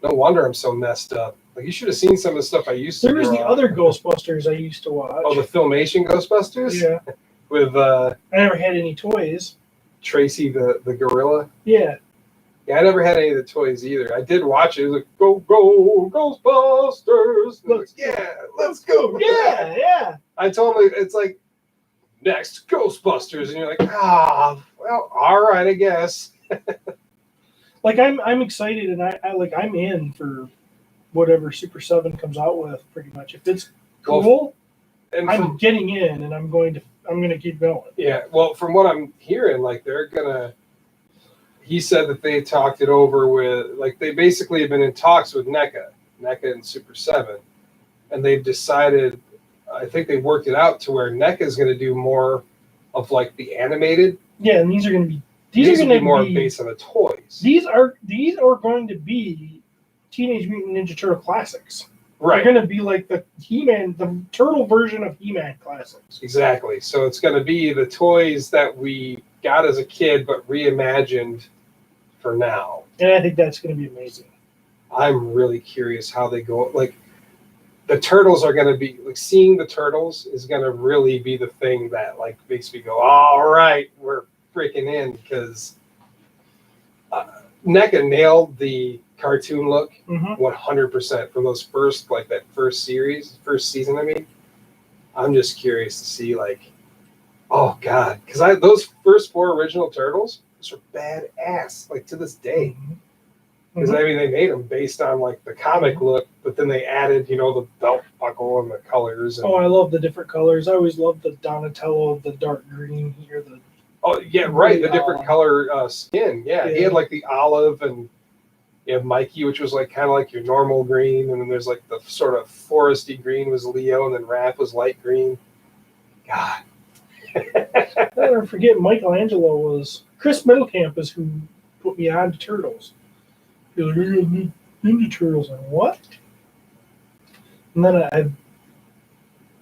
No wonder I'm so messed up. Like you should have seen some of the stuff I used to. There was the draw. other Ghostbusters I used to watch. Oh, the Filmation Ghostbusters. Yeah. With I never had any toys. Tracy the gorilla. Yeah. Yeah, I never had any of the toys either. I did watch it. It was like, go, Ghostbusters. Let's let's go. Yeah, yeah. I told him it's like, next Ghostbusters. And you're like, well, all right, I guess. Like I'm excited and I'm in for whatever Super 7 comes out with pretty much. If it's cool, And I'm getting in and I'm gonna keep going. yeah, well, from what I'm hearing, like he said that they talked it over with, like they basically have been in talks with NECA and Super 7, and they've decided, I think they worked it out to where NECA is going to do more of like the animated. Yeah, and these are gonna be more based on the toys. These are going to be Teenage Mutant Ninja Turtle classics. Right. They're going to be like the He-Man, the Turtle version of He-Man classics. Exactly. So it's going to be the toys that we got as a kid, but reimagined for now. And I think that's going to be amazing. I'm really curious how they go. Like the turtles are going to be like seeing the turtles is going to really be the thing that like makes me go, all right, we're freaking in, because NECA nailed the cartoon look Mm-hmm. 100% from those first, like that first season. I mean, I'm just curious to see, like, oh god, because those first 4 original Turtles, those are badass, like to this day. Because I mean, they made them based on like the comic look, but then they added, the belt buckle and the colors. And, Oh, I love the different colors. I always loved the Donatello, the dark green here. oh yeah, right, the different color skin. Yeah, he Yeah. had like the olive, and you have Mikey, which was like kind of like your normal green, and then there's like the sort of foresty green was Leo, and then Raph was light green. God. I never forget Michelangelo was Chris Middlecamp is who put me on to Turtles. He was like, "You're gonna Ninja Turtles," and what? And then I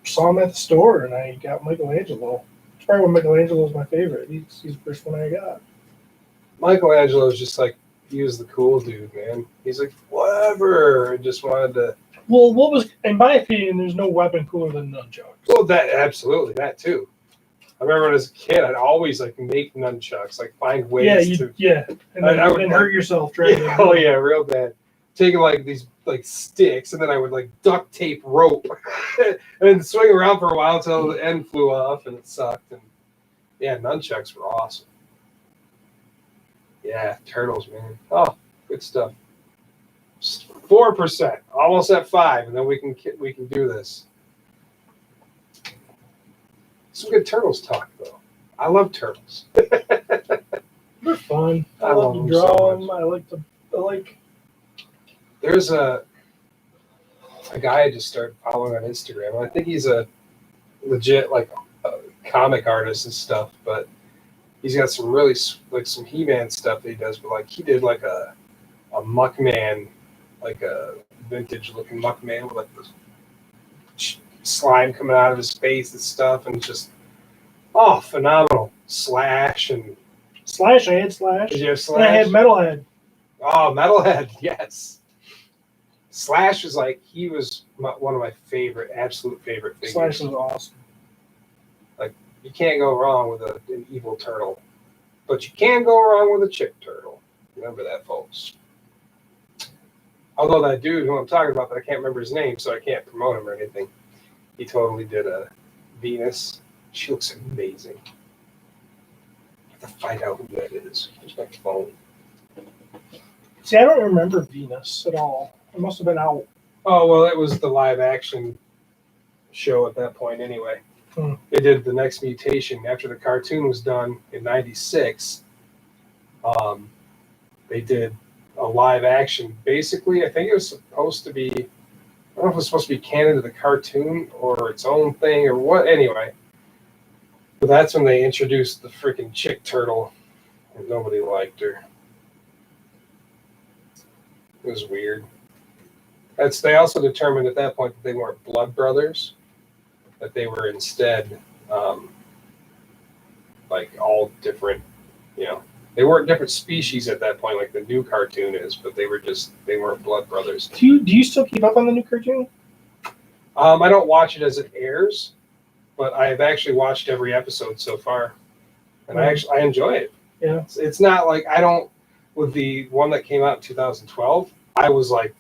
saw him at the store, and I got Michelangelo. It's probably when Michelangelo was my favorite. He's the first one I got. Michelangelo is just like, he was the cool dude, man. He's like, whatever, and just wanted to. Well, what was, in my opinion, there's no weapon cooler than nunchucks. Well, that absolutely, that too. I remember as a kid, I'd always like make nunchucks, like find ways to. And then I would- and hurt yourself trying to. Oh yeah, real bad. Taking like these like sticks, and then I would like duct tape rope, and swing around for a while until the end flew off, and it sucked. And yeah, nunchucks were awesome. Yeah, Turtles, man. Oh, good stuff. 4%, almost at 5, and then we can do this. Some good Turtles talk though. I love Turtles. They're fun. I love to them draw so them. much. I like. There's a guy I just started following on Instagram. I think he's a legit like comic artist and stuff, but he's got some really like some He-Man stuff that he does. But like he did like a Muckman, like a vintage looking Muckman with like the slime coming out of his face and stuff, and just phenomenal. Slash and Slash, I had Slash. did you have And Slash? I had Metalhead. Oh, Metalhead, yes. Slash was like, he was one of my absolute favorite figures. Slash was awesome. You can't go wrong with an evil turtle, but you can go wrong with a chick turtle. Remember that, folks. Although that dude who I'm talking about, but I can't remember his name, so I can't promote him or anything. He totally did a Venus. She looks amazing. I have to find out who that is. Here's my phone. See, I don't remember Venus at all. It must have been out. Oh, well, it was the live action show at that point anyway. Hmm. They did the next mutation after the cartoon was done in '96. They did a live action. Basically, I think it was supposed to be, I don't know if it was supposed to be canon to the cartoon or its own thing or what. Anyway, but that's when they introduced the freaking chick turtle, and nobody liked her. It was weird. They also determined at that point that they weren't blood brothers, that they were instead like all different, they weren't different species at that point like the new cartoon is, but they weren't blood brothers. Do you still keep up on the new cartoon? I don't watch it as it airs, but I have actually watched every episode so far, and I enjoy it. Yeah. It's not like I don't, with the one that came out in 2012, I was like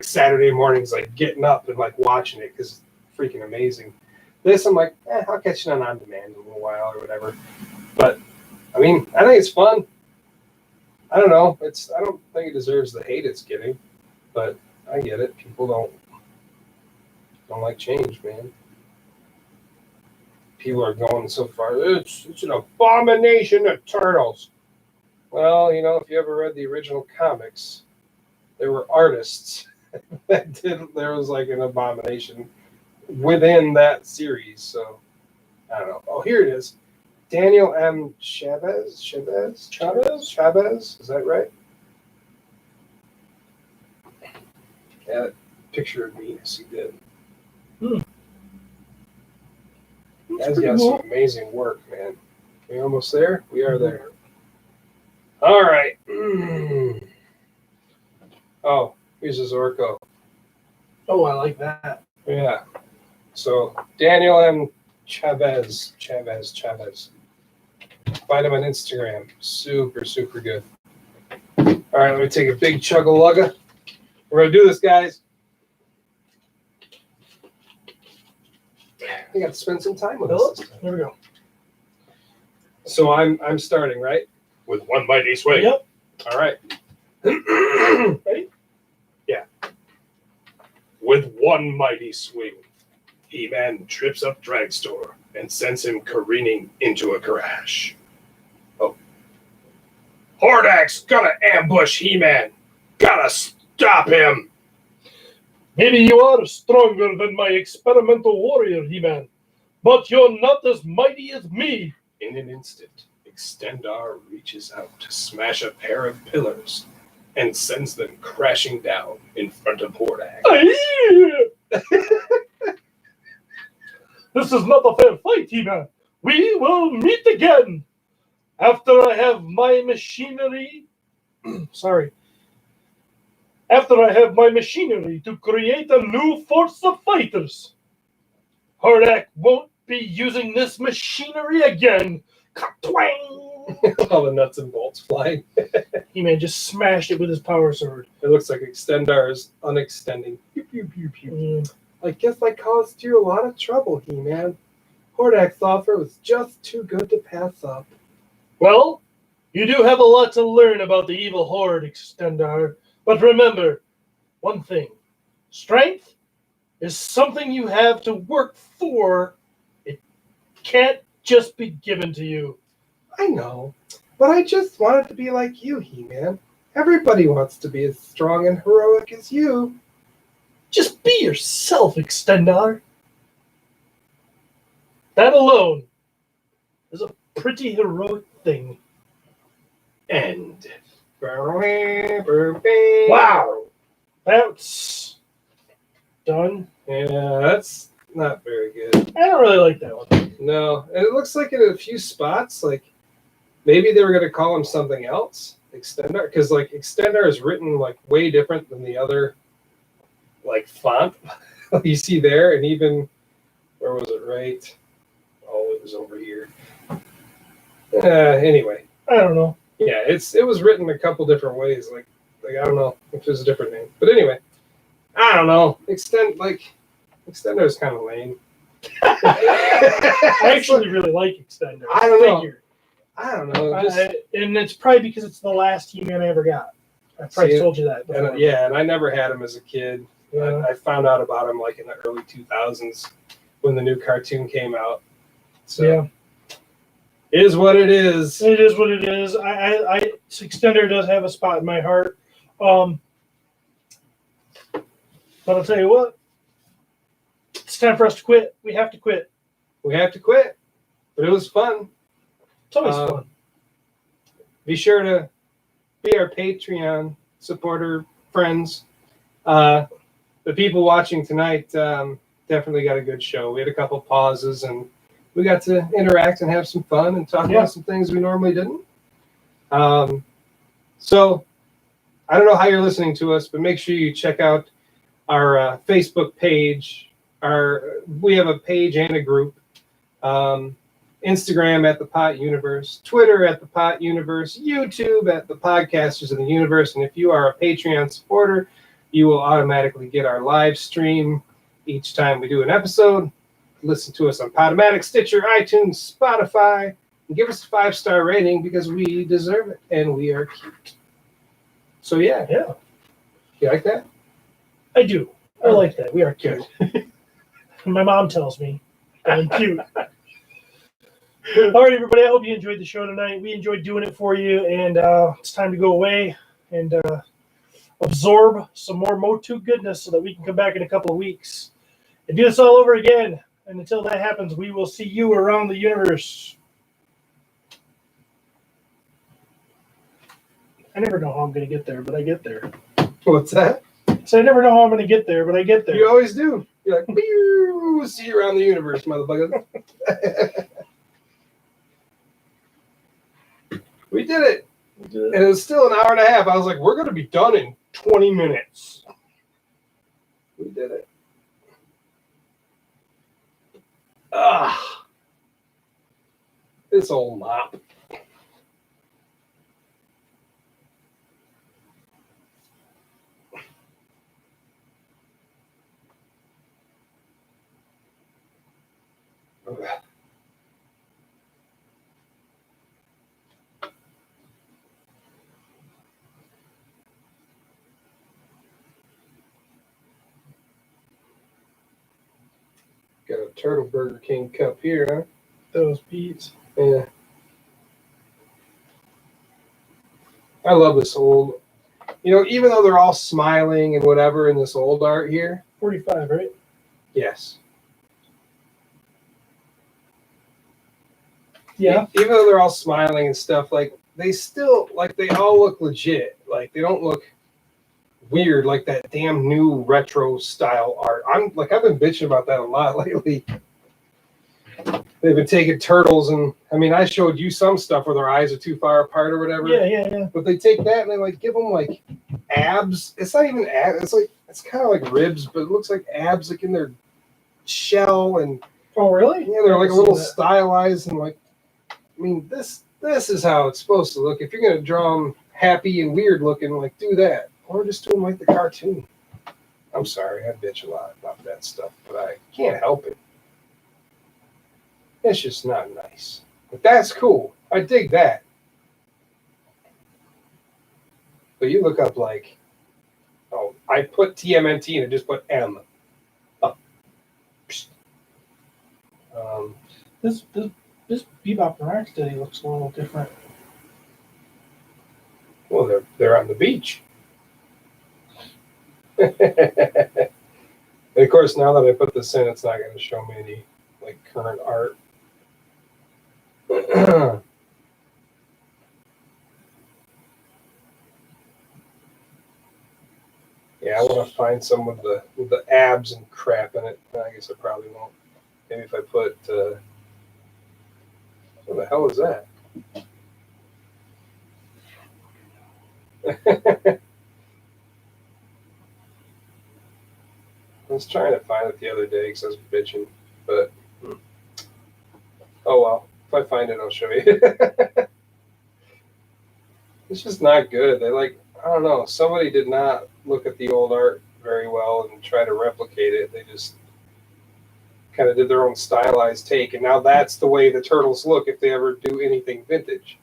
Saturday mornings, like getting up and like watching it because it's freaking amazing. This, I'm like, I'll catch it on demand in a little while or whatever. But I mean, I think it's fun. I don't know. I don't think it deserves the hate it's getting, but I get it. People don't like change, man. People are going so far. It's an abomination of turtles. Well, if you ever read the original comics, there were artists that there was like an abomination within that series. So I don't know. Oh, here it is. Daniel M. Chavez. Is that right? Yeah, picture of Venus he did. Guy's got some amazing work, man. We almost there? We are there. All right. Oh, here's a Zorko. Oh, I like that. Yeah. So Daniel M. Chavez. Find him on Instagram. Super, super good. All right, let me take a big chug of lugga. We're gonna do this, guys. I got to spend some time with us. this time. There we go. So I'm starting, right? With one mighty swing. Yep. All right. Ready? Yeah. With one mighty swing, He-Man trips up Dragstore and sends him careening into a crash. Oh. Hordak's gonna ambush He-Man. Gotta stop him. Maybe you are stronger than my experimental warrior, He-Man, but you're not as mighty as me. In an instant, Extendar reaches out to smash a pair of pillars and sends them crashing down in front of Hordak. This is not a fair fight, He-Man. We will meet again after I have my machinery. After I have my machinery to create a new force of fighters. Hordak won't be using this machinery again. Twang! All the nuts and bolts flying. He-Man just smashed it with his power sword. It looks like Extendar is unextending. Pew, pew, pew, pew. Mm. I guess I caused you a lot of trouble, He-Man. Hordak's offer was just too good to pass up. Well, you do have a lot to learn about the evil horde, Extendar. But remember, one thing. Strength is something you have to work for. It can't just be given to you. I know, but I just wanted to be like you, He-Man. Everybody wants to be as strong and heroic as you. Just be yourself, Extendar. That alone is a pretty heroic thing. End. Wow. That's done. Yeah, that's not very good. I don't really like that one. No, and it looks like in a few spots, like maybe they were going to call him something else, Extendar, because like Extendar is written like way different than the other like font you see there, and even where was it? Right? Oh, it was over here. Anyway, I don't know. yeah, it was written a couple different ways. Like I don't know if there's a different name, but anyway, I don't know. Extendar is kind of lame. I actually really like Extendar. I don't know. Figure. I don't know. Just, And it's probably because it's the last He-Man I ever got. I probably See, told you that before. and I never had him as a kid. Yeah. I found out about him like in the early 2000s when the new cartoon came out. So Yeah. it is what it is. It is what it is. Extender does have a spot in my heart. But I'll tell you what. It's time for us to quit. We have to quit. We have to quit, but it was fun. It's always Um, fun. Be sure to be our Patreon supporter friends. The people watching tonight definitely got a good show. We had a couple pauses and we got to interact and have some fun and talk about some things we normally didn't. So I don't know how you're listening to us, but make sure you check out our Facebook page. We have a page and a group. Instagram at The Pot Universe, Twitter at The Pot Universe, YouTube at The Podcasters of the Universe. And if you are a Patreon supporter, you will automatically get our live stream each time we do an episode. Listen to us on Podomatic, Stitcher, iTunes, Spotify, and give us a 5-star rating because we deserve it and we are cute. So yeah, Yeah, you like that? I do. I like that. We are cute. My mom tells me I'm cute. All right, everybody. I hope you enjoyed the show tonight. We enjoyed doing it for you, and it's time to go away and absorb some more Motu goodness so that we can come back in a couple of weeks and do this all over again. And until that happens, we will see you around the universe. I never know how I'm going to get there, but I get there. What's that? So I never know how I'm going to get there, but I get there. You always do. You're like, "Pew, see you around the universe, motherfucker." We did it. And it was still an hour and a half. I was like, we're going to be done in 20 minutes. We did it. This old mop. Got a Turtle Burger King cup here, huh? Those beats. Yeah. I love this old, even though they're all smiling and whatever in this old art here. 45, right? Yes. Yeah. Even though they're all smiling and stuff, like they still, like they all look legit. Like they don't look weird like that damn new retro style art. I've been bitching about that a lot lately. They've been taking turtles and I showed you some stuff where their eyes are too far apart or whatever. Yeah. But they take that and they like give them like abs. It's not even abs. It's kind of like ribs, but it looks like abs like in their shell and Oh, really? yeah, they're like a I've little seen that. stylized and like. This is how it's supposed to look. If you're gonna draw them happy and weird looking, like do that, or just do them like the cartoon. I'm sorry, I bitch a lot about that stuff, but I can't help it. It's just not nice. But that's cool. I dig that. But you look up like, oh, I put TMNT and I just put M. Oh. This Bebop and Rocksteady looks a little different. Well, they're on the beach. And of course, now that I put this in, it's not going to show me any like current art. Yeah, I want to find some with the abs and crap in it. I guess I probably won't. Maybe if I put what the hell is that? I was trying to find it the other day because I was bitching, but oh well. If I find it, I'll show you. It's just not good. They I don't know. Somebody did not look at the old art very well and try to replicate it. They just kind of did their own stylized take, and now that's the way the turtles look if they ever do anything vintage.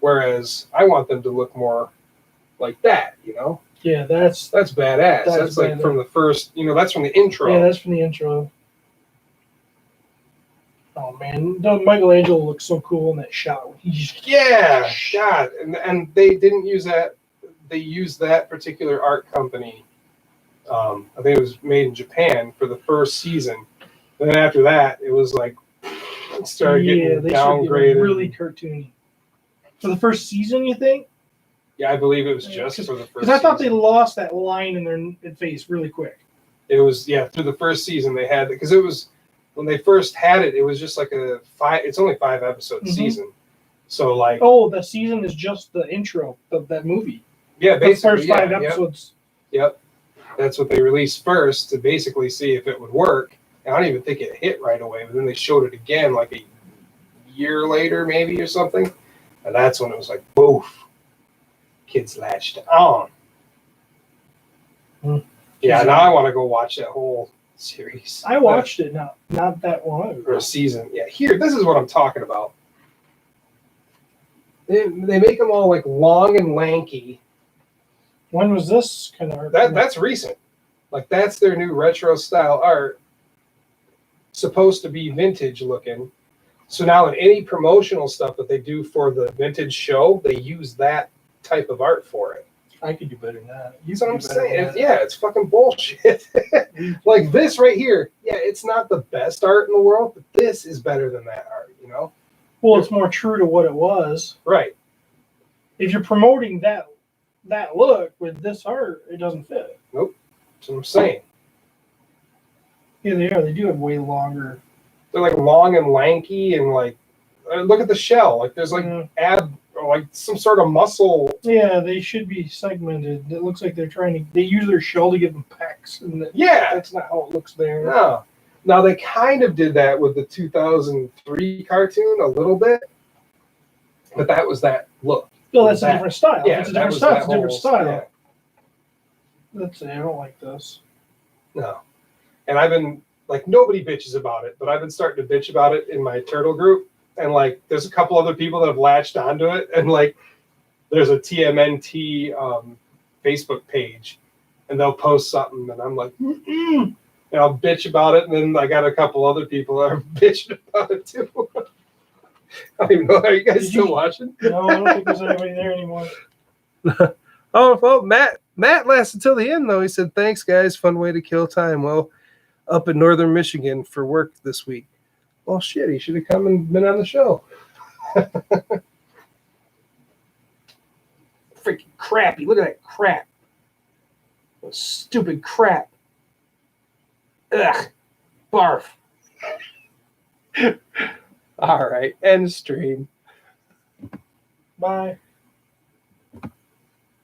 Whereas I want them to look more like that, Yeah, that's That's badass. That's That's like badass. from the first, that's from the intro. yeah, that's from the intro. Oh man, Michelangelo looks so cool in that shot. He just Yeah, God, and they didn't use that. They used that particular art company. I think it was made in Japan for the first season. And then after that, it was like it started getting they started getting downgraded. really cartoony. For the first season, you think? Yeah, I believe it was Yeah, just for the first. Because I thought they season. lost that line in their face really quick. It was through the first season they had because it was when they first had it. It was just like it's only 5 episode Mhm. season. So like Oh, the season is just the intro of that movie. yeah, The basically first 5 yeah, yep. episodes. Yep. That's what they released first to basically see if it would work. And I don't even think it hit right away, but then they showed it again like a year later, maybe, or something. And that's when it was like, boof. Kids latched on. Hmm. Yeah, now I want to go watch that whole series. I watched it not that long ago. Or a season. Yeah, here, this is what I'm talking about. They make them all like long and lanky. When was this kind of art? That's recent. Like that's their new retro style art. Supposed to be vintage looking. So now in any promotional stuff that they do for the vintage show, they use that type of art for it. I could do better than that. You know what I'm could do better saying? than that. Yeah, it's fucking bullshit. Like this right here. Yeah, it's not the best art in the world, but this is better than that art, Well, it's more true to what it was. Right. If you're promoting that look with this art, it doesn't fit. That's what I'm saying. Yeah, they are. They do have way longer. They're like long and lanky and like look at the shell. Like there's like Yeah. like some sort of muscle. Yeah, they should be segmented. It looks like they use their shell to give them pecs, and Yeah. that's not how it looks there. No. Now they kind of did that with the 2003 cartoon a little bit, but that was that look. No, that's a That- different style. Yeah, it's a that different was style. that It's a different whole- style. yeah. Let's see. I don't like this. No. And I've been like nobody bitches about it, but I've been starting to bitch about it in my turtle group. And like there's a couple other people that have latched onto it. And like there's a TMNT Facebook page and they'll post something and I'm like, And I'll bitch about it, and then I got a couple other people that are bitching about it too. I don't even know. Are you guys still watching? No, I don't think there's anybody there anymore. Oh, well, Matt lasted till the end though. He said, "Thanks, guys. Fun way to kill time." Well, up in northern Michigan for work this week. Well, shit, he should have come and been on the show. Freaking crappy. Look at that crap. That stupid crap. Ugh. Barf. All right, end stream. Bye.